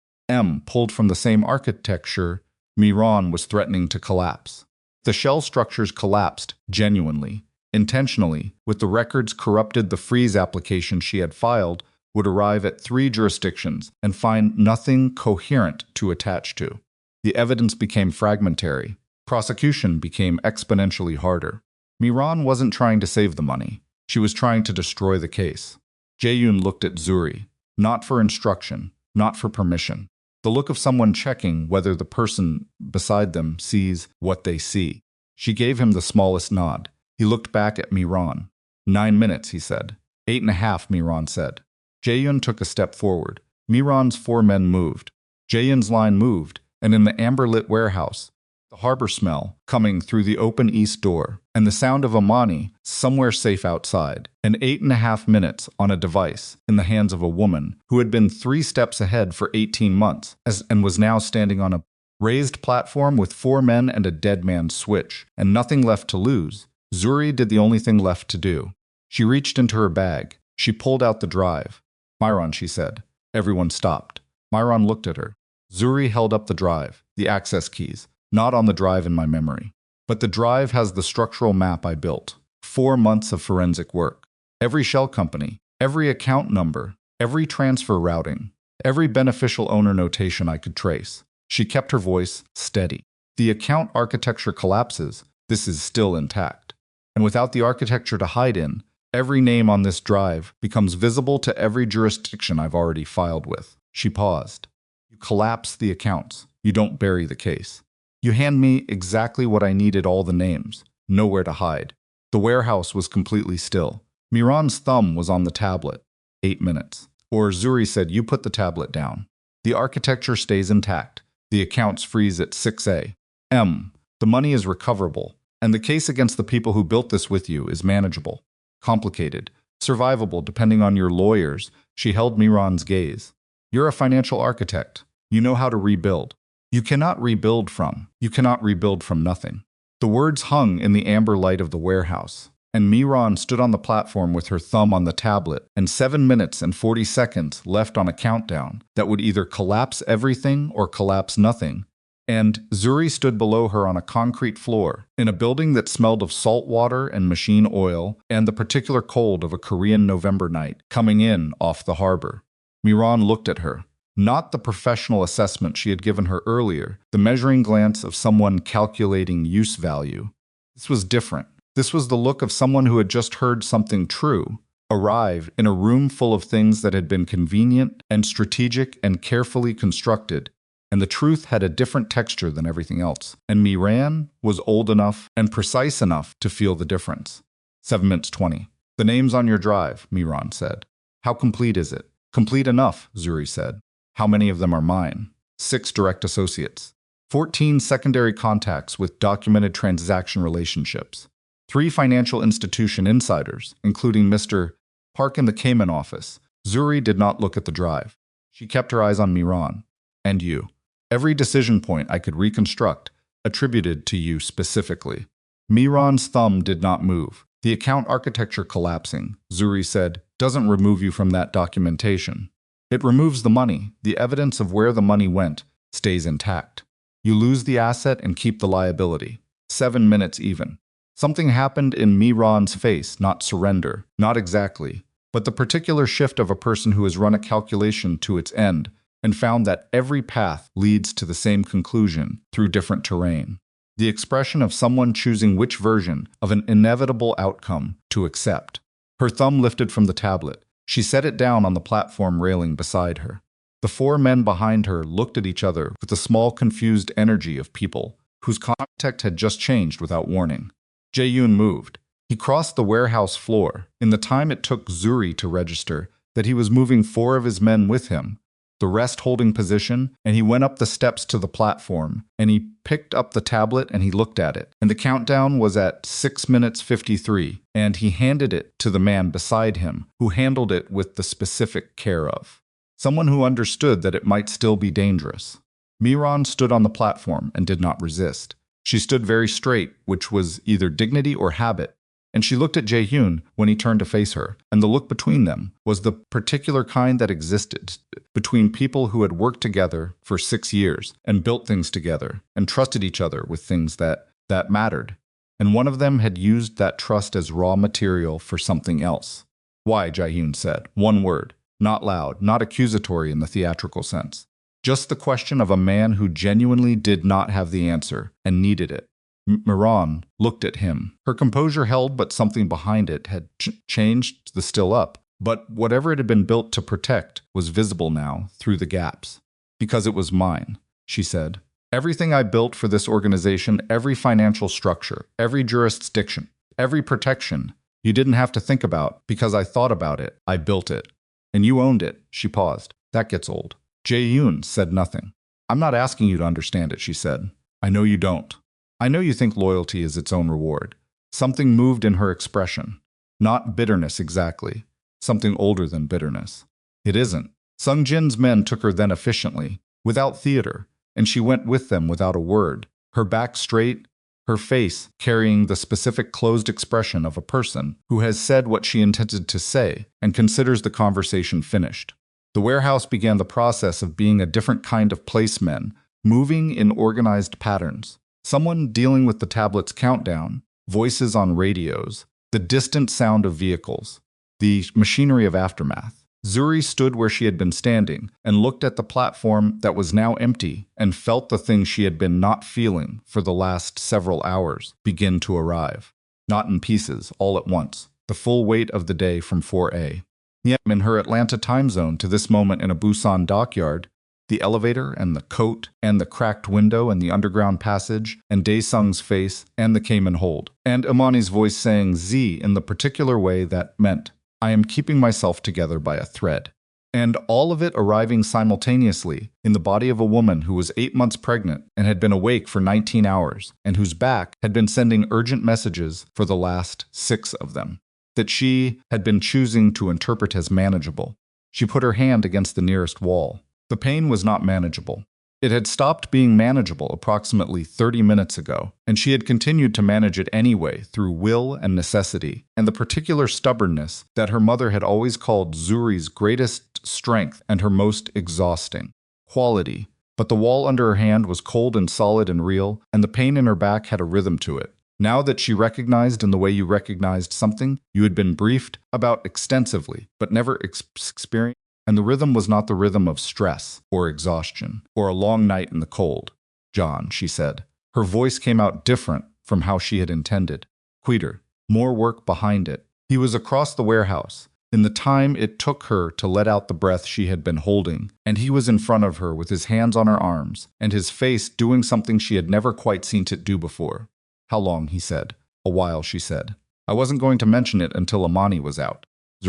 Pulled from the same architecture Miran was threatening to collapse. The shell structures collapsed, genuinely, intentionally, with the records corrupted. The freeze application she had filed would arrive at 3 jurisdictions and find nothing coherent to attach to. The evidence became fragmentary. Prosecution became exponentially harder. Miran wasn't trying to save the money. She was trying to destroy the case. Jae-Hyun looked at Zuri, not for instruction, not for permission. The look of someone checking whether the person beside them sees what they see. She gave him the smallest nod. He looked back at Miran. 9 minutes, he said. 8.5, Miran said. Jae-Hyun took a step forward. Miran's 4 men moved. Jae-Hyun's line moved, and in the amber-lit warehouse, the harbor smell coming through the open east door, and the sound of Amani somewhere safe outside, and 8.5 minutes on a device in the hands of a woman who had been 3 steps ahead for 18 months and was now standing on a raised platform with 4 men and a dead man's switch, and nothing left to lose. Zuri did the only thing left to do. She reached into her bag. She pulled out the drive. Miran, she said. Everyone stopped. Miran looked at her. Zuri held up the drive, the access keys. Not on the drive in my memory. But the drive has the structural map I built. 4 months of forensic work. Every shell company, every account number, every transfer routing, every beneficial owner notation I could trace. She kept her voice steady. The account architecture collapses. This is still intact. And without the architecture to hide in, every name on this drive becomes visible to every jurisdiction I've already filed with. She paused. You collapse the accounts. You don't bury the case. You hand me exactly what I needed, all the names, nowhere to hide. The warehouse was completely still. Miran's thumb was on the tablet. 8 minutes. Or Zuri said, you put the tablet down. The architecture stays intact. The accounts freeze at 6 a.m. The money is recoverable, and the case against the people who built this with you is manageable. Complicated. Survivable depending on your lawyers. She held Miran's gaze. You're a financial architect. You know how to rebuild. You cannot rebuild from nothing. The words hung in the amber light of the warehouse, and Miran stood on the platform with her thumb on the tablet, and 7 minutes and 40 seconds left on a countdown that would either collapse everything or collapse nothing. And Zuri stood below her on a concrete floor, in a building that smelled of salt water and machine oil and the particular cold of a Korean November night coming in off the harbor. Miran looked at her. Not the professional assessment she had given her earlier, the measuring glance of someone calculating use value. This was different. This was the look of someone who had just heard something true, arrive in a room full of things that had been convenient and strategic and carefully constructed, and the truth had a different texture than everything else, and Miran was old enough and precise enough to feel the difference. 7 minutes 20. The name's on your drive, Miran said. How complete is it? Complete enough, Zuri said. How many of them are mine? 6 direct associates. 14 secondary contacts with documented transaction relationships. 3 financial institution insiders, including Mr. Park in the Cayman office. Zuri did not look at the drive. She kept her eyes on Miran. And you. Every decision point I could reconstruct, attributed to you specifically. Miran's thumb did not move. The account architecture collapsing, Zuri said, doesn't remove you from that documentation. It removes the money. The evidence of where the money went stays intact. You lose the asset and keep the liability. 7 minutes even. Something happened in Miran's face, not surrender, not exactly, but the particular shift of a person who has run a calculation to its end and found that every path leads to the same conclusion through different terrain. The expression of someone choosing which version of an inevitable outcome to accept. Her thumb lifted from the tablet. She set it down on the platform railing beside her. The 4 men behind her looked at each other with the small, confused energy of people whose context had just changed without warning. Jae-Hyun moved. He crossed the warehouse floor. In the time it took Zuri to register that he was moving 4 of his men with him, the rest holding position, and he went up the steps to the platform, and he picked up the tablet and he looked at it. And the countdown was at 6 minutes 53, and he handed it to the man beside him, who handled it with the specific care of someone who understood that it might still be dangerous. Miran stood on the platform and did not resist. She stood very straight, which was either dignity or habit. And she looked at Jae-Hyun when he turned to face her, and the look between them was the particular kind that existed between people who had worked together for 6 years and built things together and trusted each other with things that mattered. And one of them had used that trust as raw material for something else. Why, Jae-Hyun said, one word, not loud, not accusatory in the theatrical sense. Just the question of a man who genuinely did not have the answer and needed it. Miran looked at him. Her composure held, but something behind it had changed the still up. But whatever it had been built to protect was visible now through the gaps. Because it was mine, she said. Everything I built for this organization, every financial structure, every jurisdiction, every protection, you didn't have to think about because I thought about it. I built it. And you owned it. She paused. That gets old. Jae-Hyun said nothing. I'm not asking you to understand it, she said. I know you don't. I know you think loyalty is its own reward. Something moved in her expression. Not bitterness exactly. Something older than bitterness. It isn't. Sung Jin's men took her then efficiently, without theater, and she went with them without a word, her back straight, her face carrying the specific closed expression of a person who has said what she intended to say and considers the conversation finished. The warehouse began the process of being a different kind of placeman, moving in organized patterns. Someone dealing with the tablet's countdown, voices on radios, the distant sound of vehicles, the machinery of aftermath. Zuri stood where she had been standing and looked at the platform that was now empty and felt the thing she had been not feeling for the last several hours begin to arrive. Not in pieces, all at once, the full weight of the day from 4A. Yet in her Atlanta time zone to this moment in a Busan dockyard, the elevator and the coat and the cracked window and the underground passage and Daesung's face and the Cayman hold, and Imani's voice saying Z in the particular way that meant, I am keeping myself together by a thread. And all of it arriving simultaneously in the body of a woman who was 8 months pregnant and had been awake for 19 hours and whose back had been sending urgent messages for the last 6 of them, that she had been choosing to interpret as manageable. She put her hand against the nearest wall. The pain was not manageable. It had stopped being manageable approximately 30 minutes ago, and she had continued to manage it anyway through will and necessity, and the particular stubbornness that her mother had always called Zuri's greatest strength and her most exhausting quality. But the wall under her hand was cold and solid and real, and the pain in her back had a rhythm to it. Now that she recognized in the way you recognized something you had been briefed about extensively, but never experienced, and the rhythm was not the rhythm of stress or exhaustion or a long night in the cold. John, she said. Her voice came out different from how she had intended. Quieter, more work behind it. He was across the warehouse, in the time it took her to let out the breath she had been holding, and he was in front of her with his hands on her arms, and his face doing something she had never quite seen it do before. How long, he said. A while, she said. I wasn't going to mention it until Imani was out.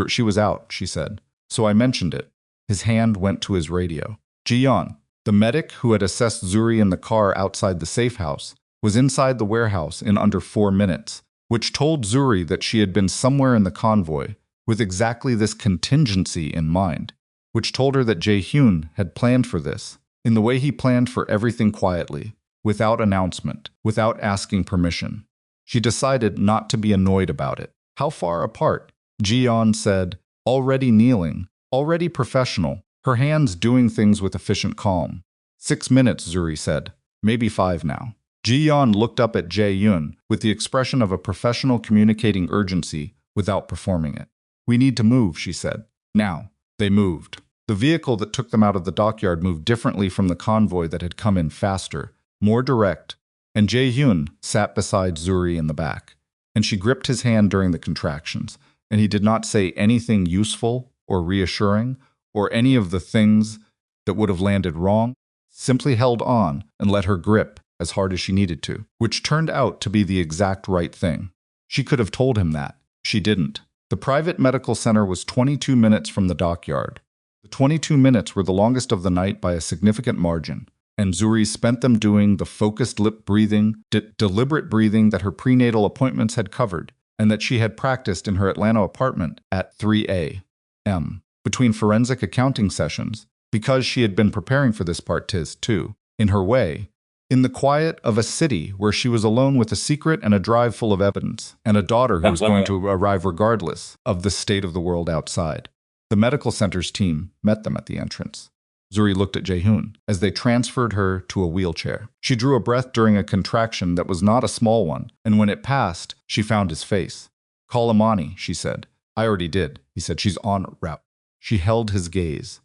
She was out, she said. So I mentioned it. His hand went to his radio. Ji-yeon, the medic who had assessed Zuri in the car outside the safe house, was inside the warehouse in under 4 minutes, which told Zuri that she had been somewhere in the convoy with exactly this contingency in mind, which told her that Jae-Hyun had planned for this, in the way he planned for everything quietly, without announcement, without asking permission. She decided not to be annoyed about it. How far apart? Ji-yeon said, already kneeling, already professional, her hands doing things with efficient calm. 6 minutes, Zuri said. Maybe 5 now. Ji-yeon looked up at Jae-Hyun with the expression of a professional communicating urgency without performing it. We need to move, she said. Now. They moved. The vehicle that took them out of the dockyard moved differently from the convoy that had come in faster, more direct, and Jae-Hyun sat beside Zuri in the back, and she gripped his hand during the contractions, and he did not say anything useful or reassuring, or any of the things that would have landed wrong, simply held on and let her grip as hard as she needed to, which turned out to be the exact right thing. She could have told him that. She didn't. The private medical center was 22 minutes from the dockyard. The 22 minutes were the longest of the night by a significant margin, and Zuri spent them doing the focused lip breathing, deliberate breathing that her prenatal appointments had covered, and that she had practiced in her Atlanta apartment at 3 a.m. between forensic accounting sessions, because she had been preparing for this part too, in her way, In the quiet of a city where she was alone with a secret and a drive full of evidence, and a daughter who was going to arrive regardless of the state of the world outside. The medical center's team met them at the entrance. Zuri looked at Jae-Hyun as they transferred her to a wheelchair. She drew a breath during a contraction that was not a small one, and when it passed, she found his face. "Call Amani," she said. "I already did," he said. "She's en route." She held his gaze.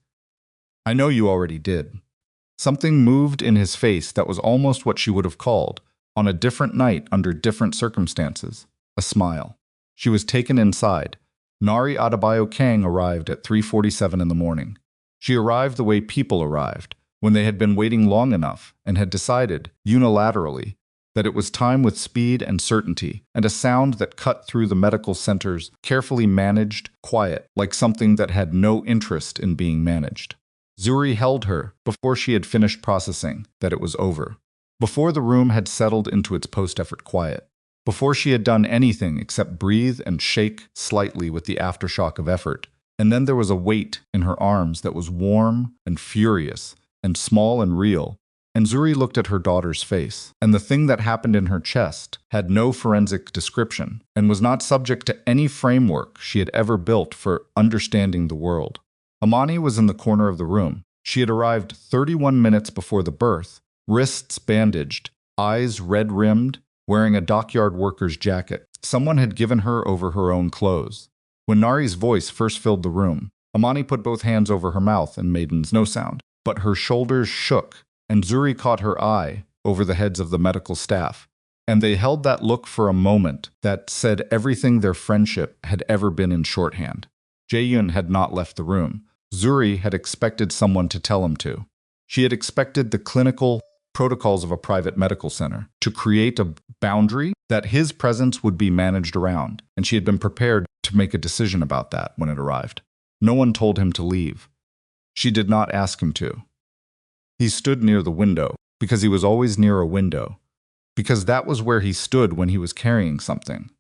"I know you already did." Something moved in his face that was almost what she would have called, on a different night under different circumstances, a smile. She was taken inside. Nari Adebayo Kang arrived at 3:47 in the morning. She arrived the way people arrived, when they had been waiting long enough and had decided, unilaterally, that it was time with speed and certainty, and a sound that cut through the medical center's carefully managed quiet, like something that had no interest in being managed. Zuri held her before she had finished processing that it was over, before the room had settled into its post-effort quiet, before she had done anything except breathe and shake slightly with the aftershock of effort. And then there was a weight in her arms that was warm and furious and small and real. And Zuri looked at her daughter's face, and the thing that happened in her chest had no forensic description and was not subject to any framework she had ever built for understanding the world. Amani was in the corner of the room. She had arrived 31 minutes before the birth, wrists bandaged, eyes red-rimmed, wearing a dockyard worker's jacket. Someone had given her over her own clothes. When Nari's voice first filled the room, Amani put both hands over her mouth and made no sound, but her shoulders shook, and Zuri caught her eye over the heads of the medical staff, and they held that look for a moment that said everything their friendship had ever been in shorthand. Jae-Hyun had not left the room. Zuri had expected someone to tell him to. She had expected the clinical protocols of a private medical center to create a boundary that his presence would be managed around, and she had been prepared to make a decision about that when it arrived. No one told him to leave. She did not ask him to. He stood near the window because he was always near a window, because that was where he stood when he was carrying something.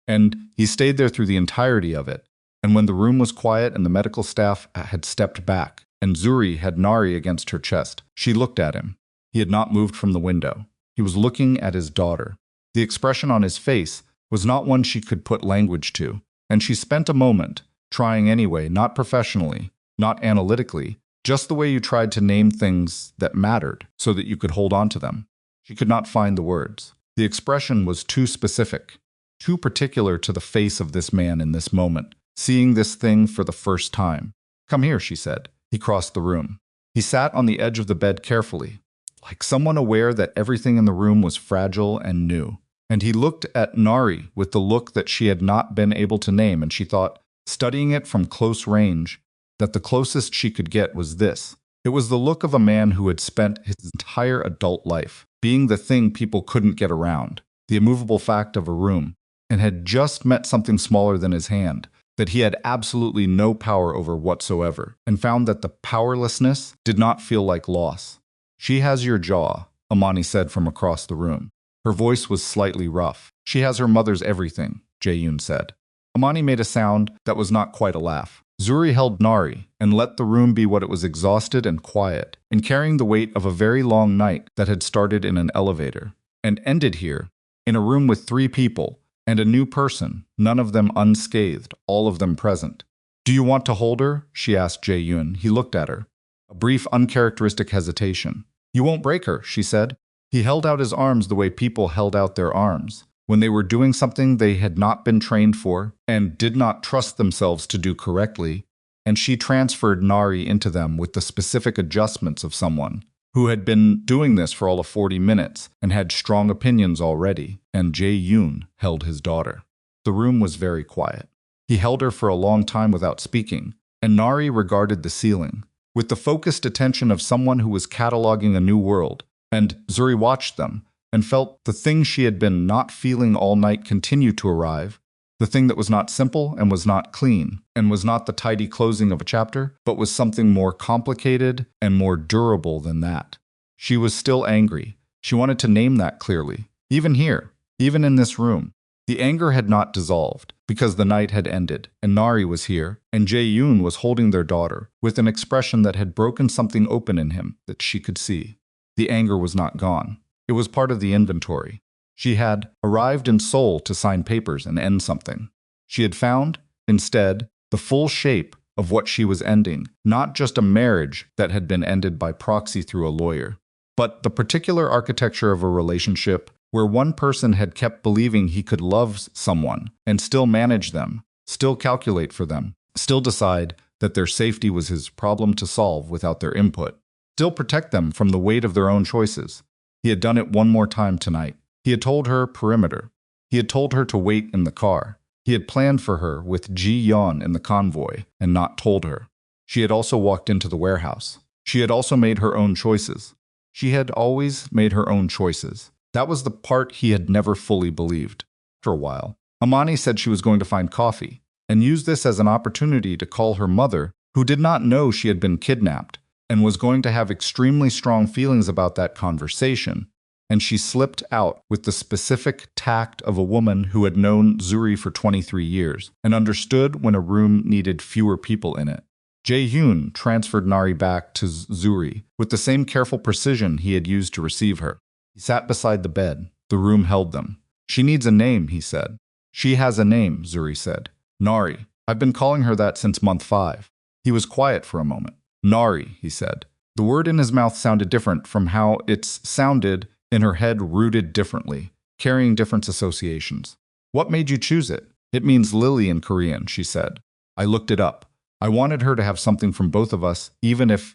And he stayed there through the entirety of it, and when the room was quiet and the medical staff had stepped back, and Zuri had Nari against her chest, she looked at him. He had not moved from the window. He was looking at his daughter. The expression on his face was not one she could put language to, and she spent a moment, trying anyway, not professionally, not analytically, just the way you tried to name things that mattered so that you could hold on to them. She could not find the words. The expression was too specific, too particular to the face of this man in this moment, seeing this thing for the first time. "Come here," she said. He crossed the room. He sat on the edge of the bed carefully, like someone aware that everything in the room was fragile and new. And he looked at Nari with the look that she had not been able to name, and she thought, studying it from close range, that the closest she could get was this. It was the look of a man who had spent his entire adult life being the thing people couldn't get around, the immovable fact of a room, and had just met something smaller than his hand, that he had absolutely no power over whatsoever, and found that the powerlessness did not feel like loss. "She has your jaw," Amani said from across the room. Her voice was slightly rough. "She has her mother's everything," Jae-Hyun said. Amani made a sound that was not quite a laugh. Zuri held Nari and let the room be what it was, exhausted and quiet, and carrying the weight of a very long night that had started in an elevator and ended here, in a room with 3 people and a new person, none of them unscathed, all of them present. "Do you want to hold her?" she asked Jae-Hyun. He looked at her. A brief, uncharacteristic hesitation. "You won't break her," she said. He held out his arms the way people held out their arms, when they were doing something they had not been trained for and did not trust themselves to do correctly, and she transferred Nari into them with the specific adjustments of someone who had been doing this for all of 40 minutes and had strong opinions already, and Jae-Hyun held his daughter. The room was very quiet. He held her for a long time without speaking, and Nari regarded the ceiling with the focused attention of someone who was cataloging a new world, and Zuri watched them and felt the thing she had been not feeling all night continue to arrive, the thing that was not simple and was not clean, and was not the tidy closing of a chapter, but was something more complicated and more durable than that. She was still angry. She wanted to name that clearly, even here, even in this room. The anger had not dissolved, because the night had ended, and Nari was here, and Jae-Hyun was holding their daughter, with an expression that had broken something open in him that she could see. The anger was not gone. It was part of the inventory. She had arrived in Seoul to sign papers and end something. She had found, instead, the full shape of what she was ending, not just a marriage that had been ended by proxy through a lawyer, but the particular architecture of a relationship where one person had kept believing he could love someone and still manage them, still calculate for them, still decide that their safety was his problem to solve without their input, still protect them from the weight of their own choices. He had done it one more time tonight. He had told her perimeter. He had told her to wait in the car. He had planned for her with Jae-Hyun in the convoy and not told her. She had also walked into the warehouse. She had also made her own choices. She had always made her own choices. That was the part he had never fully believed. After a while, Amani said she was going to find coffee and used this as an opportunity to call her mother, who did not know she had been kidnapped and was going to have extremely strong feelings about that conversation. And she slipped out with the specific tact of a woman who had known Zuri for 23 years and understood when a room needed fewer people in it. Jae-Hyun transferred Nari back to Zuri with the same careful precision he had used to receive her. He sat beside the bed. The room held them. She needs a name, he said. She has a name, Zuri said. Nari. I've been calling her that since month 5. He was quiet for a moment. Nari, he said. The word in his mouth sounded different from how it's sounded in her head, rooted differently, carrying different associations. What made you choose it? It means lily in Korean, she said. I looked it up. I wanted her to have something from both of us, even if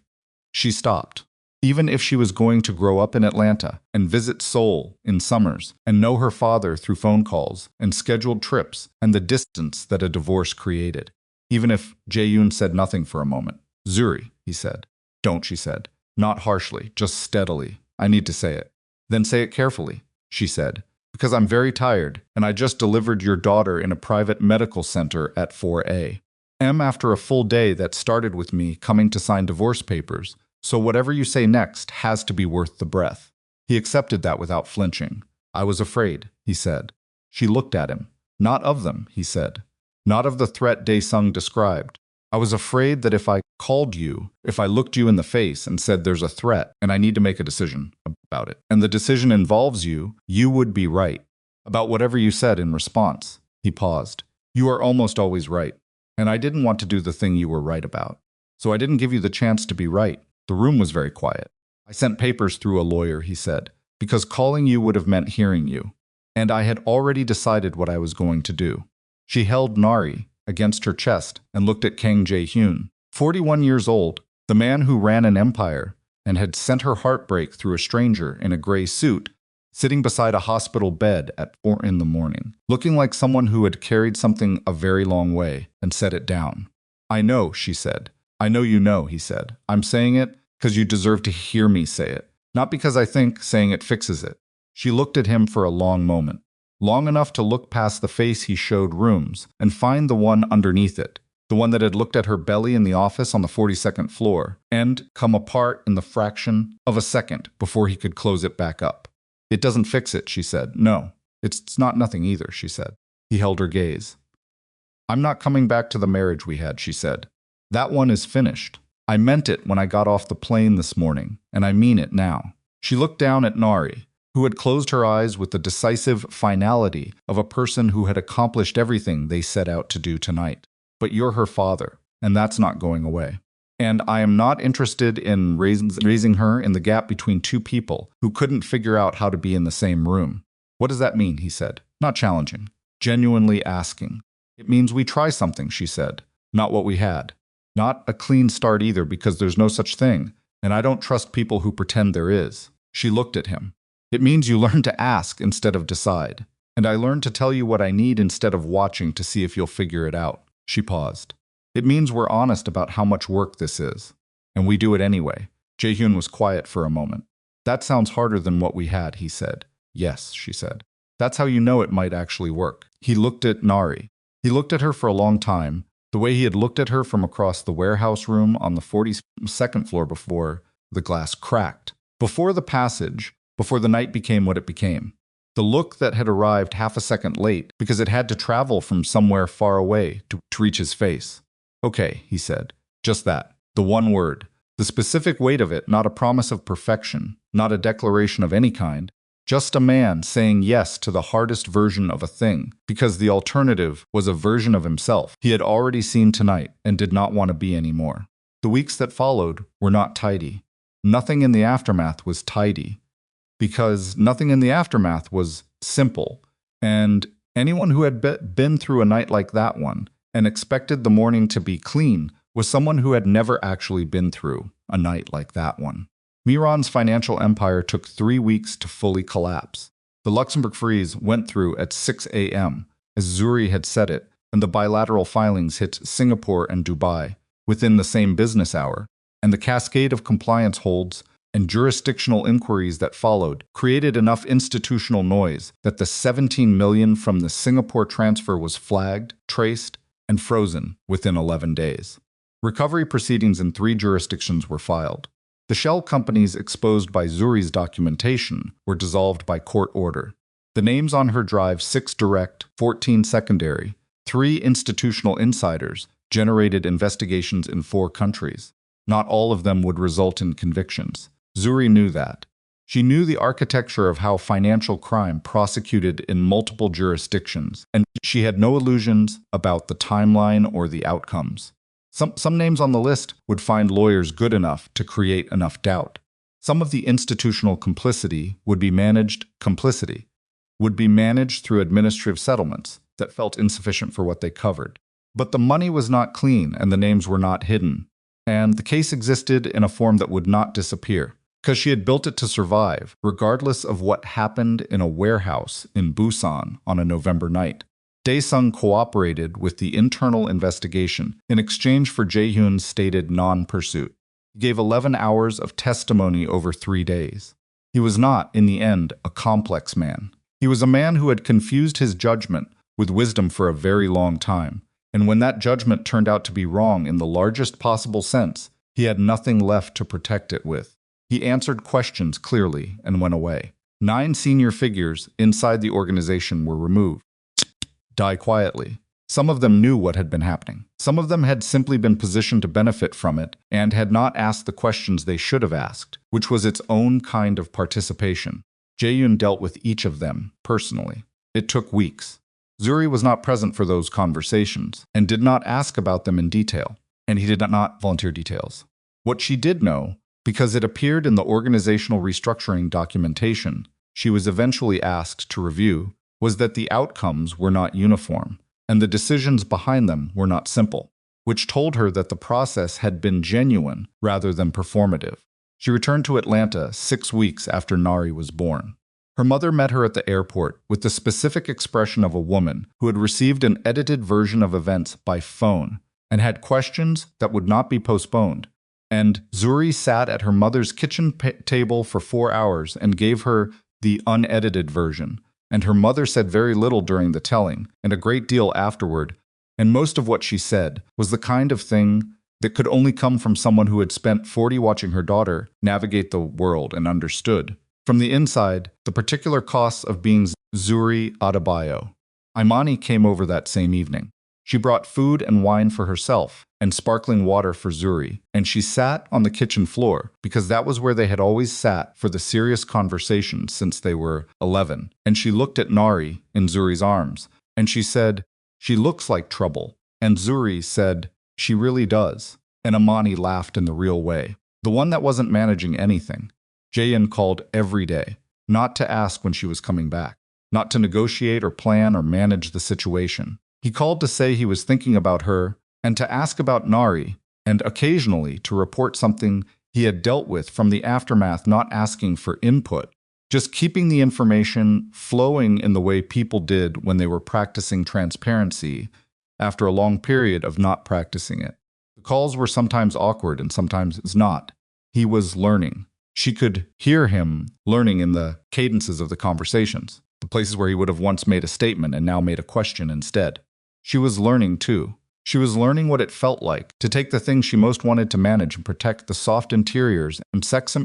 she stopped. Even if she was going to grow up in Atlanta and visit Seoul in summers and know her father through phone calls and scheduled trips and the distance that a divorce created. Even if Jae-Hyun said nothing for a moment. Zuri, he said. Don't, she said. Not harshly, just steadily. I need to say it. Then say it carefully, she said, because I'm very tired and I just delivered your daughter in a private medical center at 4A. After a full day that started with me coming to sign divorce papers, so whatever you say next has to be worth the breath. He accepted that without flinching. I was afraid, he said. She looked at him. Not of them, he said. Not of the threat Dae-sung described. I was afraid that if I called you, if I looked you in the face and said there's a threat and I need to make a decision about it, and the decision involves you, you would be right. About whatever you said in response. He paused. You are almost always right. And I didn't want to do the thing you were right about. So I didn't give you the chance to be right. The room was very quiet. I sent papers through a lawyer, he said, because calling you would have meant hearing you. And I had already decided what I was going to do. She held Nari against her chest and looked at Kang Jae-Hyun, 41 years old, the man who ran an empire and had sent her heartbreak through a stranger in a gray suit, sitting beside a hospital bed at 4 in the morning, looking like someone who had carried something a very long way and set it down. I know, she said. I know you know, he said. I'm saying it because you deserve to hear me say it, not because I think saying it fixes it. She looked at him for a long moment, long enough to look past the face he showed rooms and find the one underneath it, the one that had looked at her belly in the office on the 42nd floor, and come apart in the fraction of a second before he could close it back up. It doesn't fix it, she said. No, it's not nothing either, she said. He held her gaze. I'm not coming back to the marriage we had, she said. That one is finished. I meant it when I got off the plane this morning, and I mean it now. She looked down at Nari, who had closed her eyes with the decisive finality of a person who had accomplished everything they set out to do tonight. But you're her father, and that's not going away. And I am not interested in raising her in the gap between two people who couldn't figure out how to be in the same room. What does that mean, he said, not challenging, genuinely asking. It means we try something, she said, not what we had. Not a clean start either, because there's no such thing, and I don't trust people who pretend there is. She looked at him. It means you learn to ask instead of decide, and I learned to tell you what I need instead of watching to see if you'll figure it out. She paused. It means we're honest about how much work this is, and we do it anyway. Jae-Hyun was quiet for a moment. That sounds harder than what we had, he said. Yes, she said. That's how you know it might actually work. He looked at Nari. He looked at her for a long time, the way he had looked at her from across the warehouse room on the 42nd floor before the glass cracked, before the passage, before the night became what it became. The look that had arrived half a second late because it had to travel from somewhere far away to reach his face. Okay, he said. Just that. The one word. The specific weight of it, not a promise of perfection, not a declaration of any kind, just a man saying yes to the hardest version of a thing, because the alternative was a version of himself he had already seen tonight and did not want to be anymore. The weeks that followed were not tidy. Nothing in the aftermath was tidy, because nothing in the aftermath was simple, and anyone who had been through a night like that one and expected the morning to be clean was someone who had never actually been through a night like that one. Miran's financial empire took 3 weeks to fully collapse. The Luxembourg freeze went through at 6 a.m., as Zuri had said it, and the bilateral filings hit Singapore and Dubai within the same business hour, and the cascade of compliance holds and jurisdictional inquiries that followed created enough institutional noise that the 17 million from the Singapore transfer was flagged, traced, and frozen within 11 days. Recovery proceedings in 3 jurisdictions were filed. The shell companies exposed by Zuri's documentation were dissolved by court order. The names on her drive, 6 direct, 14 secondary, 3 institutional insiders, generated investigations in 4 countries. Not all of them would result in convictions. Zuri knew that. She knew the architecture of how financial crime prosecuted in multiple jurisdictions, and she had no illusions about the timeline or the outcomes. Some names on the list would find lawyers good enough to create enough doubt. Some of the institutional complicity would be managed through administrative settlements that felt insufficient for what they covered. But the money was not clean and the names were not hidden. And the case existed in a form that would not disappear, because she had built it to survive, regardless of what happened in a warehouse in Busan on a November night. Dae-sung cooperated with the internal investigation in exchange for Jae-Hyun's stated non-pursuit. He gave 11 hours of testimony over 3 days. He was not, in the end, a complex man. He was a man who had confused his judgment with wisdom for a very long time, and when that judgment turned out to be wrong in the largest possible sense, he had nothing left to protect it with. He answered questions clearly and went away. 9 senior figures inside the organization were removed. Die quietly. Some of them knew what had been happening. Some of them had simply been positioned to benefit from it and had not asked the questions they should have asked, which was its own kind of participation. Jae-Hyun dealt with each of them personally. It took weeks. Zuri was not present for those conversations and did not ask about them in detail, and he did not volunteer details. What she did know, because it appeared in the organizational restructuring documentation she was eventually asked to review, was that the outcomes were not uniform, and the decisions behind them were not simple, which told her that the process had been genuine rather than performative. She returned to Atlanta 6 weeks after Nari was born. Her mother met her at the airport with the specific expression of a woman who had received an edited version of events by phone and had questions that would not be postponed. And Zuri sat at her mother's kitchen table for 4 hours and gave her the unedited version. And her mother said very little during the telling, and a great deal afterward, and most of what she said was the kind of thing that could only come from someone who had spent 40 watching her daughter navigate the world and understood, from the inside, the particular costs of being Zuri Adebayo. Imani came over that same evening. She brought food and wine for herself and sparkling water for Zuri, and she sat on the kitchen floor because that was where they had always sat for the serious conversations since they were 11. And she looked at Nari in Zuri's arms, and she said, "She looks like trouble." And Zuri said, "She really does." And Imani laughed in the real way, the one that wasn't managing anything. Jae-Hyun called every day, not to ask when she was coming back, not to negotiate or plan or manage the situation. He called to say he was thinking about her and to ask about Nari, and occasionally to report something he had dealt with from the aftermath, not asking for input, just keeping the information flowing in the way people did when they were practicing transparency after a long period of not practicing it. The calls were sometimes awkward and sometimes not. He was learning. She could hear him learning in the cadences of the conversations, the places where he would have once made a statement and now made a question instead. She was learning too. She was learning what it felt like to take the things she most wanted to manage and protect the soft interiors and sex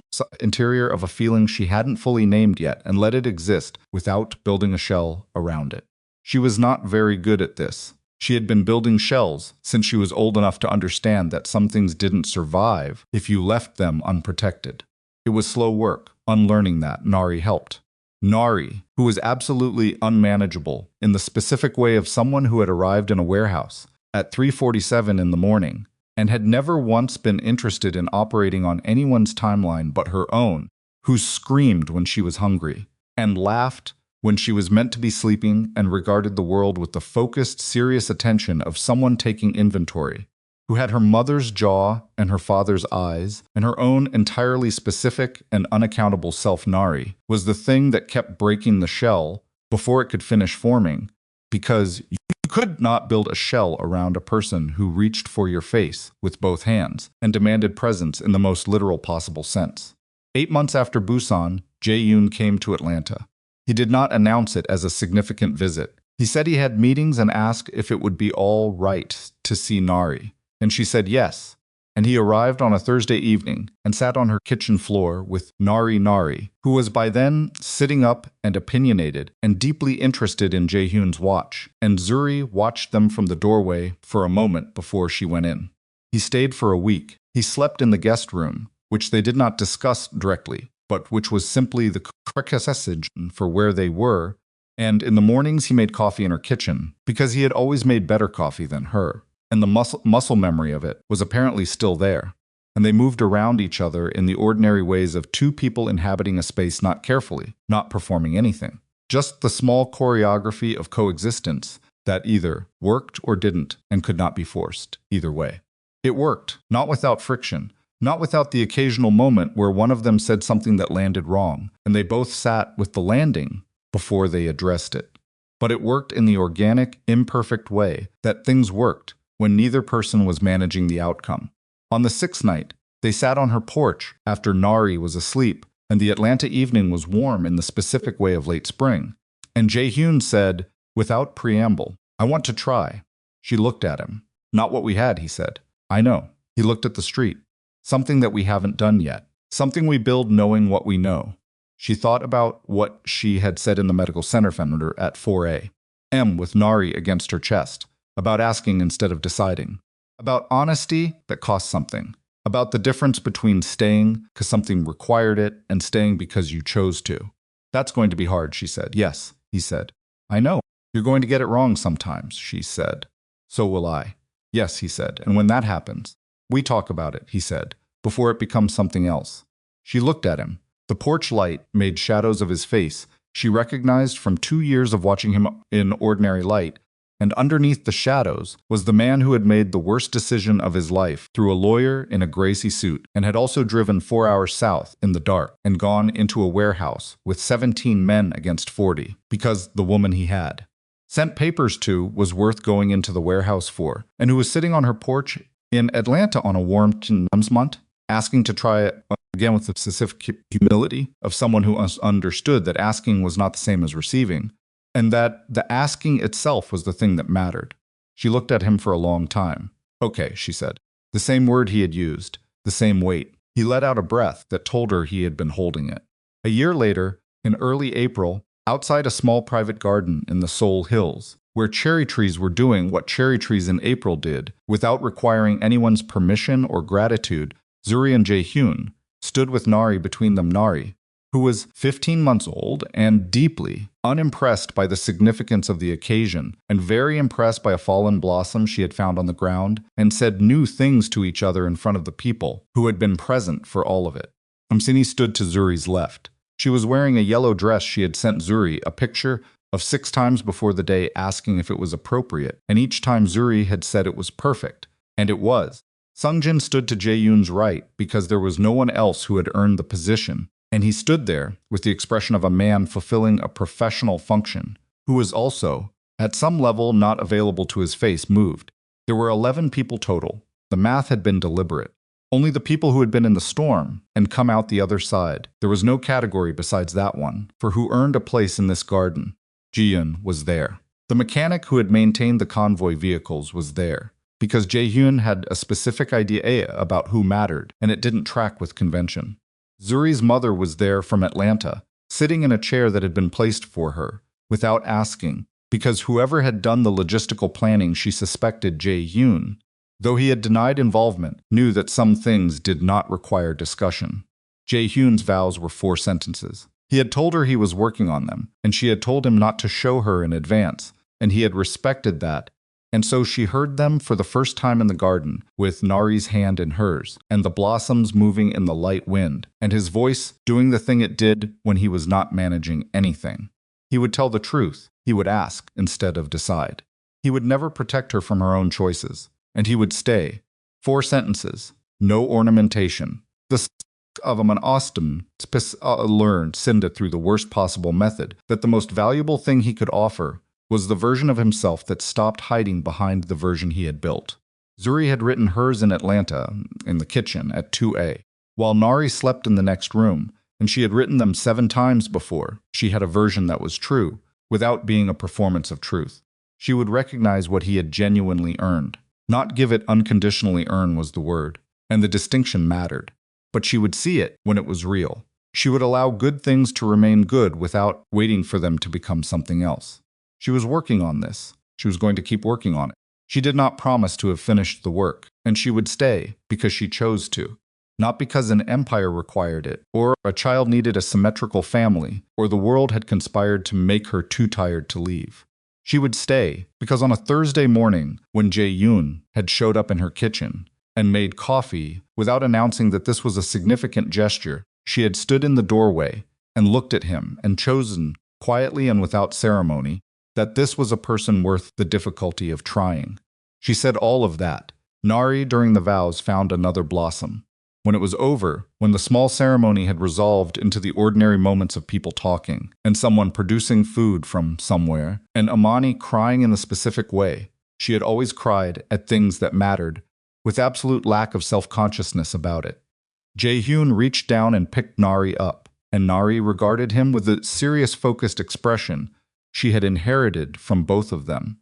interior of a feeling she hadn't fully named yet and let it exist without building a shell around it. She was not very good at this, She had been building shells since she was old enough to understand that some things didn't survive if you left them unprotected. It was slow work, unlearning that Nari helped. Nari, who was absolutely unmanageable in the specific way of someone who had arrived in a warehouse at 3:47 in the morning and had never once been interested in operating on anyone's timeline but her own, who screamed when she was hungry and laughed when she was meant to be sleeping and regarded the world with the focused, serious attention of someone taking inventory, who had her mother's jaw and her father's eyes, and her own entirely specific and unaccountable self. Nari was the thing that kept breaking the shell before it could finish forming, because you could not build a shell around a person who reached for your face with both hands and demanded presence in the most literal possible sense. 8 months after Busan, Jae-Hyun came to Atlanta. He did not announce it as a significant visit. He said he had meetings and asked if it would be all right to see Nari, and she said yes. And he arrived on a Thursday evening and sat on her kitchen floor with Nari, who was by then sitting up and opinionated and deeply interested in Jae-Hyun's watch, and Zuri watched them from the doorway for a moment before she went in. He stayed for a week. He slept in the guest room, which they did not discuss directly, but which was simply the precursage for where they were, and in the mornings he made coffee in her kitchen, because he had always made better coffee than her, and the muscle memory of it was apparently still there, and they moved around each other in the ordinary ways of two people inhabiting a space not carefully, not performing anything. Just the small choreography of coexistence that either worked or didn't and could not be forced, either way. It worked, not without friction, not without the occasional moment where one of them said something that landed wrong, and they both sat with the landing before they addressed it. But it worked in the organic, imperfect way that things worked when neither person was managing the outcome. On the 6th night, they sat on her porch after Nari was asleep, and the Atlanta evening was warm in the specific way of late spring. And Jae-Hyun said, without preamble, "I want to try." She looked at him. "Not what we had," he said. "I know." He looked at the street. "Something that we haven't done yet. Something we build knowing what we know." She thought about what she had said in the medical center at 4 a.m. with Nari against her chest, about asking instead of deciding, about honesty that cost something, about the difference between staying because something required it and staying because you chose to. "That's going to be hard," she said. "Yes," he said. "I know. You're going to get it wrong sometimes," she said. "So will I." "Yes," he said. "And when that happens, we talk about it," he said, "before it becomes something else." She looked at him. The porch light made shadows of his face she recognized from 2 years of watching him in ordinary light, and underneath the shadows was the man who had made the worst decision of his life through a lawyer in a Gracie suit, and had also driven 4 hours south in the dark and gone into a warehouse with 17 men against 40, because the woman he had sent papers to was worth going into the warehouse for, and who was sitting on her porch in Atlanta on a warm month, asking to try it again with the specific humility of someone who understood that asking was not the same as receiving, and that the asking itself was the thing that mattered. She looked at him for a long time. "Okay," she said. The same word he had used, the same weight. He let out a breath that told her he had been holding it. A year later, in early April, outside a small private garden in the Seoul hills, where cherry trees were doing what cherry trees in April did, without requiring anyone's permission or gratitude, Zuri and Jae-Hyun stood with Nari between them. Nari, who was 15 months old and deeply unimpressed by the significance of the occasion, and very impressed by a fallen blossom she had found on the ground, and said new things to each other in front of the people who had been present for all of it. Amsini stood to Zuri's left. She was wearing a yellow dress she had sent Zuri a picture of 6 times before the day, asking if it was appropriate, and each time Zuri had said it was perfect, and it was. Sungjin stood to Jae-Hyun's right because there was no one else who had earned the position, and he stood there with the expression of a man fulfilling a professional function, who was also, at some level not available to his face, moved. There were 11 people total. The math had been deliberate. Only the people who had been in the storm and come out the other side. There was no category besides that one, for who earned a place in this garden. Jae-Hyun was there. The mechanic who had maintained the convoy vehicles was there, because Jae-Hyun had a specific idea about who mattered, and it didn't track with convention. Zuri's mother was there from Atlanta, sitting in a chair that had been placed for her, without asking, because whoever had done the logistical planning she suspected Jae-Hyun, though he had denied involvement, knew that some things did not require discussion. Jae-Hyun's vows were 4 sentences. He had told her he was working on them, and she had told him not to show her in advance, and he had respected that. And so she heard them for the first time in the garden, with Nari's hand in hers, and the blossoms moving in the light wind, and his voice doing the thing it did when he was not managing anything. He would tell the truth. He would ask instead of decide. He would never protect her from her own choices, and he would stay. 4 sentences. No ornamentation. The of a man Austin learned Cinda through the worst possible method that the most valuable thing he could offer was the version of himself that stopped hiding behind the version he had built. Zuri had written hers in Atlanta, in the kitchen, at 2 a, while Nari slept in the next room, and she had written them 7 times before. She had a version that was true, without being a performance of truth. She would recognize what he had genuinely earned. Not give it unconditionally earn was the word, and the distinction mattered. But she would see it when it was real. She would allow good things to remain good without waiting for them to become something else. She was working on this. She was going to keep working on it. She did not promise to have finished the work, and she would stay because she chose to. Not because an empire required it, or a child needed a symmetrical family, or the world had conspired to make her too tired to leave. She would stay because on a Thursday morning, when Jae-Hyun had showed up in her kitchen and made coffee without announcing that this was a significant gesture, she had stood in the doorway and looked at him and chosen, quietly and without ceremony, that this was a person worth the difficulty of trying. She said all of that. Nari, during the vows, found another blossom. When it was over, when the small ceremony had resolved into the ordinary moments of people talking, and someone producing food from somewhere, and Amani crying in a specific way, she had always cried at things that mattered, with absolute lack of self-consciousness about it. Jae-Hyun reached down and picked Nari up, and Nari regarded him with the serious focused expression she had inherited from both of them,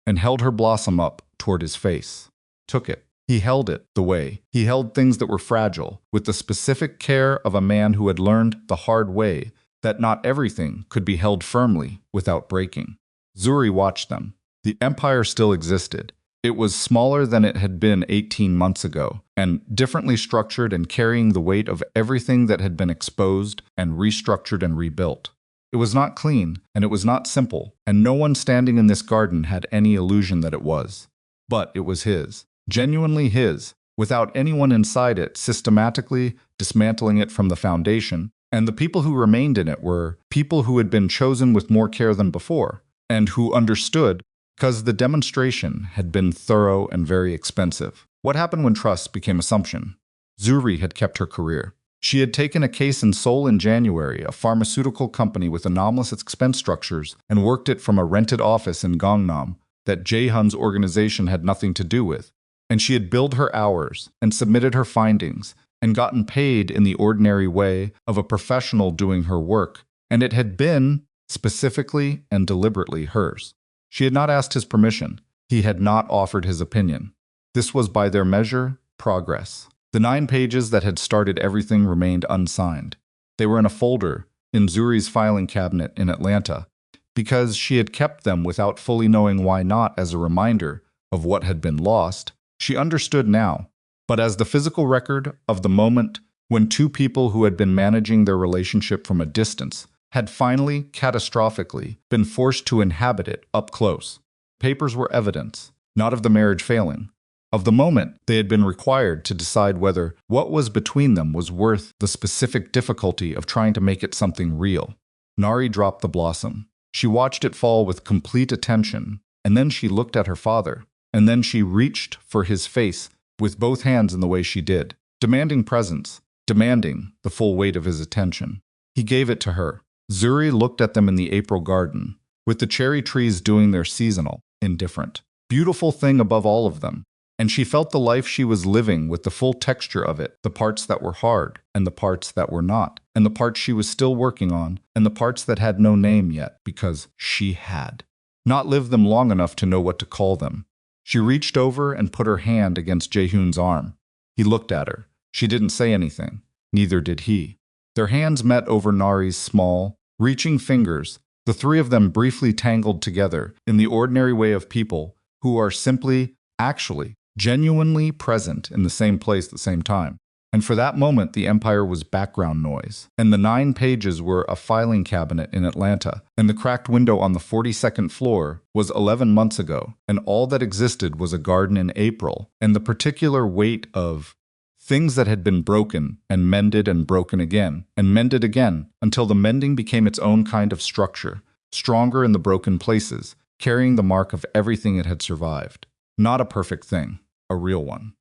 and held her blossom up toward his face. Took it. He held it the way he held things that were fragile, with the specific care of a man who had learned the hard way that not everything could be held firmly without breaking. Zuri watched them. The empire still existed. It was smaller than it had been 18 months ago, and differently structured and carrying the weight of everything that had been exposed and restructured and rebuilt. It was not clean, and it was not simple, and no one standing in this garden had any illusion that it was. But it was his. Genuinely his, without anyone inside it systematically dismantling it from the foundation, and the people who remained in it were people who had been chosen with more care than before, and who understood because the demonstration had been thorough and very expensive. What happened when trust became assumption? Zuri had kept her career. She had taken a case in Seoul in January, a pharmaceutical company with anomalous expense structures, and worked it from a rented office in Gangnam that Jae-Hyun's organization had nothing to do with. And she had billed her hours and submitted her findings and gotten paid in the ordinary way of a professional doing her work, and it had been specifically and deliberately hers. She had not asked his permission. He had not offered his opinion. This was, by their measure, progress. The 9 pages that had started everything remained unsigned. They were in a folder in Zuri's filing cabinet in Atlanta, because she had kept them without fully knowing why not as a reminder of what had been lost. She understood now, but as the physical record of the moment when 2 people who had been managing their relationship from a distance had finally, catastrophically, been forced to inhabit it up close. Papers were evidence, not of the marriage failing. Of the moment they had been required to decide whether what was between them was worth the specific difficulty of trying to make it something real. Nari dropped the blossom. She watched it fall with complete attention, and then she looked at her father, and then she reached for his face with both hands in the way she did, demanding presence, demanding the full weight of his attention. He gave it to her. Zuri looked at them in the April garden, with the cherry trees doing their seasonal, indifferent, beautiful thing above all of them, and she felt the life she was living with the full texture of it, the parts that were hard, and the parts that were not, and the parts she was still working on, and the parts that had no name yet, because she had not lived them long enough to know what to call them. She reached over and put her hand against Jae-Hyun's arm. He looked at her. She didn't say anything. Neither did he. Their hands met over Nari's small, reaching fingers The three of them briefly tangled together in the ordinary way of people who are simply, actually, genuinely present in the same place at the same time. And for that moment, the empire was background noise. And the 9 pages were a filing cabinet in Atlanta. And the cracked window on the 42nd floor was 11 months ago. And all that existed was a garden in April. And the particular weight of things that had been broken and broken again, and mended again, until the mending became its own kind of structure, stronger in the broken places, carrying the mark of everything it had survived. Not a perfect thing, a real one.